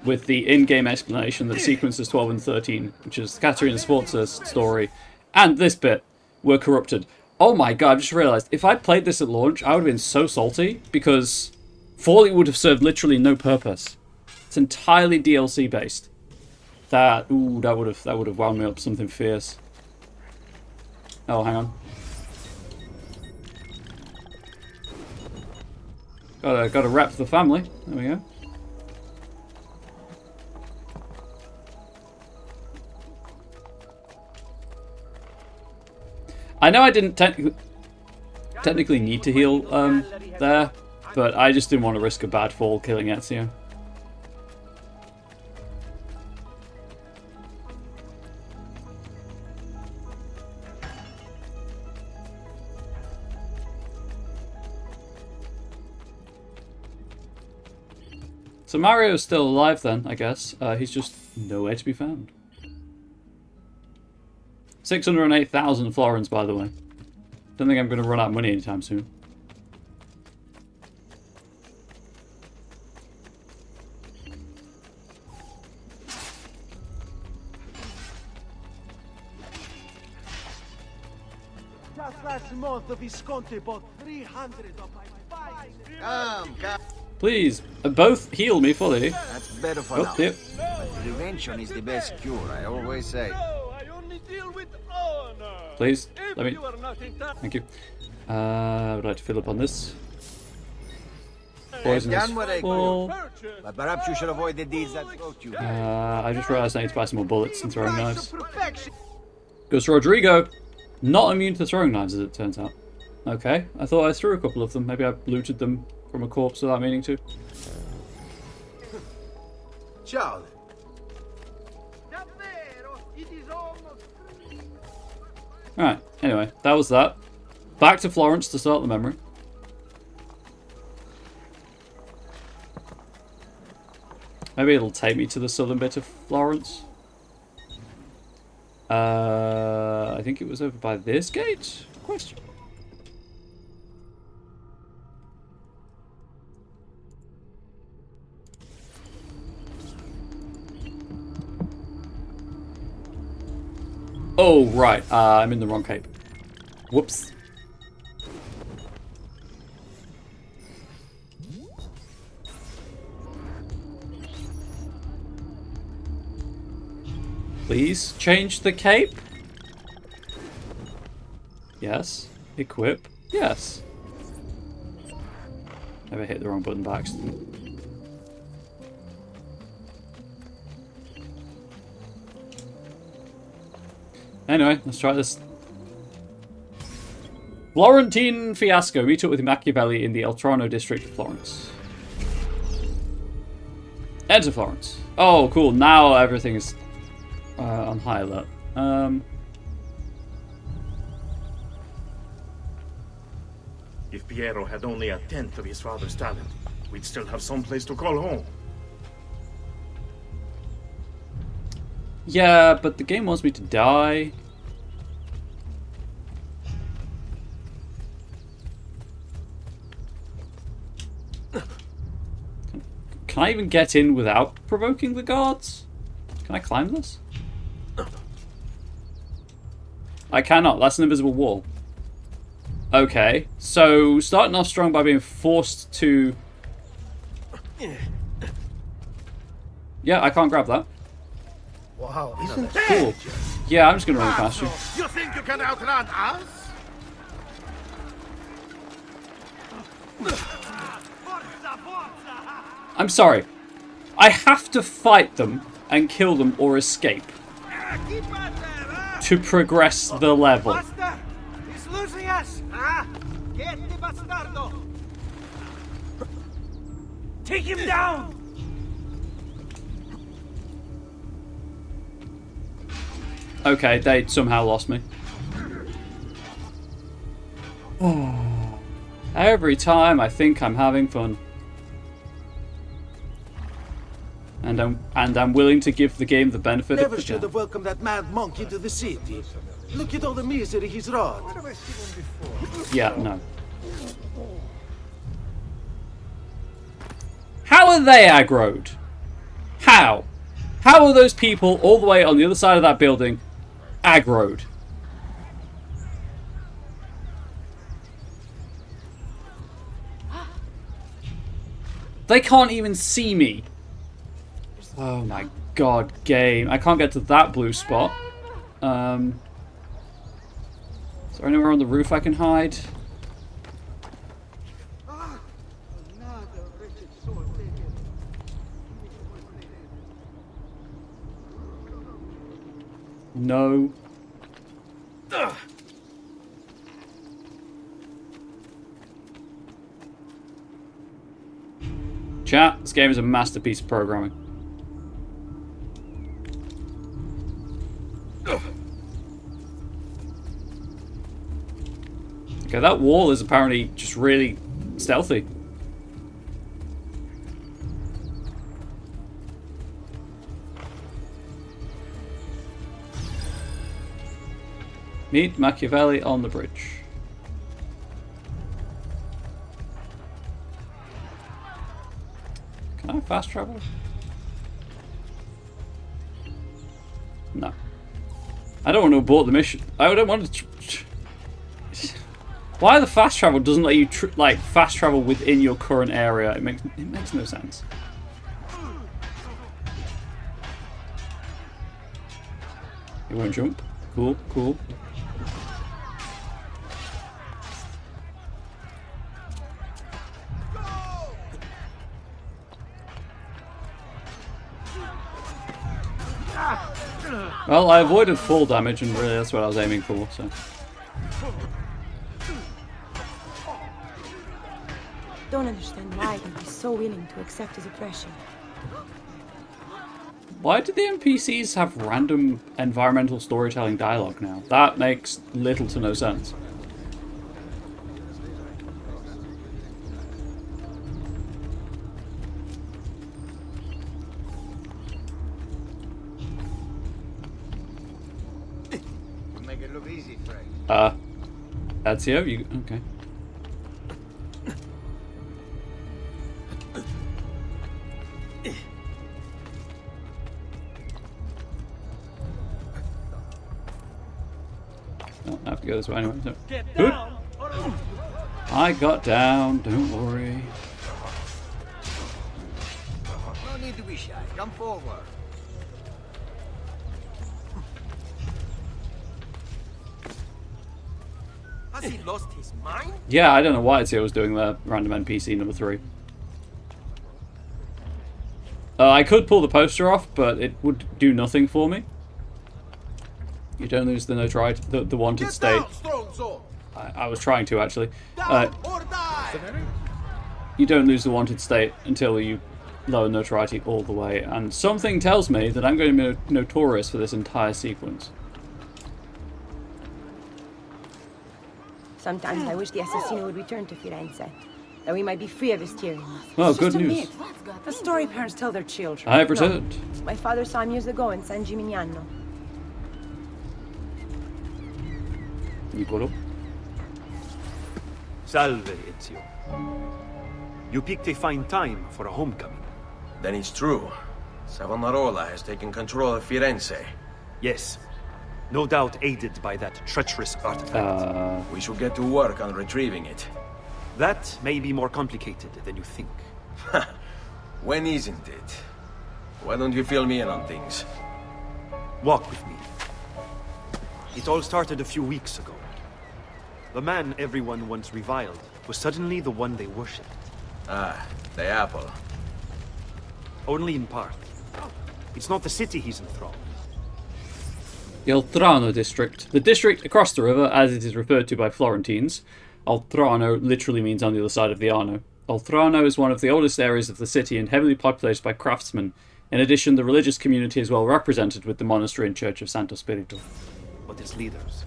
With the in-game explanation that sequences 12 and 13, which is Katerina Sforza's story, and this bit, were corrupted. Oh my god, I just realised, if I'd played this at launch, I would have been so salty, because Fallout would have served literally no purpose. It's entirely DLC based. That would have wound me up something fierce. Oh, hang on. Gotta rep the family. There we go. I know I didn't technically need to heal there, but I just didn't want to risk a bad fall killing Ezio. So Mario's still alive then, I guess. He's just nowhere to be found. 608,000 florins, by the way. Don't think I'm going to run out of money anytime soon. Just last month, the Visconti bought 300 of my fine. Please, both heal me fully. That's better for now. Yep. Prevention is the best cure, I always say. Please, let me. Thank you. I would like to fill up on this. Poisonous full. But perhaps you should avoid the deeds that brought you. I just realised I need to buy some more bullets and throwing knives. Goes to Rodrigo. Not immune to throwing knives, as it turns out. Okay, I thought I threw a couple of them. Maybe I looted them from a corpse without meaning to. Ciao. Alright, anyway, that was that. Back to Florence to start the memory. Maybe it'll take me to the southern bit of Florence. I think it was over by this gate? Question. Oh, right. I'm in the wrong cape. Whoops. Please change the cape. Yes. Equip. Yes. Never hit the wrong button by accident. Anyway, let's try this. Florentine fiasco. Meet up with Machiavelli in the Eltrano district of Florence. Enter Florence. Oh, cool. Now everything is on high alert. If Piero had only a tenth of his father's talent, we'd still have some place to call home. Yeah, but the game wants me to die. Can I even get in without provoking the guards? Can I climb this? I cannot. That's an invisible wall. Okay, so starting off strong by being forced to... Yeah, I can't grab that. Wow, isn't Cool. Yeah, I'm just gonna run past you. You think you can outrun us? I'm sorry. I have to fight them and kill them or escape to progress the level. He's losing us! Ah! Get the bastardo! Take him down! Okay, they somehow lost me. Every time I think I'm having fun. And I'm willing to give the game the benefit of Never the should doubt. have welcomed that mad monk into the city. Look at all the misery he's wrought. Yeah, no. How are they aggroed? How? How are those people all the way on the other side of that building aggroed? They can't even see me. Oh my god, game. I can't get to that blue spot. Is there anywhere on the roof I can hide? No. Chat, this game is a masterpiece of programming. Okay, that wall is apparently just really stealthy. Meet Machiavelli on the bridge. Can I fast travel? No. I don't want to abort the mission. I don't want to... Why the fast travel doesn't let you like fast travel within your current area? It makes no sense. You won't jump. Cool, cool. Well, I avoided full damage, and really that's what I was aiming for, so... Don't understand why he's so willing to accept his oppression. Why do the NPCs have random environmental storytelling dialogue now? That makes little to no sense. Make it look easy, Frank. Ezio, you okay? I have to go this way anyway. So. Good. I got down. Don't worry. No need to be shy. Come forward. Has he lost his mind? Yeah, I don't know why Ezio was doing that. Random NPC number 3. I could pull the poster off, but it would do nothing for me. You don't lose the notoriety, the wanted state. I was trying to, actually. You don't lose the wanted state until you lower notoriety all the way. And something tells me that I'm going to be notorious for this entire sequence. Sometimes I wish the assassino would return to Firenze, that we might be free of his tyranny. Oh, good news. The story parents tell their children. I have returned. No, my father saw him years ago in San Gimignano. Nicolo. Salve, Ezio. You picked a fine time for a homecoming. Then it's true. Savonarola has taken control of Firenze. Yes. No doubt aided by that treacherous artifact. We should get to work on retrieving it. That may be more complicated than you think. When isn't it? Why don't you fill me in on things? Walk with me. It all started a few weeks ago. The man everyone once reviled was suddenly the one they worshipped. Ah, the apple. Only in part. It's not the city he's enthralled. The Oltrano district. The district across the river, as it is referred to by Florentines. Oltrano literally means on the other side of the Arno. Oltrano is one of the oldest areas of the city and heavily populated by craftsmen. In addition, the religious community is well represented with the monastery and church of Santo Spirito. But its leaders,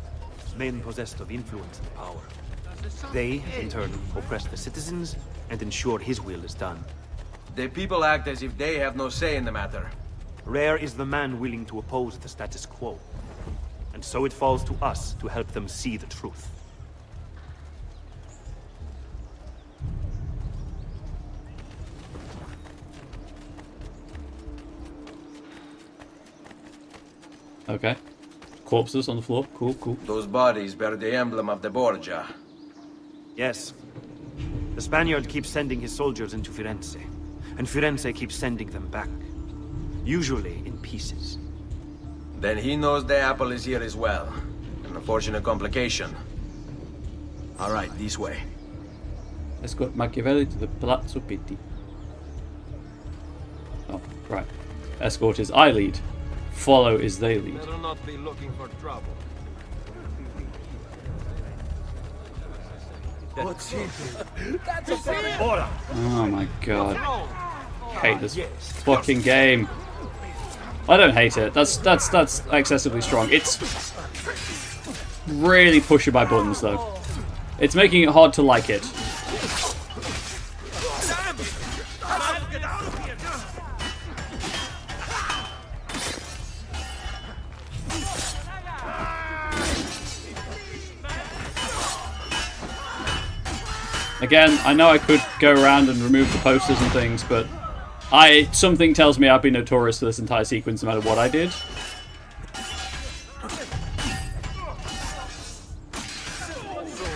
men possessed of influence and power, they, in turn, oppress the citizens and ensure his will is done. The people act as if they have no say in the matter. Rare is the man willing to oppose the status quo. And so it falls to us to help them see the truth. Okay. Corpses on the floor. Cool, cool. Those bodies bear the emblem of the Borgia. Yes. The Spaniard keeps sending his soldiers into Firenze, and Firenze keeps sending them back. Usually in pieces. Then he knows the apple is here as well. An unfortunate complication. Alright, this way. Escort Machiavelli to the Palazzo Pitti. Oh, right. Escort is I lead. Follow is they lead. Better not be looking for trouble. What's he doing? That's a bad Oh my god. Hate this fucking game. I don't hate it. That's excessively strong. It's really pushing my buttons though. It's making it hard to like it. Again, I know I could go around and remove the posters and things, but something tells me I'd be notorious for this entire sequence no matter what I did.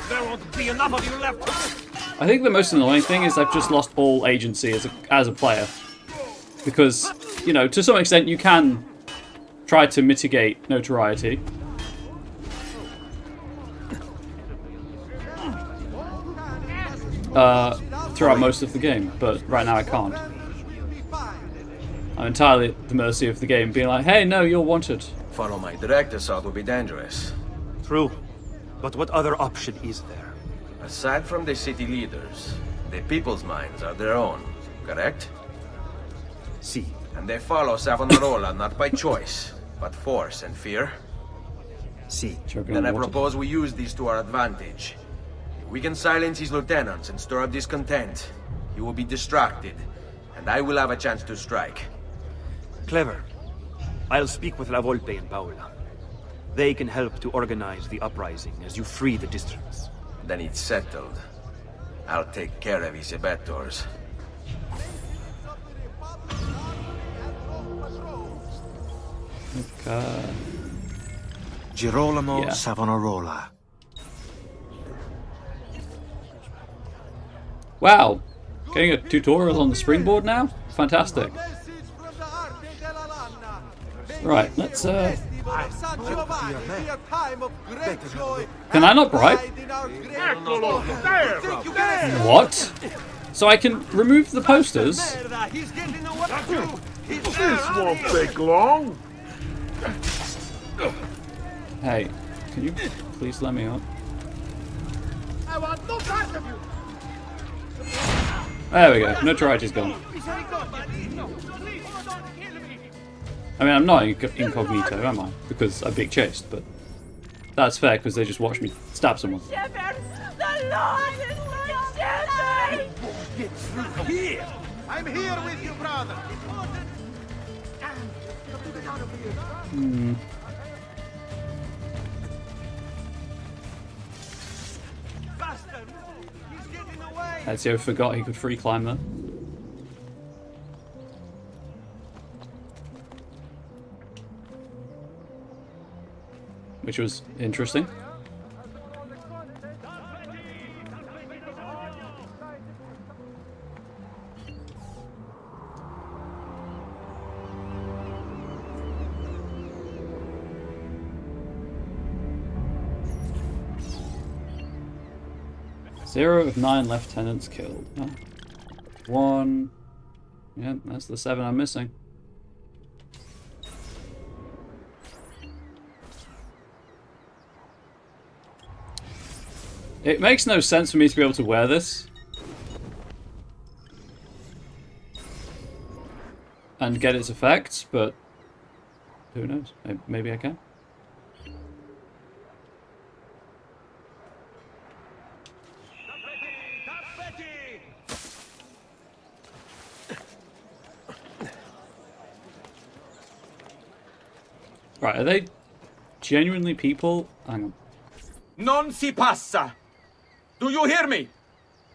There won't be enough of you left. I think the most annoying thing is I've just lost all agency as a player. Because, you know, to some extent you can try to mitigate notoriety. Throughout most of the game, but right now I can't. I'm entirely at the mercy of the game being like, hey, no, you're wanted. Follow my direct assault would be dangerous. True. But what other option is there? Aside from the city leaders, the people's minds are their own, correct? Si. And they follow Savonarola not by choice, but force and fear? Si. Then I propose we use these to our advantage. We can silence his lieutenants and stir up discontent. He will be distracted, and I will have a chance to strike. Clever. I'll speak with La Volpe and Paola. They can help to organize the uprising as you free the districts. Then it's settled. I'll take care of his abettors. Okay. Girolamo Savonarola. Wow, getting a tutorial on the springboard now? Fantastic. Right, let's of San Giovanni be a time of great joy. Can I not bribe? What? So I can remove the posters? He's getting away. This won't take long. Hey, can you please let me up? I want no part of you. There we go. Notoriety's gone. I mean, I'm not incognito, am I? Because I'm being chased, but that's fair because they just watched me stab someone. Shepard, the Lord is my shepherd! Get through here. I'm here with you, brother. Hmm. Ezio forgot he could free climb there. Which was interesting. Zero of 9 lieutenants killed. Oh. 1. Yeah, that's the 7 I'm missing. It makes no sense for me to be able to wear this and get its effects, but who knows? Maybe I can. Right, are they genuinely people? Hang on. Non si passa! Do you hear me?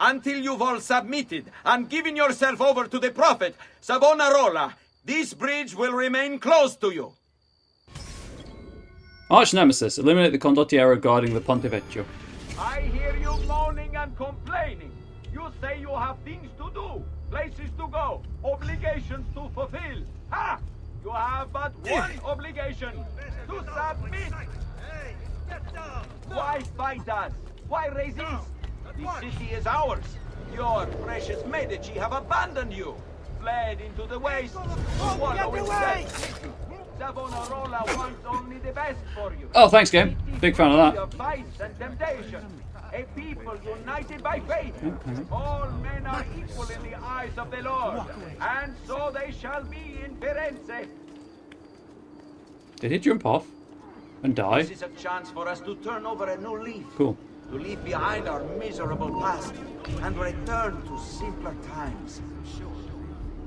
Until you've all submitted and given yourself over to the Prophet, Savonarola, this bridge will remain closed to you. Arch Nemesis, eliminate the condottiero guarding the Ponte Vecchio. I hear you moaning and complaining. You say you have things to do, places to go, obligations to fulfill. Ha! You have but one obligation, to submit. Why fight us? Why resist? This city is ours. Your precious Medici have abandoned you, fled into the waste to wallow in death. Savonarola wants only the best for you. Oh, thanks, game. Big fan of that. Of vice and temptation. A people united by faith. All men are equal in the eyes of the Lord, and so they shall be in Firenze. Did he jump off and die? This is a chance for us to turn over a new leaf. Cool. To leave behind our miserable past and return to simpler times.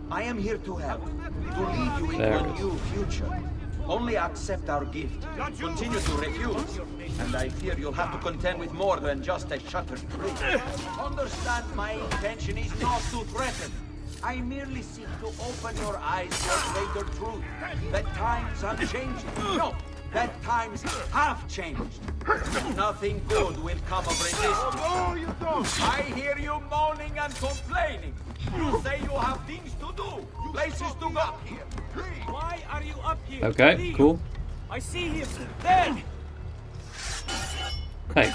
I am here to help, to lead you into a new future. Only accept our gift. Continue to refuse, and I fear you'll have to contend with more than just a shuttered bridge. Understand, my intention is not to threaten. I merely seek to open your eyes to a greater truth. That times are changing. No, that times have changed. Nothing good will come of resistance. No, you don't. I hear you moaning and complaining. You say you have things to do, places to go. Why are you up here? Okay, Please. cool. I see him. There. Hey,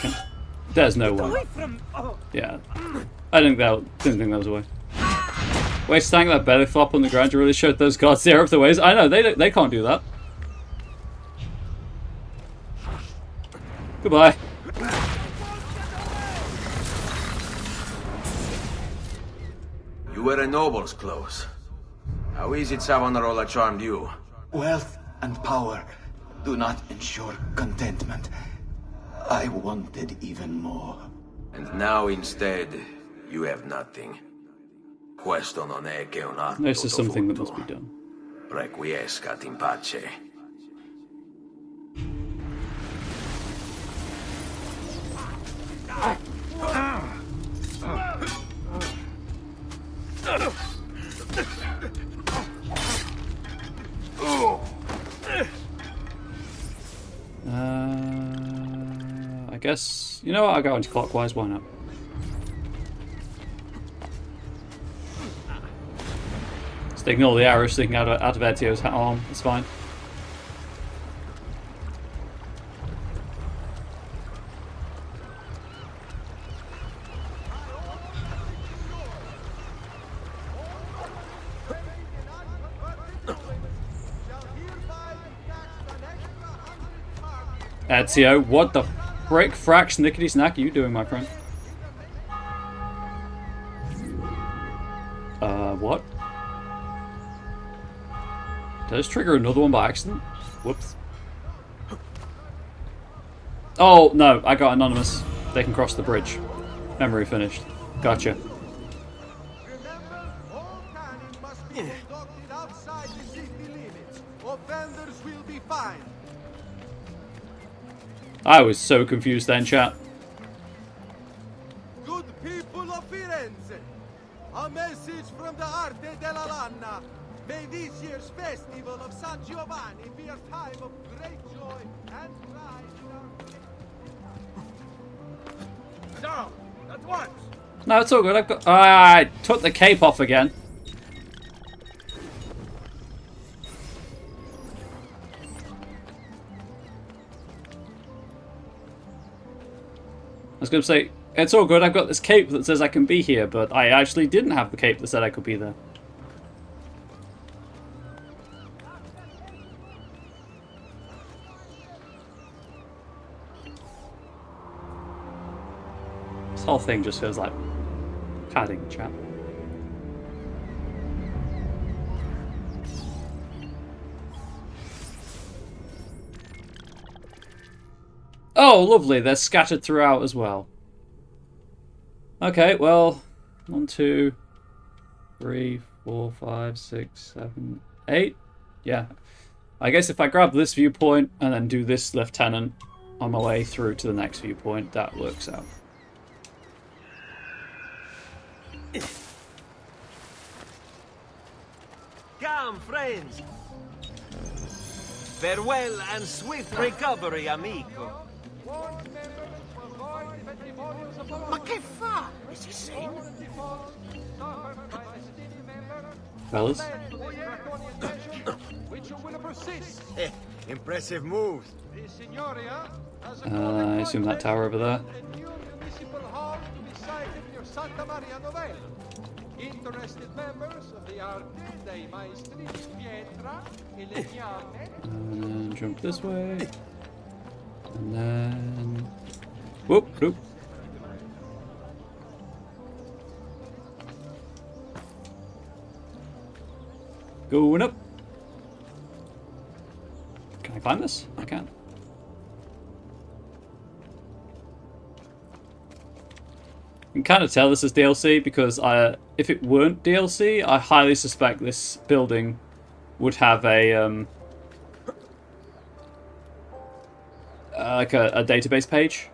there's no way. Yeah, I didn't think that was a way. Wait, standing that belly flop on the ground, you really showed those guards zero of the ways. I know, they can't do that. Goodbye. You wear a noble's clothes. How is it Savonarola charmed you? Wealth and power do not ensure contentment. I wanted even more. And now instead, you have nothing. Questo non è che un atto This is something that must be done. Requiescat in pace. I guess, you know what, I'll go anti-clockwise, why not? Just ignore the arrow sticking out of Ezio's arm, it's fine. Ezio, what the frick frack snickety snack are you doing, my friend? What? Did I just trigger another one by accident? Whoops. Oh, no, I got anonymous. They can cross the bridge. Memory finished. Gotcha. Outside the city limits. Offenders will be fined. I was so confused then, chat. Good people of Firenze, a message from the Arte della Lana. May this year's festival of San Giovanni be a time of great joy and pride in our... Down! At once! No, it's all good. I've got. I took the cape off again. I was going to say, it's all good. I've got this cape that says I can be here, but I actually didn't have the cape that said I could be there. This whole thing just feels like padding, chat. Oh, lovely. They're scattered throughout as well. Okay, well, 1, 2, 3, 4, 5, 6, 7, 8. Yeah. I guess if I grab this viewpoint and then do this lieutenant on my way through to the next viewpoint, that works out. Come, friends. Farewell and swift recovery, amico. Ma che fa? Is he sane? Fellas? Which will persist. Impressive moves. The Signoria has I assume that tower over there. a new municipal hall to be sited near Santa Maria Novella. Interested members of the Arte dei Maestri Pietra e Legname. And then jump this way. And then... Whoop, whoop. Going up. Can I climb this? I can. You can kind of tell this is DLC because if it weren't DLC, I highly suspect this building would have a like a database page,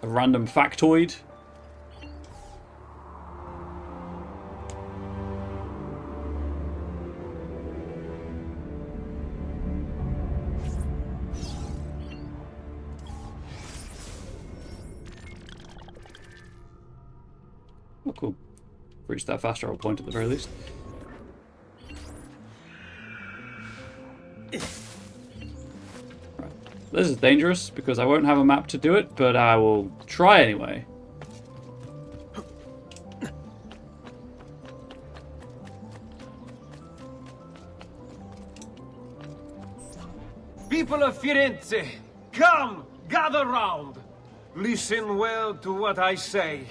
a random factoid. Oh, cool. Reached that fast travel point at the very least. Right. This is dangerous because I won't have a map to do it, but I will try anyway. People of Firenze, come, gather round. Listen well to what I say.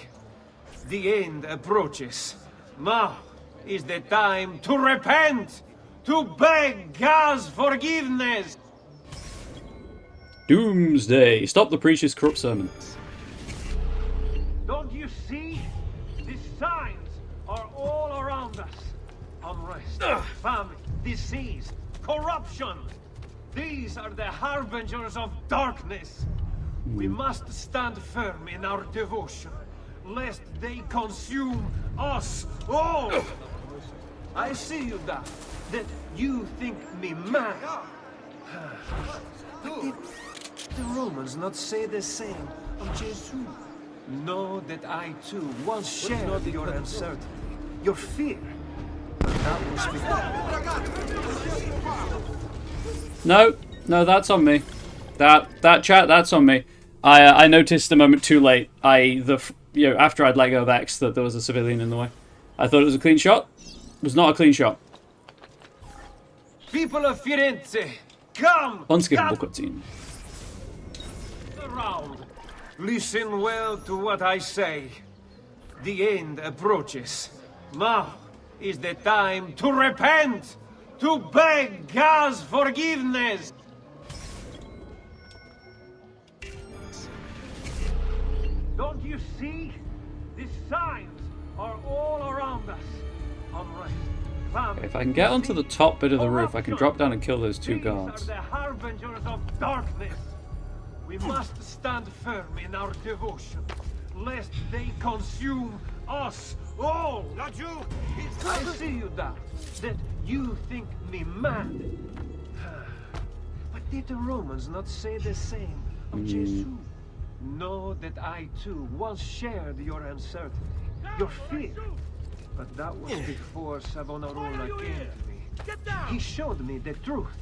The end approaches. Now is the time to repent, to beg God's forgiveness. Doomsday. Stop the preacher's corrupt sermons. Don't you see? The signs are all around us. Unrest, famine, disease, corruption. These are the harbingers of darkness. We must stand firm in our devotion, lest they consume us all. I see you, Dad, that you think me mad. But did the Romans not say the same of Jesus? Know that I too once shared your uncertainty, your fear. But that was No, that's on me. That chat, that's on me. I noticed a moment too late. After I'd let go of X, that there was a civilian in the way. I thought it was a clean shot. It was not a clean shot. People of Firenze, come! Unskippable cutscene. around. Listen well to what I say. The end approaches. Now is the time to repent, to beg God's forgiveness. Don't you see? The signs are all around us. Unrest, famine, If I can get onto the top bit of the roof, I can drop down and kill those two guards. these are the harbingers of darkness. We must stand firm in our devotion, lest they consume us all. Not you. I see you, Dad, that you think me mad. But did the Romans not say the same of Jesus? Know that I too once shared your uncertainty, your fear. But that was before Savonarola came to me. He showed me the truth.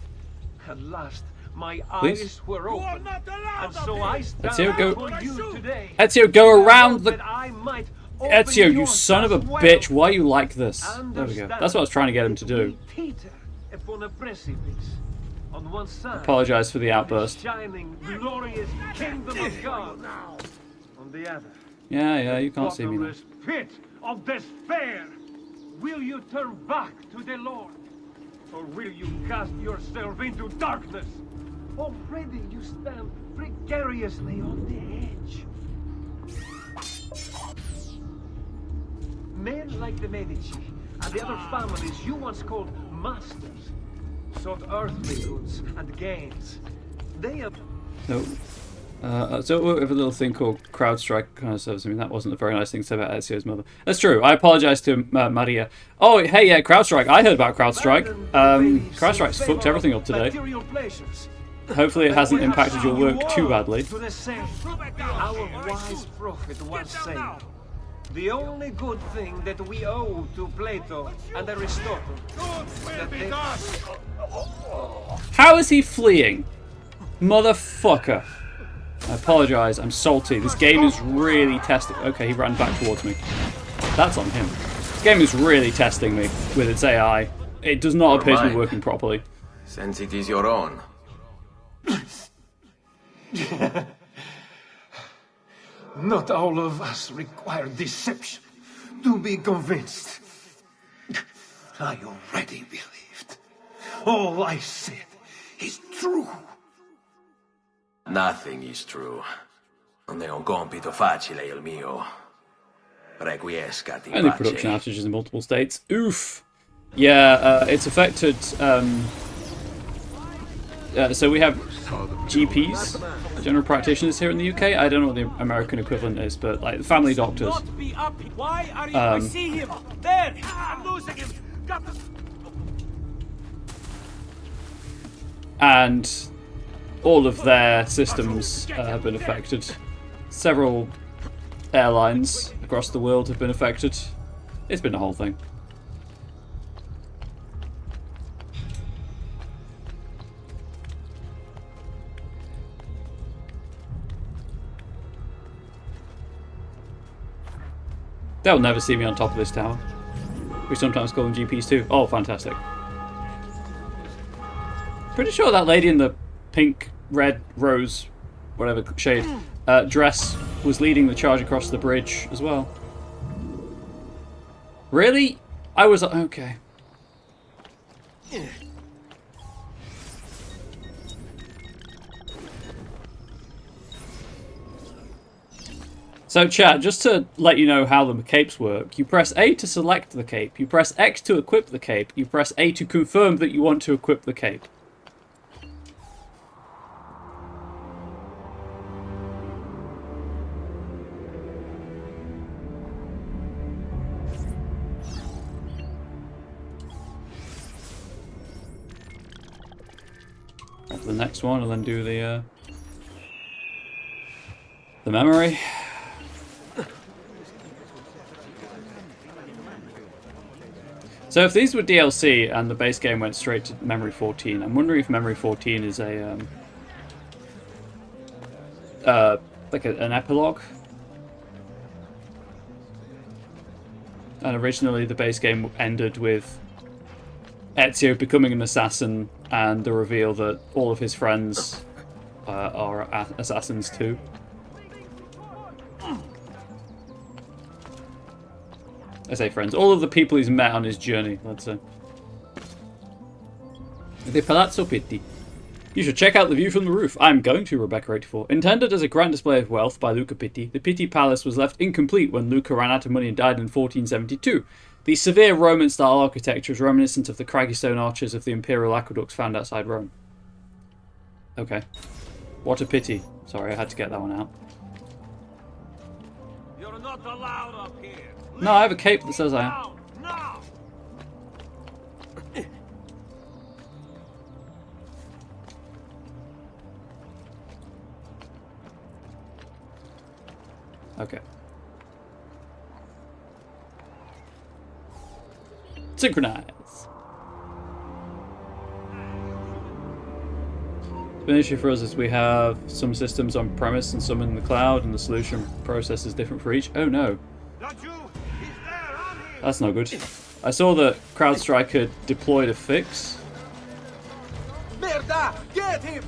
At last, my eyes were open. And so I stand for you today. Ezio, go around the... That I might Ezio, you son of a bitch, why are you like this? There we go. That's what I was trying to get him to do. Peter upon a precipice. On one side, Apologize for the outburst. shining, glorious kingdom of God. On the other, Yeah, you can't see me now. bottomless pit of despair. Will you turn back to the Lord, or will you cast yourself into darkness? Already you stand precariously on the edge. Men like the Medici and the other families you once called masters sought earthly goods and gains. They have... No. So we have a little thing called CrowdStrike kind of service. I mean, that wasn't a very nice thing to say about Ezio's mother. That's true. I apologize to Maria. Oh, hey, yeah, CrowdStrike. I heard about CrowdStrike. CrowdStrike's fucked everything up today. Hopefully it hasn't impacted your work too badly. Our wise prophet once said, the only good thing that we owe to Plato and Aristotle is that they... How is he fleeing? Motherfucker. I apologize. I'm salty. This game is really testing... Okay, he ran back towards me. That's on him. This game is really testing me with its AI. It does not appear to be working properly. Since it is your own. Not all of us require deception to be convinced. I already believed. All I said is true. Nothing is true. Non è un compito facile il mio. Requiescati in Only pace. production outages in multiple states. Oof. Yeah, it's affected... so we have GPs, general practitioners here in the UK. I don't know what the American equivalent is, but like family doctors. Why are you... I see him! There! I'm losing him! And all of their systems have been affected. Several airlines across the world have been affected. It's been a whole thing. They'll never see me on top of this tower. We sometimes call them GPs too. Oh, fantastic. Pretty sure that lady in the pink, red, rose, whatever shade, dress was leading the charge across the bridge as well. Really? I was... okay. So chat, just to let you know how the capes work, you press A to select the cape, you press X to equip the cape, you press A to confirm that you want to equip the cape. Grab the next one and then do the memory. So if these were DLC and the base game went straight to Memory 14, I'm wondering if Memory 14 is a like an epilogue. And originally the base game ended with Ezio becoming an assassin and the reveal that all of his friends are assassins too. I say friends, all of the people he's met on his journey, let's say. The Palazzo Pitti. You should check out the view from the roof. I'm going to, Rebecca 84. Intended as a grand display of wealth by Luca Pitti, the Pitti Palace was left incomplete when Luca ran out of money and died in 1472. The severe Roman-style architecture is reminiscent of the craggy stone arches of the imperial aqueducts found outside Rome. Okay. What a pity. Sorry, I had to get that one out. You're not allowed up here. No, I have a cape that says I am. Now! Okay. Synchronize. The issue for us is we have some systems on premise and some in the cloud, and the solution process is different for each. Oh no. That's no good. I saw that CrowdStrike had deployed a fix. Merda! Get him!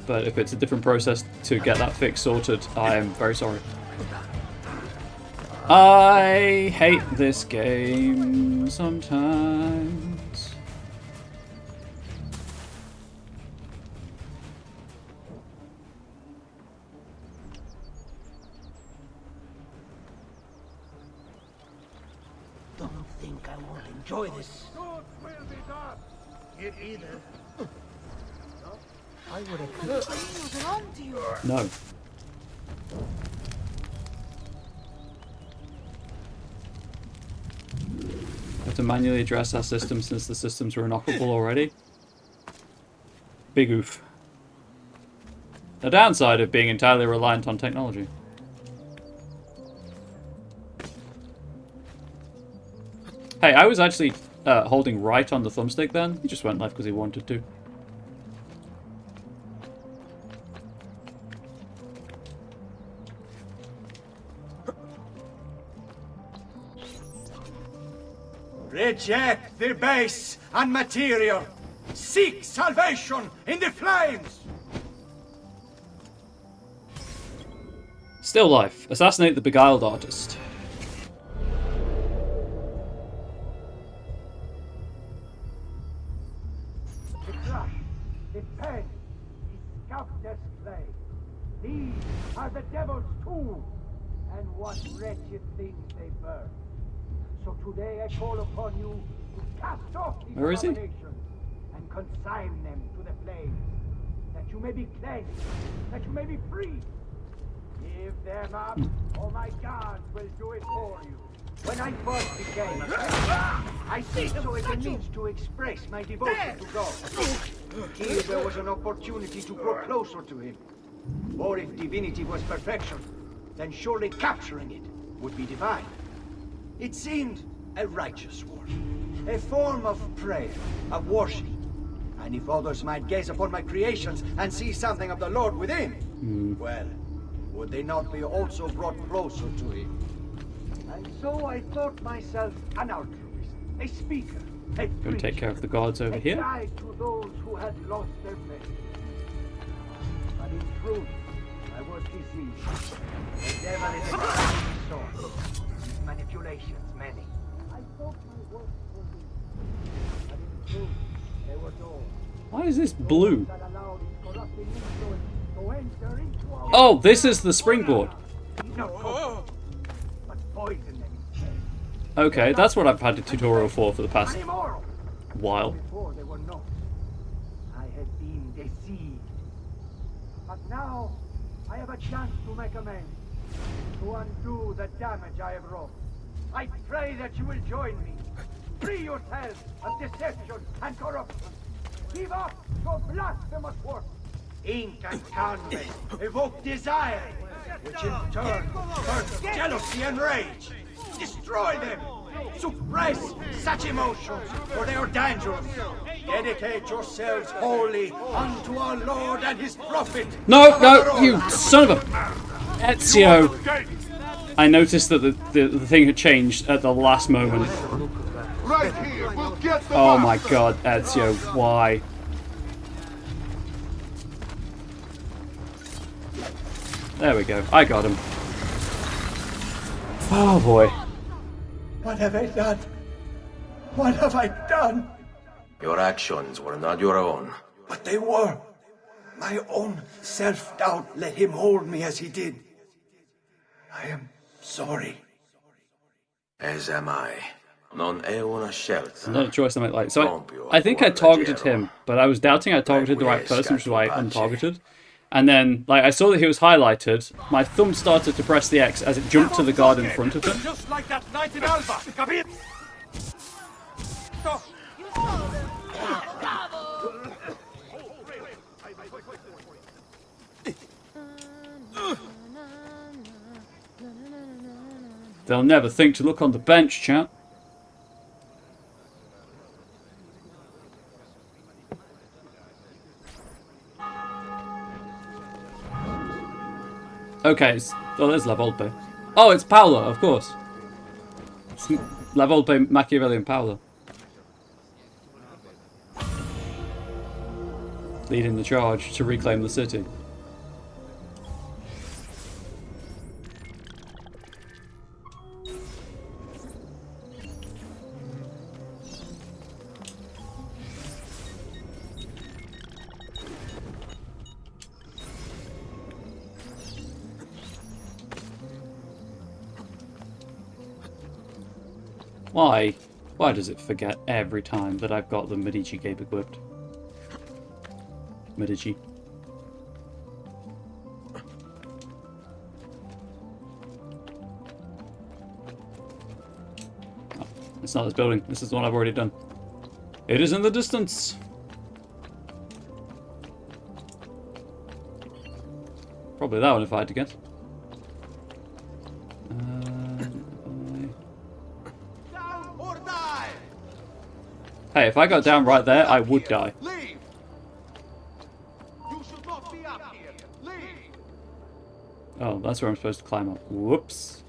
But if it's a different process to get that fix sorted, I am very sorry. I hate this game sometimes. Don't think I won't enjoy this. It either. I would have. No. Have to manually address our system since the systems were inoperable already. Big oof. The downside of being entirely reliant on technology. Hey, I was actually holding right on the thumbstick then. He just went left because he wanted to. Reject the base and material. Seek salvation in the flames. Still life. Assassinate the beguiled artist. The crush, the pen, the sculptor's clay. These are the devil's tools, and what wretched things they burn. So today I call upon you to cast off these Where is he? abominations and consign them to the flames, that you may be cleansed, that you may be free. Give them up, or my gods will do it for you. When I first became a Christian, I did so as a means to express my devotion to God. Here there was an opportunity to grow closer to Him. Or if divinity was perfection, then surely capturing it would be divine. It seemed a righteous work, a form of prayer, of worship. And if others might gaze upon my creations and see something of the Lord within, well, would they not be also brought closer to Him? And so I thought myself an altruist, a speaker, a Go take care of the gods over here. guide to those who had lost their faith. But in truth, I was deceived. The devil is a crafty sword. His manipulations many. I thought my work was easy. But in truth, they were doors. Why is this blue? That allowed his corrupting influence to enter into our Oh, this is the springboard. not cook, but poison them instead. Okay, that's what I've had a tutorial for the past Immoral. while. Before they were not. I had been deceived. But now, I have a chance to make amends. To undo the damage I have wrought. I pray that you will join me. Free yourselves of deception and corruption. Give up your blasphemous work. Ink and canvas evoke desire, which in turn burns jealousy and rage. Destroy them! Suppress such emotions, for they are dangerous. Dedicate yourselves wholly unto our Lord and His Prophet. No, no, you son of a... Ezio! I noticed that the thing had changed at the last moment. Right here, we'll get the Oh my god, Ezio, why? There we go. I got him. Oh boy. What have I done? What have I done? Your actions were not your own. But they were. My own self-doubt let him hold me as he did. I am sorry. As am I. Non è una scelta. It's not a choice I make like. So I think I targeted him, but I was doubting I targeted the right person, which is why I untargeted. And then, like, I saw that he was highlighted. My thumb started to press the X as it jumped to the guard in front of him. Just like that night in Alba. Capito? They'll never think to look on the bench, chat. Okay, oh, there's La Volpe. Oh, it's Paolo, of course. It's La Volpe, Machiavelli, and Paolo. Leading the charge to reclaim the city. Why? Why does it forget every time that I've got the Medici cape equipped? Medici. Oh, it's not this building. This is the one I've already done. It is in the distance. Probably that one if I had to guess. Hey, if I got down right there, I would die. Leave! You should not be up here. Leave! Oh, that's where I'm supposed to climb up. Whoops.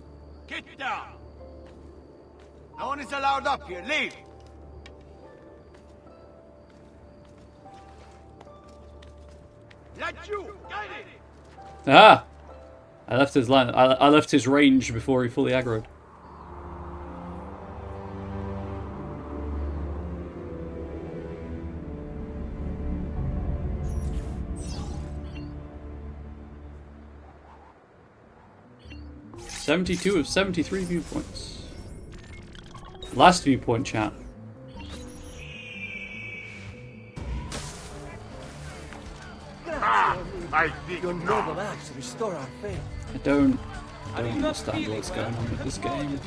Get down! No one is allowed up here. Leave! Let you get it! Ah! I left his line. I left his range before he fully aggroed. (72 of 73 viewpoints). Last viewpoint, chat. I think your noble acts restore our faith. I don't understand what's going on with this game.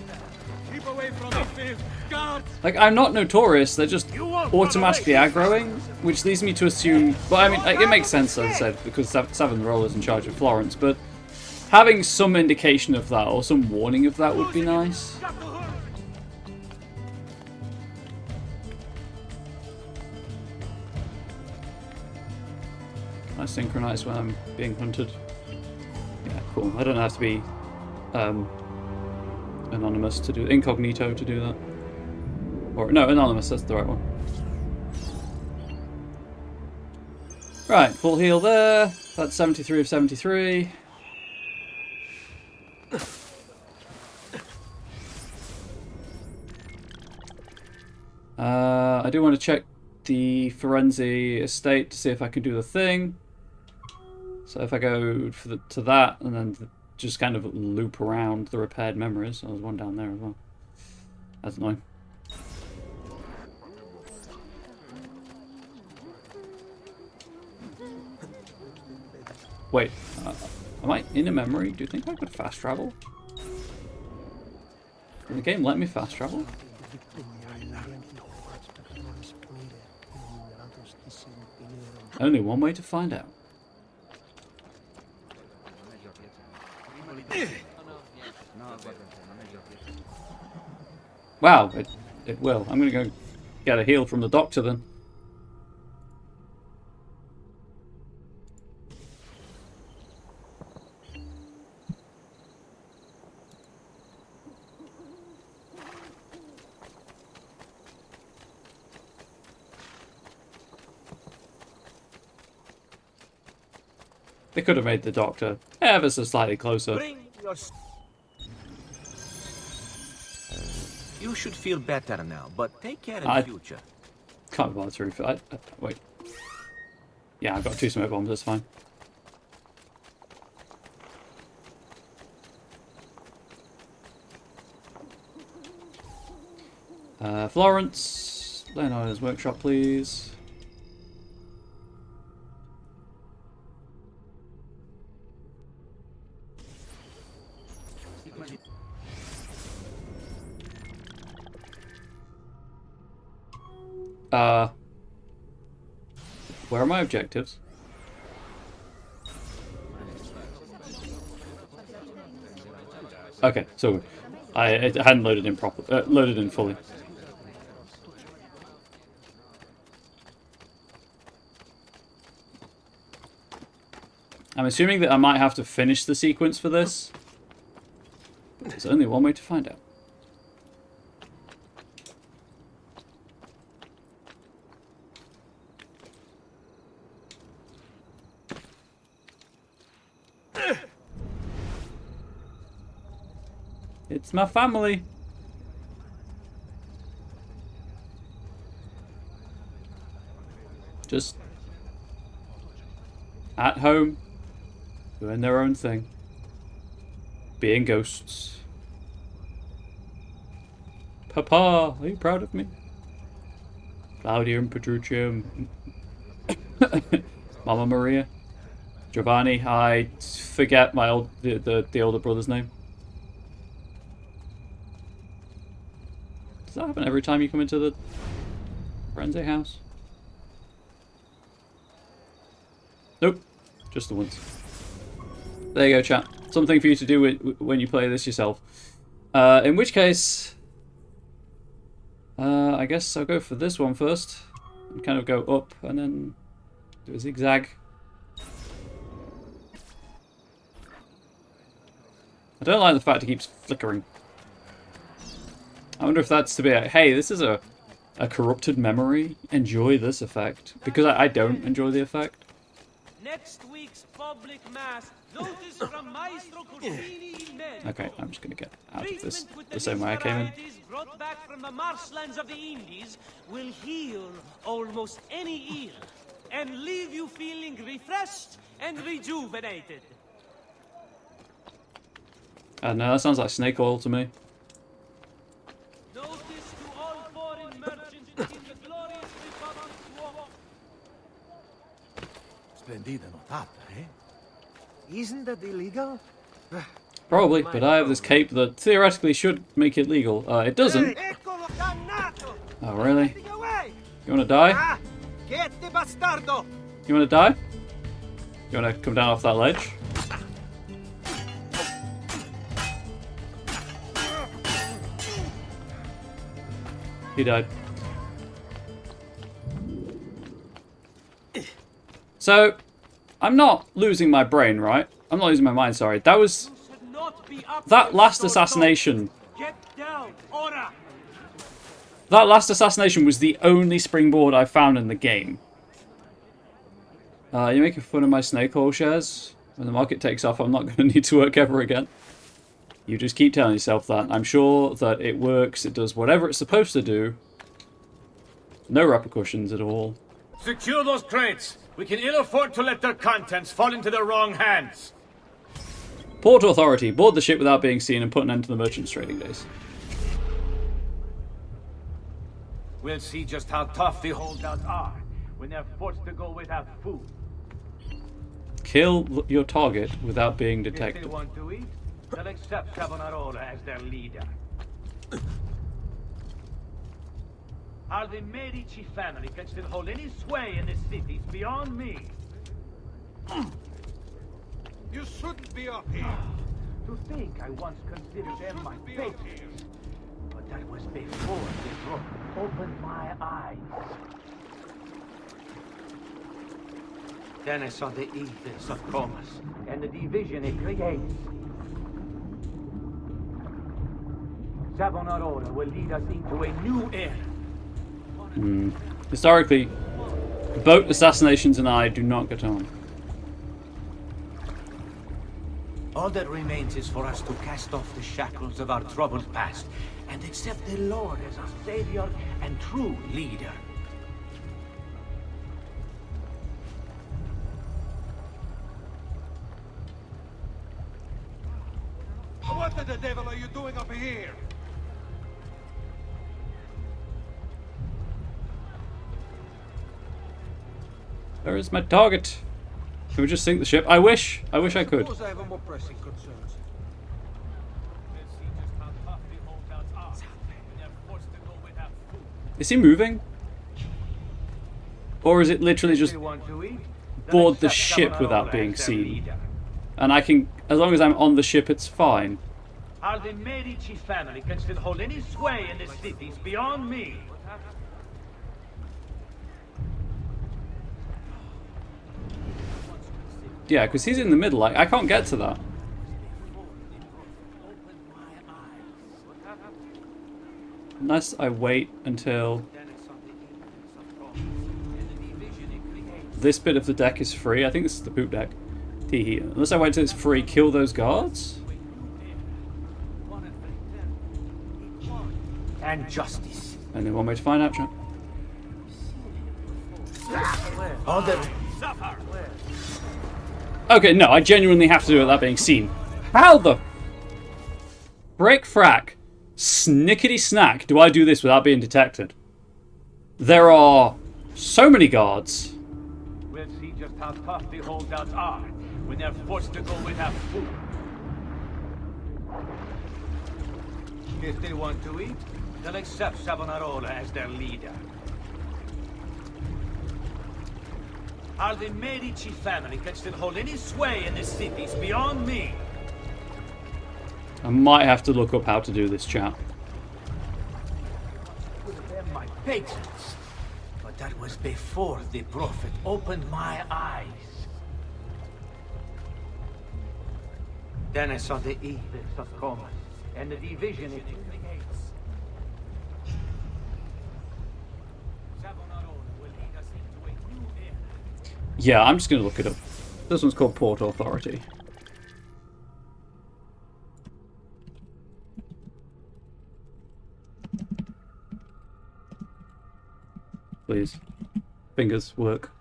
Keep away from the field. Guards! Like, I'm not notorious, they're just automatically aggroing, which leads me to assume... Well, I mean, it makes sense, as I said, because Savin Roll is in charge of Florence, but having some indication of that, or some warning of that, would be nice. Can I synchronize when I'm being hunted? Yeah, cool. I don't have to be anonymous to do incognito to do that. Or no, anonymous, that's the right one. Right, full heal there. That's 73 of 73. I do want to check the Firenze estate to see if I can do the thing. So if I go to that and then just kind of loop around the repaired memories. Oh, there's one down there as well. That's annoying. Wait, am I in a memory? Do you think I could fast travel? Did the game let me fast travel? Only one way to find out. Wow, it will. I'm gonna go get a heal from the doctor then. They could have made the Doctor ever so slightly closer. You should feel better now, but take care in future. Can't be bothered to refill. Wait. Yeah, I've got 2 smoke bombs, that's fine. Florence, Leonardo's workshop, please. Where are my objectives? Okay, so I hadn't loaded in loaded in fully. I'm assuming that I might have to finish the sequence for this. But there's only one way to find out. It's my family. Just at home, doing their own thing, being ghosts. Papa, are you proud of me? Claudia and Petruccio, Mama Maria, Giovanni. I forget my the older brother's name. Does that happen every time you come into the Frenzy house? Nope, just the once. There you go, chat. Something for you to do when you play this yourself. In which case, I guess I'll go for this one first. And kind of go up and then do a zigzag. I don't like the fact it keeps flickering. I wonder if that's to be like, hey, this is a corrupted memory. Enjoy this effect. Because I don't enjoy the effect. Next week's public mass, notice from Maestro Corsini in Med. Okay, I'm just gonna get out of this the same way I came in. Brought back from the marshlands of the Indies will heal almost any ill and leave you feeling refreshed and rejuvenated. I know, that sounds like snake oil to me. Notice to all foreign merchants in the glorious Republic war. Splendida notata, eh? Isn't that illegal? Probably, but I have this cape that theoretically should make it legal. It doesn't. Oh, really? You wanna die? You wanna die? You wanna come down off that ledge? He died. So, I'm not losing my brain, right? I'm not losing my mind, sorry. That was... That last assassination... That last assassination was the only springboard I found in the game. You're making fun of my snake oil shares? When the market takes off, I'm not going to need to work ever again. You just keep telling yourself that. I'm sure that it works, it does whatever it's supposed to do. No repercussions at all. Secure those crates. We can ill afford to let their contents fall into the wrong hands. Port Authority. Board the ship without being seen and put an end to the merchants' trading days. We'll see just how tough the holdouts are when they're forced to go without food. Kill your target without being detected. If they want to eat, they'll accept Savonarola as their leader. How the Medici family can still hold any sway in the cities beyond me. You shouldn't be up here. To think I once considered them my favorites. But that was before they broke opened my eyes. Then I saw the ethos of Comus and the division it creates. Savonarola will lead us into a new era. Historically, boat assassinations and I do not get on. All that remains is for us to cast off the shackles of our troubled past and accept the Lord as our savior and true leader. What the devil are you doing up here? Where is my target? Can we just sink the ship? I wish I could. Suppose I have more pressing concerns. Is he moving? Or is it literally just board the ship without being seen? And I can, as long as I'm on the ship, it's fine. How the Medici family can still hold any sway in the cities beyond me. Yeah, because he's in the middle. I can't get to that. Unless I wait until this bit of the deck is free. I think this is the poop deck. Unless I wait until it's free, kill those guards. And justice. And then one way to find out, chat. All the Okay, no, I genuinely have to do it without being seen. How the frick frack, snickety snack, do I do this without being detected? There are so many guards. We'll see just how tough the holdouts are when they're forced to go without food. If they want to eat, they'll accept Savonarola as their leader. How the Medici family can still hold any sway in the cities beyond me. I might have to look up how to do this, chat. They're my patrons. But that was before the prophet opened my eyes. Then I saw the edicts of Comas and the division it creates. Yeah, I'm just going to look it up. This one's called Port Authority. Please. Fingers work.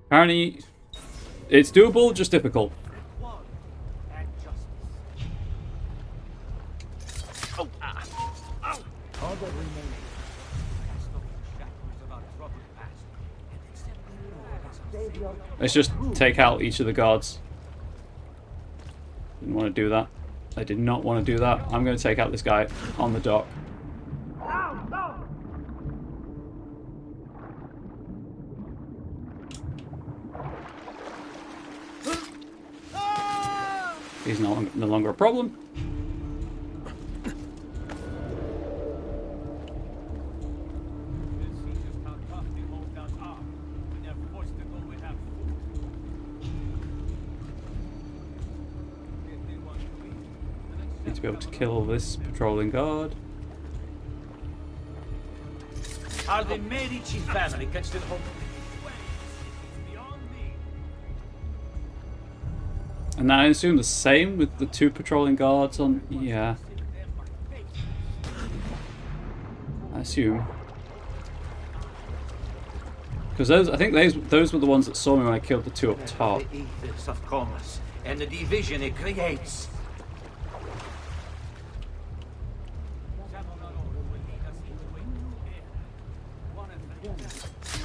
Apparently, it's doable, just difficult. Let's just take out each of the guards. Didn't want to do that. I did not want to do that. I'm going to take out this guy on the dock. He's no longer a problem. Need to be able to kill this patrolling guard. How the Medici family can still hold. And I assume the same with the two patrolling guards on. Yeah. I assume. Because I think those were the ones that saw me when I killed the two up top. The edicts of Comas and the division it creates.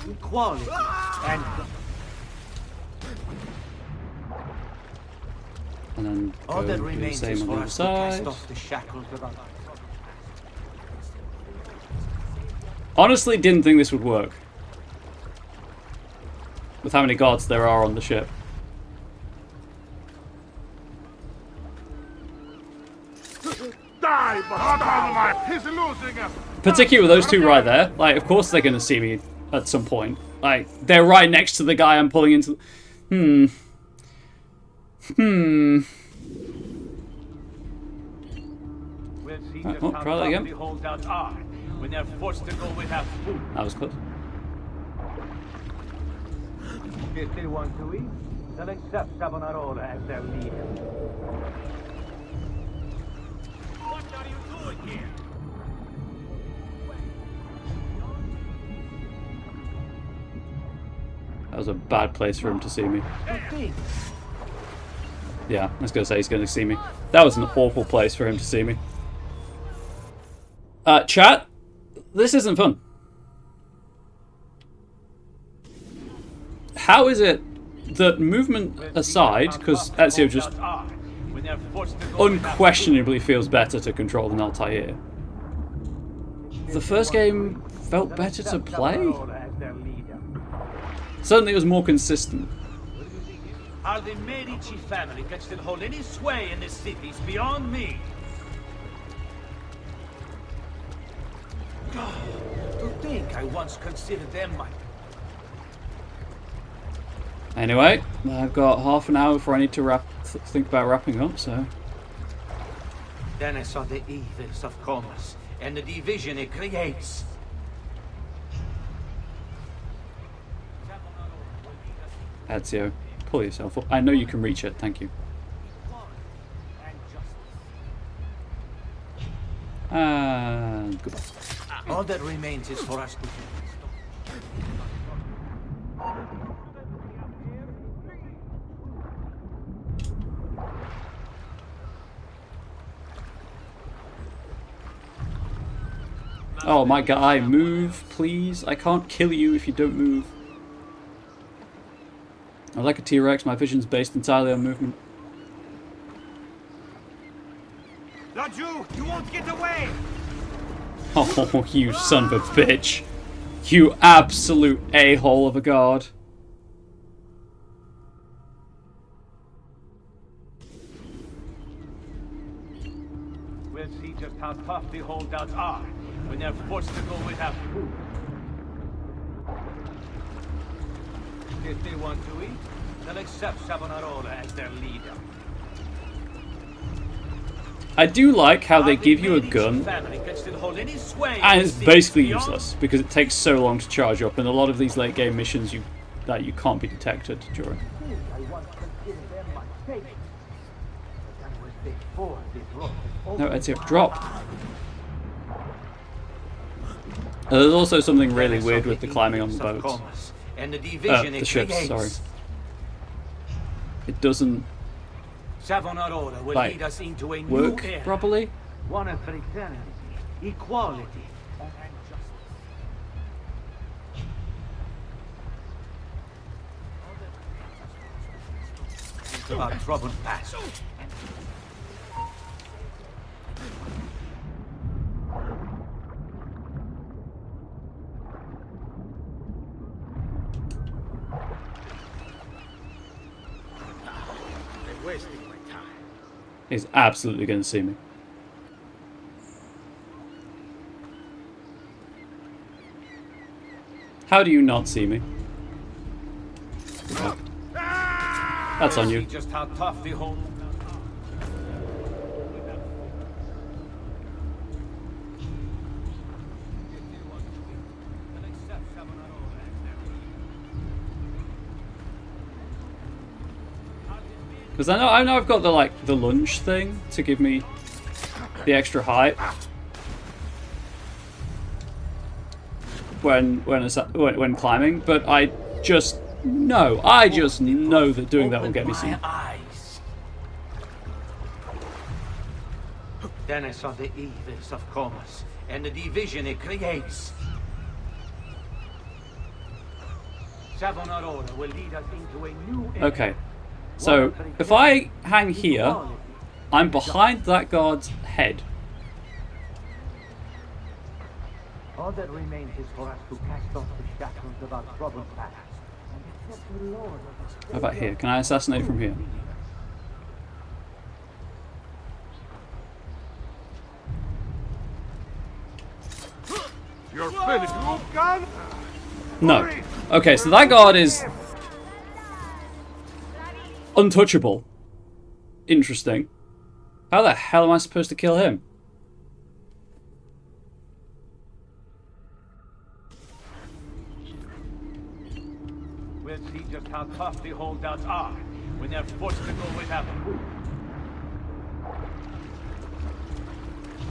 Equality and. And then all that do the remains same is on the for other us to cast side. off the shackles of our... Honestly, didn't think this would work. With how many guards there are on the ship. Die, but he's losing us. Particularly with those two right there. Like, of course they're going to see me at some point. Like, they're right next to the guy I'm pulling into. Oh, try that again. When they're forced to go without food. That was close. If they want to eat, they'll accept Savonarola as their leader. What are you doing here? That was a bad place for him to see me. Yeah, I was going to say he's going to see me. That was an awful place for him to see me. Chat, this isn't fun. How is it that, movement aside, because Ezio just unquestionably feels better to control than Altair, the first game felt better to play? Certainly it was more consistent. How the Medici family can still hold any sway in this city is beyond me. To think I once considered them my... Anyway, I've got half an hour before I need to think about wrapping up, so... Then I saw the evils of commerce and the division it creates. Ezio, pull yourself up. I know you can reach it, thank you. And goodbye. All that remains is for us to do. Oh my guy, move, please. I can't kill you if you don't move. I'm like a T-Rex, my vision's based entirely on movement. Not you! You won't get away! Oh, you son of a bitch. You absolute a-hole of a guard. We'll see just how tough the holdouts are when they're forced to go without food. If they want to eat, they'll accept Savonarola as their leader. I do like how they give you a gun and it's basically useless because it takes so long to charge up, and a lot of these late game missions you can't be detected during. No, Ezio, drop. There's also something really weird with the climbing on the boats. The ships, sorry. It doesn't Savonarola will lead us into a new work era. properly. One of fraternity, equality, and justice. Of our troubled past. Wasting my time. He's absolutely going to see me. How do you not see me? That's on you. Just how tough the whole... Because I know I've got the lunge thing to give me the extra height when climbing, but I just know that doing that will get me seen. Then I saw the evils of commerce and the division it creates. Savonarola will lead us into a new era. Okay. So, if I hang here, I'm behind that guard's head. All that remains is for us to cast off the shackles of our troubled past. How about here? Can I assassinate from here? You're finished. You can. No. Okay, so that guard is untouchable. Interesting. How the hell am I supposed to kill him? We'll see just how tough the holdouts are when they're forced to go without food.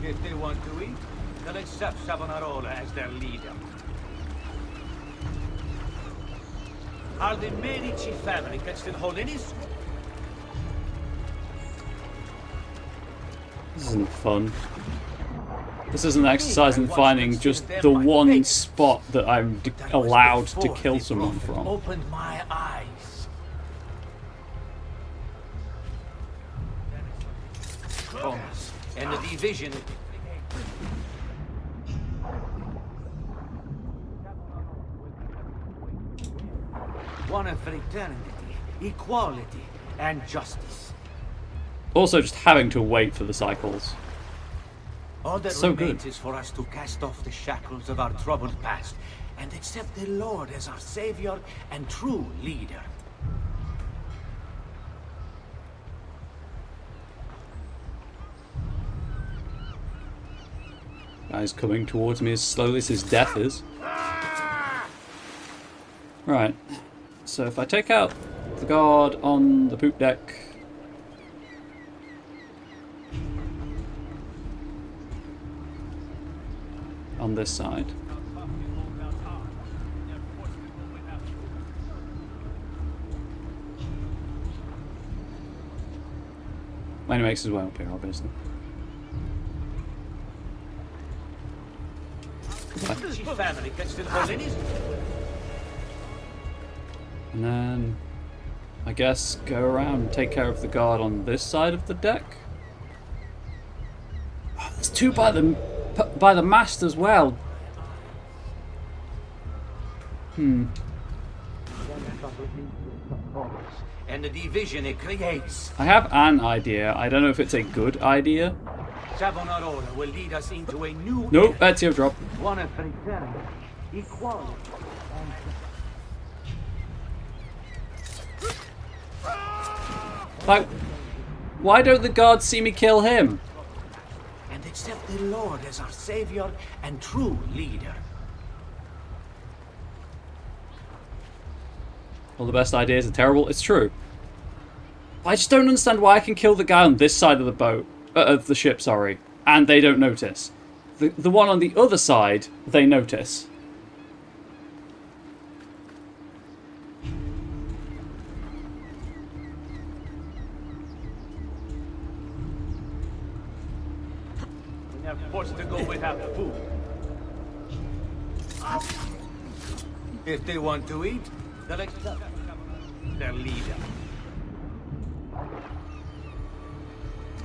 If they want to eat, they'll accept Savonarola as their leader. Are the Medici family can still hold any? This isn't fun. This is an exercise in finding just the one spot that I'm allowed to kill someone from. Opened my eyes. Thomas, and the division. One of fraternity, equality, and justice. Also, just having to wait for the cycles. All that So remains good. is for us to cast off the shackles of our troubled past and accept the Lord as our savior and true leader. Guy's coming towards me as slowly as his death is. Right. So if I take out the guard on the poop deck, on this side, when he makes his way up here, obviously. Family can still hold any. And then, I guess, go around and take care of the guard on this side of the deck. Oh, there's two by the mast as well. And the division it creates. I have an idea. I don't know if it's a good idea. Savonarola will lead us into a new Nope, Ezio drop. one of fraternity, equality, Like, why don't the guards see me kill him? and accept the Lord as our savior and true leader. All the best ideas are terrible. It's true. I just don't understand why I can kill the guy on this side of the boat, of the ship, sorry, and they don't notice. The one on the other side, they notice. When they're forced to go without food. If they want to eat, they'll accept their leader.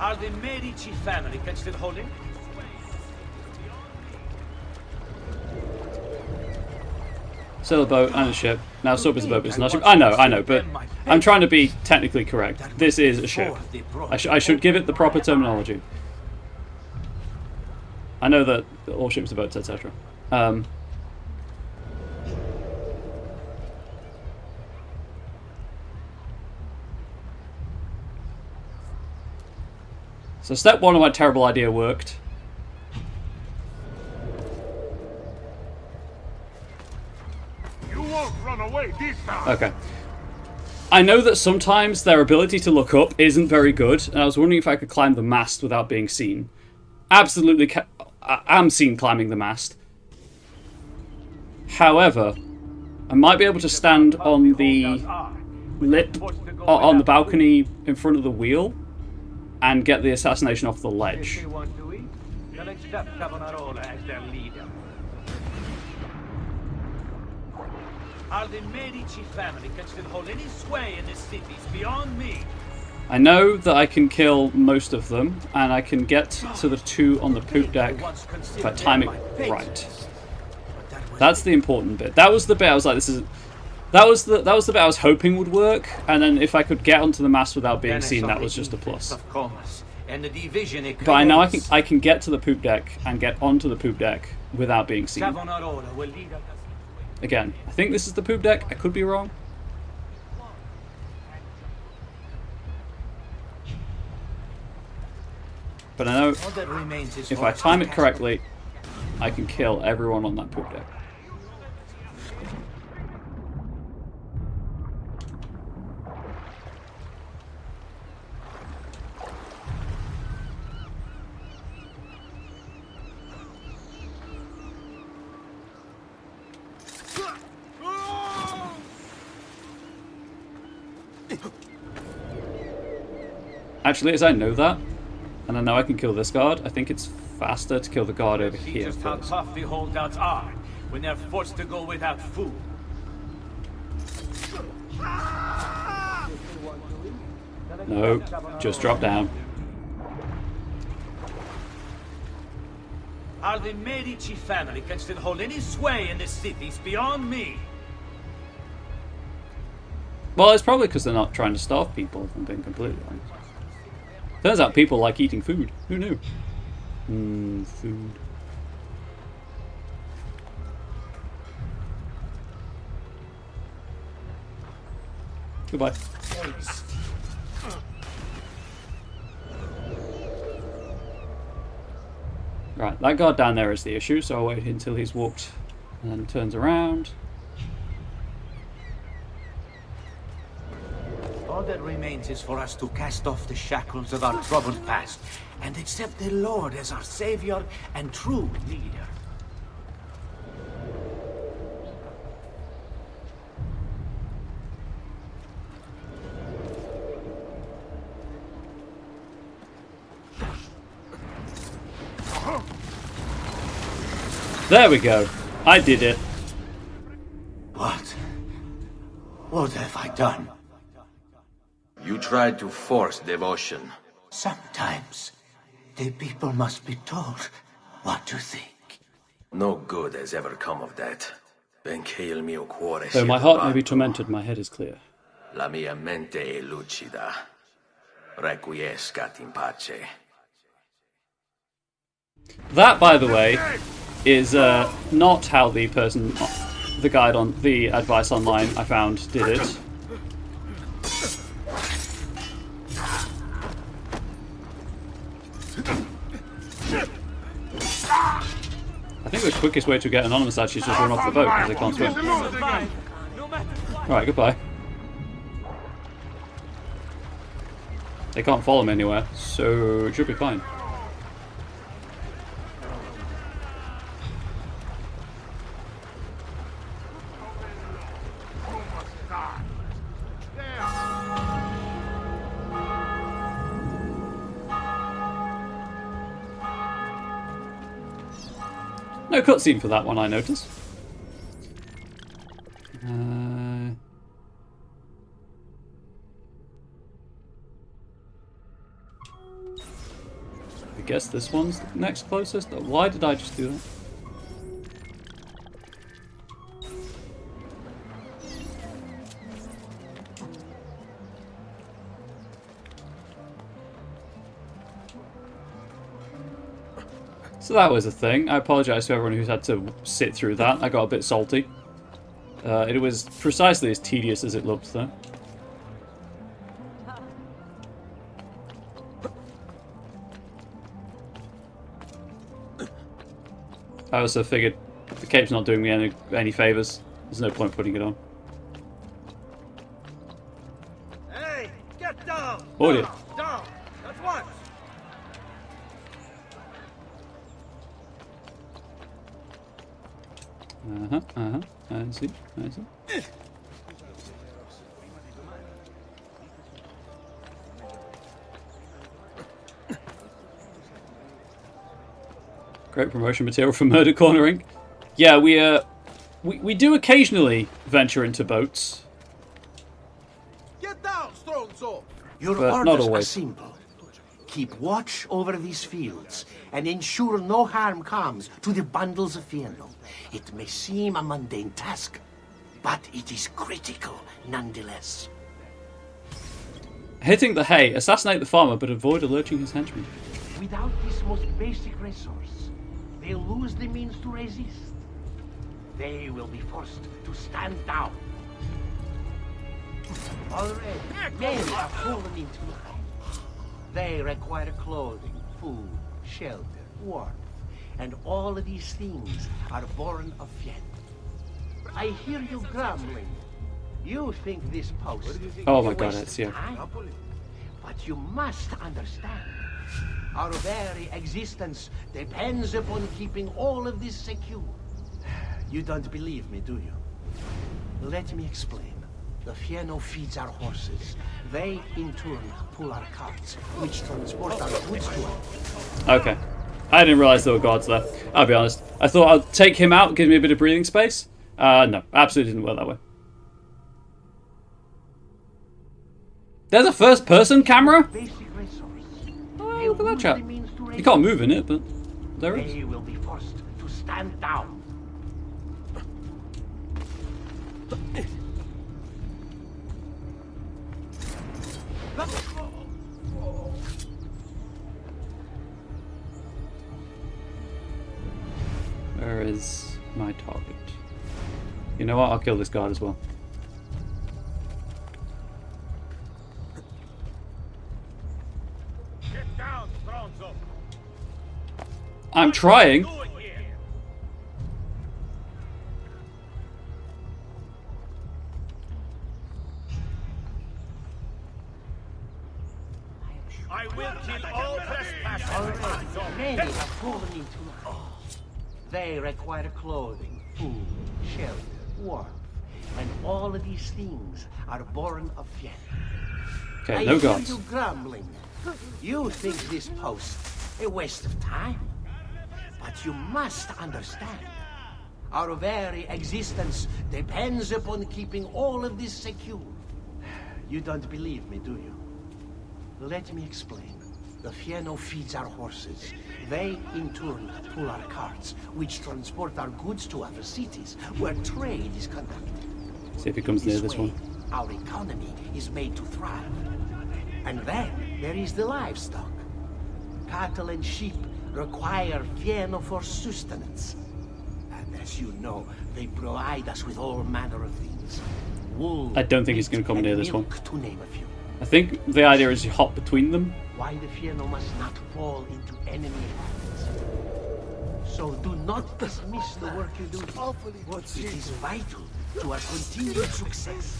Are the Medici family can still hold him? Still a boat and a ship. Now sub is a boat, but it's not a ship. I know, but I'm trying to be technically correct. This is a ship. I should give it the proper terminology. I know that all ships are boats, etc. So step one of my terrible idea worked. You won't run away this time. Okay. I know that sometimes their ability to look up isn't very good, and I was wondering if I could climb the mast without being seen. Absolutely, I am seen climbing the mast. However, I might be able to stand on the lip, on the balcony in front of the wheel, and get the assassination off the ledge. If they want to eat, they'll accept Savonarola as their leader. Are the Medici family can still hold any sway in the cities beyond me? I know that I can kill most of them, and I can get to the two on the poop deck if I time it right. That's the important bit. That was the bit I was like, this is. That was the bit I was hoping would work, and then if I could get onto the mast without being seen, that was just a plus. Of commerce and the division it But I know creates. I can get to the poop deck and get onto the poop deck without being seen. Savonarola will lead us. Again, I think this is the poop deck. I could be wrong. But I know All that remains is if for I us to time it cast correctly, I can kill everyone on that poop deck. Actually, as I know that, and I know I can kill this guard, I think it's faster to kill the guard over See here just how first. tough the holdouts are when they're forced to go without food. No, just drop down. How the Medici family can still hold any sway in the cities beyond me. Well, it's probably because they're not trying to starve people, if I'm being completely honest. Turns out people like eating food. Who knew? Food. Goodbye. Right, that guard down there is the issue, so I'll wait until he's walked and then turns around. All that remains is for us to cast off the shackles of our troubled past and accept the Lord as our savior and true leader. There we go. I did it. What have I done? You tried to force devotion. Sometimes the people must be told what to think. No good has ever come of that. Benché il mio cuore Though sia my heart may turbato, be tormented, my head is clear. la mia mente è lucida. Requiescat in pace. That, by the way, is not how the person, the guide on the advice online I found did it. I think the quickest way to get anonymous actually is just run off the boat because they can't swim. Alright, goodbye. They can't follow me anywhere, so it should be fine. No cutscene for that one, I noticed. I guess this one's the next closest. Why did I just do that? So that was a thing. I apologise to everyone who's had to sit through that. I got a bit salty. It was precisely as tedious as it looked, though. I also figured the cape's not doing me any favours. There's no point putting it on. Hey, get down! Oh dear. Down! At once! I see. Great promotion material for murder cornering. Yeah, we do occasionally venture into boats. Get down, strong soul! Your But orders not are always. simple. Keep watch over these fields and ensure no harm comes to the bundles of Fiano. It may seem a mundane task, but it is critical nonetheless. Hitting the hay. Assassinate the farmer, but avoid alerting his henchmen. Without this most basic resource, they'll lose the means to resist. They will be forced to stand down. Already, many have fallen into line. They require clothing, food, shelter, warmth, and all of these things are born of fear. I hear you grumbling. You think this post Oh is my a god, waste it's of you. time? But you must understand. Our very existence depends upon keeping all of this secure. You don't believe me, do you? Let me explain. The Fieno feeds our horses. They, in turn, pull our carts, which transport our goods to us. Okay. I didn't realise there were guards there. I'll be honest. I thought I'd take him out, give me a bit of breathing space. No, absolutely didn't work that way. There's a first-person camera? Oh, look at that chap. You can't move in it, but there is. They will be forced to stand down. Where is my target? You know what? I'll kill this guard as well. Get down, Stronzo. I'm trying. I will kill all trespassers. Already, many have fallen into line. They require clothing, food, shelter, warmth, and all of these things are born of fear. Okay, no I hear guards. you grumbling. You think this post a waste of time? But you must understand. Our very existence depends upon keeping all of this secure. You don't believe me, do you? Let me explain. The Fieno feeds our horses. They, in turn, pull our carts, which transport our goods to other cities, where trade is conducted. See if he comes near this way, one. Our economy is made to thrive. And then there is the livestock. Cattle and sheep require Fieno for sustenance. And as you know, they provide us with all manner of things. Wool, I don't think he's going to come and near this one. milk, to name a few. I think the idea is you hop between them. Why the Fieno must not fall into enemy hands. So do not dismiss the work you do. It is vital to our continued success.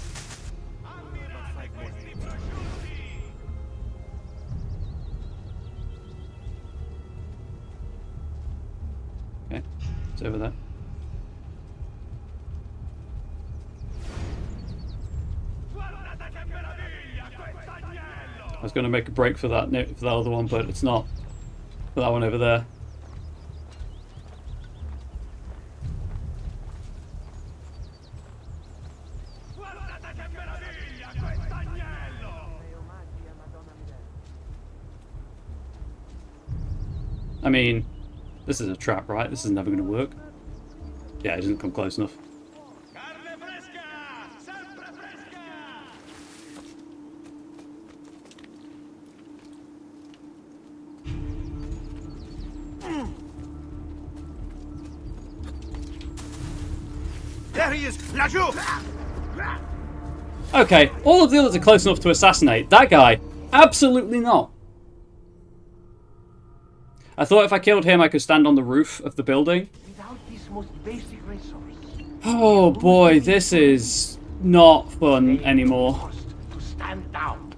Okay, it's over there. I was going to make a break for that other one, but it's not. For that one over there. I mean, this is a trap, right? This is never going to work. Yeah, it doesn't come close enough. There he is! Lajou! Okay, all of the others are close enough to assassinate. That guy, absolutely not. I thought if I killed him, I could stand on the roof of the building. Without this most basic resource, Oh boy, this is not fun anymore. to stand down.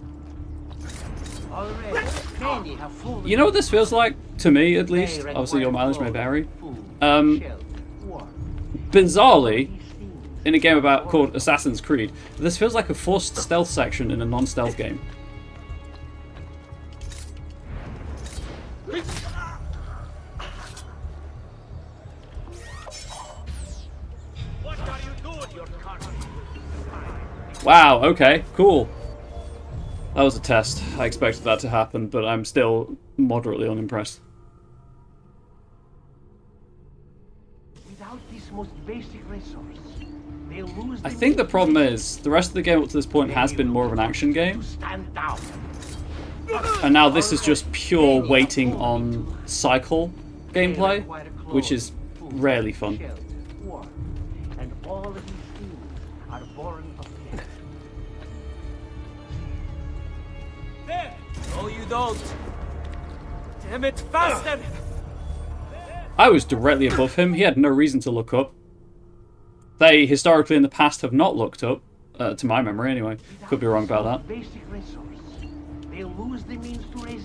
Already, many have fallen. You know what this feels like? To me, at least. Obviously, your mileage may vary. Bizarrely, in a game called Assassin's Creed, this feels like a forced stealth section in a non-stealth game. Wow, okay, cool. That was a test. I expected that to happen, but I'm still moderately unimpressed. Without this most basic resource, I think the problem is the rest of the game up to this point has been more of an action game. And now this is just pure waiting on cycle gameplay, which is rarely fun. And all of these things are born of fear. There! No, you don't. Damn it, faster! I was directly above him. He had no reason to look up. They, historically in the past, have not looked up. To my memory, anyway. Could be wrong about that.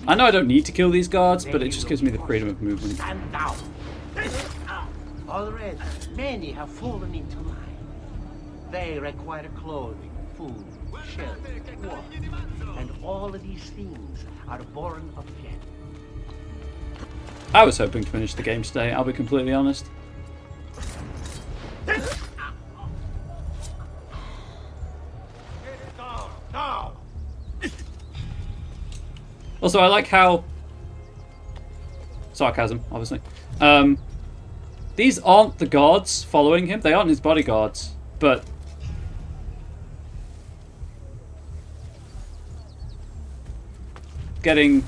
I know I don't need to kill these guards, but it just gives me the freedom of movement. Stand down. Already, many have fallen into line. They require clothing, food, shelter, water, and all of these things are born of fear. I was hoping to finish the game today, I'll be completely honest. Now! Also, I like how... Sarcasm, obviously. These aren't the guards following him. They aren't his bodyguards. But... Getting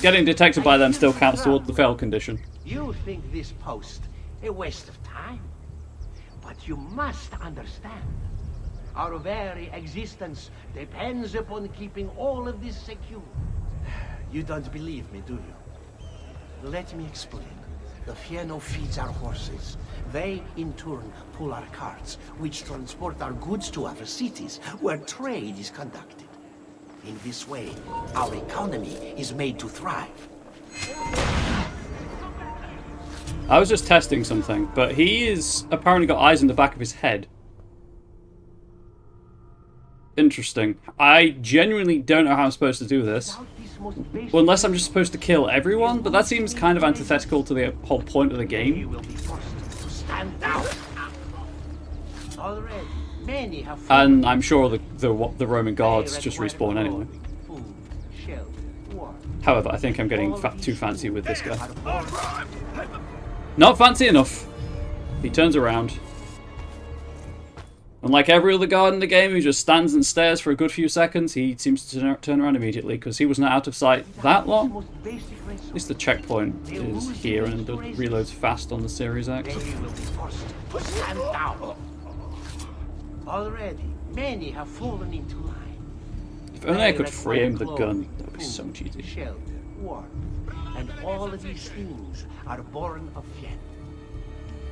detected by them still counts towards the fail condition. You think this post a waste of time? But you must understand. Our very existence depends upon keeping all of this secure. You don't believe me, do you? Let me explain. The Fieno feeds our horses. They, in turn, pull our carts, which transport our goods to other cities, where trade is conducted. In this way, our economy is made to thrive. I was just testing something, but he is apparently got eyes in the back of his head. Interesting. I genuinely don't know how I'm supposed to do this. Well, unless I'm just supposed to kill everyone, but that seems kind of antithetical to the whole point of the game. And I'm sure the Roman guards just respawn anyway. However, I think I'm getting too fancy with this guy. Not fancy enough. He turns around. Unlike every other guard in the game who just stands and stares for a good few seconds, he seems to turn around immediately because he wasn't out of sight that long. At least the checkpoint is here and the reloads fast on the Series X. Already, many have fallen into line. If only I could frame the gun, that would be so cheesy. Shelter, water, and all of these things are born of fear.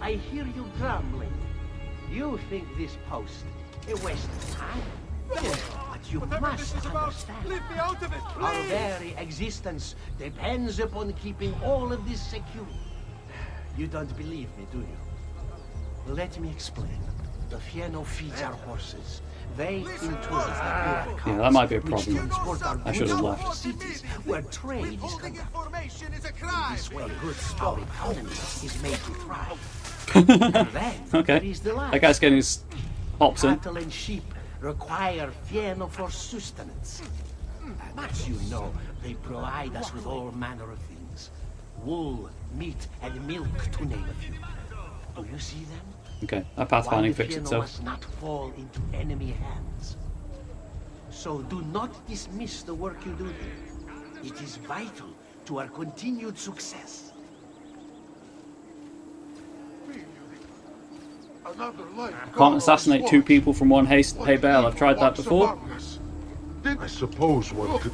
I hear you grumbling. You think this post a waste of time? But you must understand. Leave me out of it, please! Our very existence depends upon keeping all of this secure. You don't believe me, do you? Let me explain. The Fieno feeds our horses. They, in turn, yeah, that might be a problem. I should have left. Cities where trade is conducted. In this way, our economy is made to thrive. Okay, that guy's getting his hops in. Cattle and sheep require Fieno for sustenance. But you know, they provide us with all manner of things. Wool, meat, and milk, to name a few. Do you see them? Okay, that pathfinding fixed itself. Must not fall into enemy hands. So do not dismiss the work you do here. It is vital to our continued success. Can't assassinate two people from one hay bale. I've tried that before. I suppose one could...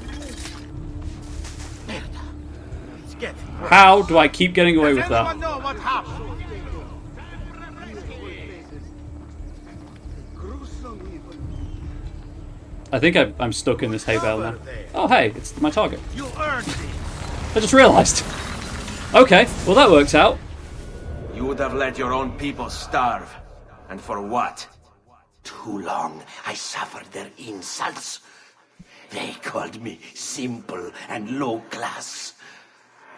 How do I keep getting away with that? I think I'm stuck in this hay bale now. Oh hey, it's my target. I just realised. Okay, well that works out. You would have let your own people starve. And for what? Too long I suffered their insults. They called me simple and low class.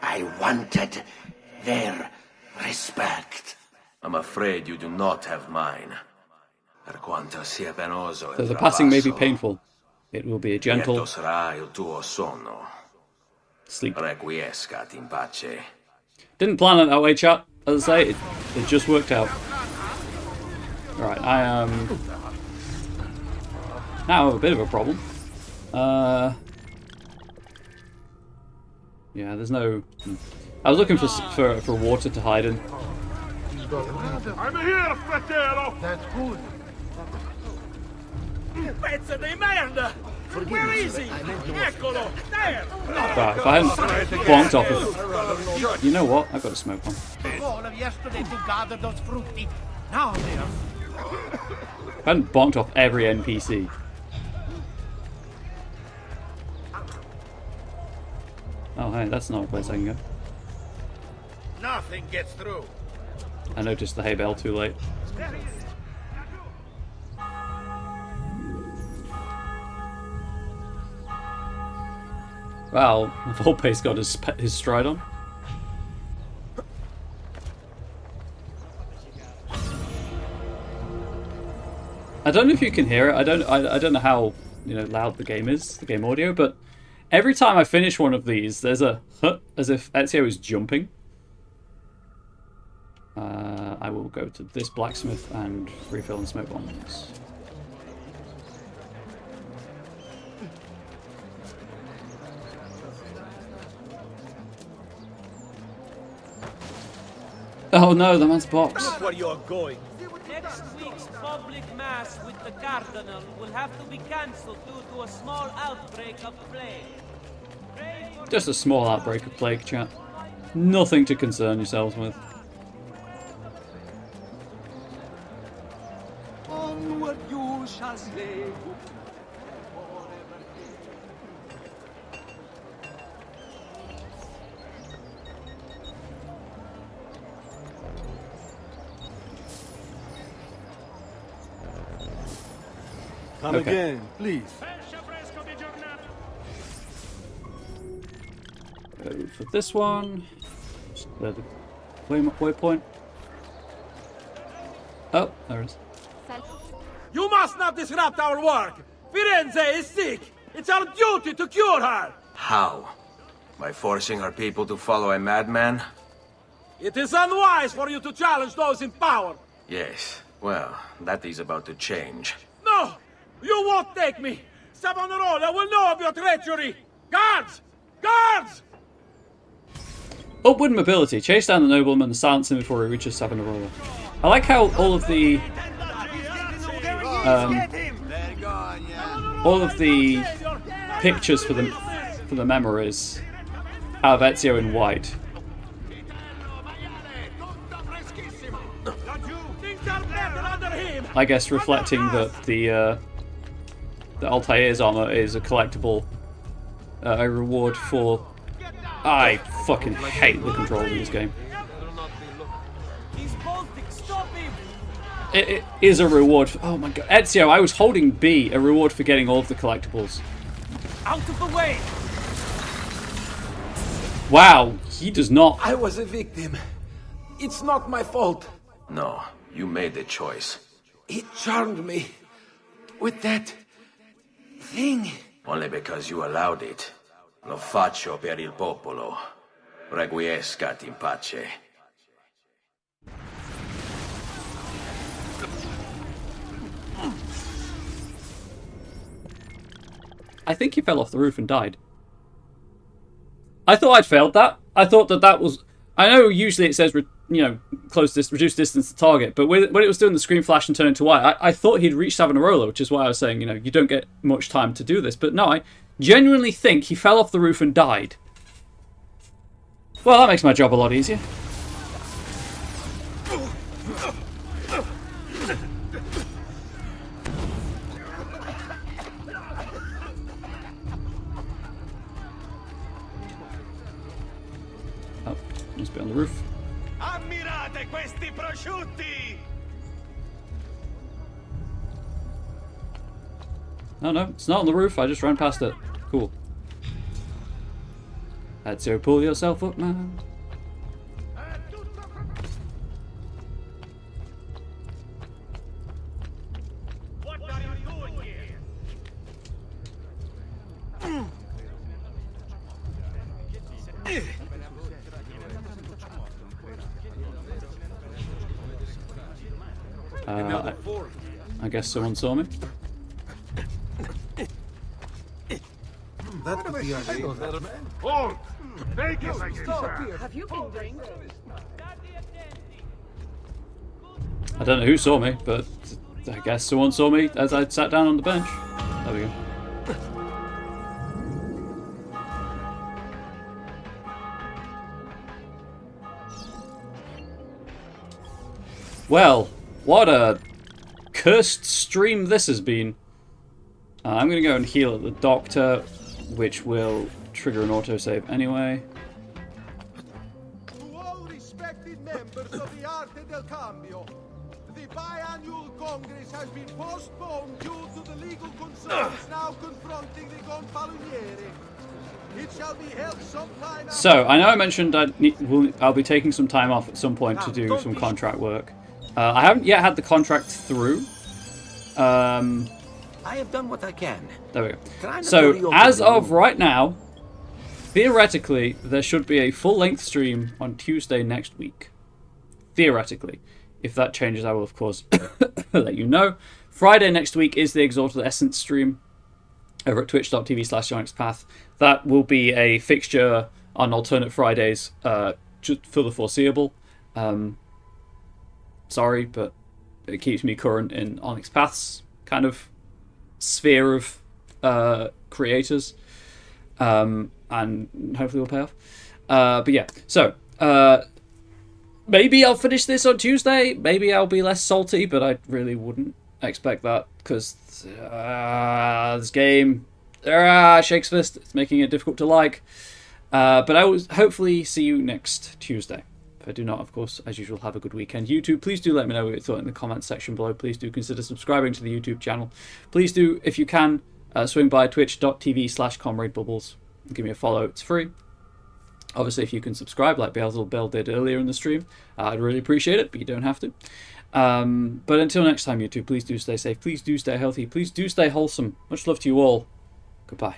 I wanted their respect. I'm afraid you do not have mine. Per quanto sia penoso Though the passing may be painful, it will be a gentle sleep. Requiescat in pace. Didn't plan it that way, chat. As I say, it just worked out. Alright, I am now a bit of a problem. Yeah, there's no... I was looking for water to hide in. I'm here, fratello! That's good. Pezzo di merda! Where is he? Eccolo! There! Right, if I hadn't bonked off of... You know what? I've got a smoke one. All of yesterday to gather those fruity. Now they are... If I hadn't bonked off every NPC. Oh, hey, that's not a place I can go. Nothing gets through. I noticed the hay bale too late. Wow, Volpe's got his stride on. I don't know if you can hear it. I don't know how loud the game is, the game audio, but every time I finish one of these, there's a hut as if Ezio is jumping. I will go to this blacksmith and refill and smoke bombs. Oh no, the man's box. Look where you're going. Next week's public mass with the cardinal will have to be cancelled due to a small outbreak of plague. Just a small outbreak of plague, chat. Nothing to concern yourselves with. Onward you shall slay. Come again, please. Go for this one. Just clear the waypoint. Oh, there it is. You must not disrupt our work! Firenze is sick! It's our duty to cure her! How? By forcing our people to follow a madman? It is unwise for you to challenge those in power! Yes. Well, that is about to change. No! You won't take me! Savonarola will know of your treachery! Guards! Guards! Upward mobility. Chase down the nobleman and silence him before he reaches Savonarola. I like how all of the pictures for the memories have Ezio in white. I guess reflecting that the Altair's armor is a collectible, a reward for. I fucking hate the controls in this game. It is a reward for, oh my god. Ezio, I was holding B, a reward for getting all of the collectibles. Out of the way! Wow, he does not. I was a victim. It's not my fault. No, you made the choice. It charmed me with that thing. Only because you allowed it. Lo faccio per il popolo. Requiescat in pace. I think he fell off the roof and died. I thought I'd failed that. I thought that was... I know usually it says, reduce distance to target, but when it was doing the screen flash and turn into white, I thought he'd reached Savonarola, which is why I was saying, you don't get much time to do this. But no, I genuinely think he fell off the roof and died. Well, that makes my job a lot easier. Oh, must be on the roof. Ammirate questi prosciutti! No, it's not on the roof. I just ran past it. Cool. Ezio, pull yourself up, man. What are you doing here? I guess someone saw me. That could be our Hold! Take it again, sir. Have you been drinking? I don't know who saw me, but I guess someone saw me as I sat down on the bench. There we go. Well, what a cursed stream this has been. I'm going to go and heal at the doctor, which will trigger an autosave anyway. To all respected members of the Arte del Cambio, the biannual Congress has been postponed due to the legal concerns now confronting the Gonfaloniere. It shall be held sometime. So, I know I mentioned I'll be taking some time off at some point to do some contract work. I haven't yet had the contract through. I have done what I can. There we go. So, as of right now, theoretically, there should be a full-length stream on Tuesday next week. Theoretically. If that changes, I will, of course, let you know. Friday next week is the Exalted Essence stream over at twitch.tv/JohnXPath. That will be a fixture on alternate Fridays just for the foreseeable. Sorry, but it keeps me current in Onyx Path's kind of sphere of creators, and hopefully will pay off. But yeah, so maybe I'll finish this on Tuesday. Maybe I'll be less salty, but I really wouldn't expect that because this game, Shakes Fist, it's making it difficult to like. But I will hopefully see you next Tuesday. If I do not, of course, as usual, have a good weekend. YouTube, please do let me know what you thought in the comments section below. Please do consider subscribing to the YouTube channel. Please do, if you can, swing by twitch.tv/ComradeBubbles and give me a follow. It's free. Obviously, if you can subscribe, like Beelzebub did earlier in the stream, I'd really appreciate it, but you don't have to. But until next time, YouTube, please do stay safe. Please do stay healthy. Please do stay wholesome. Much love to you all. Goodbye.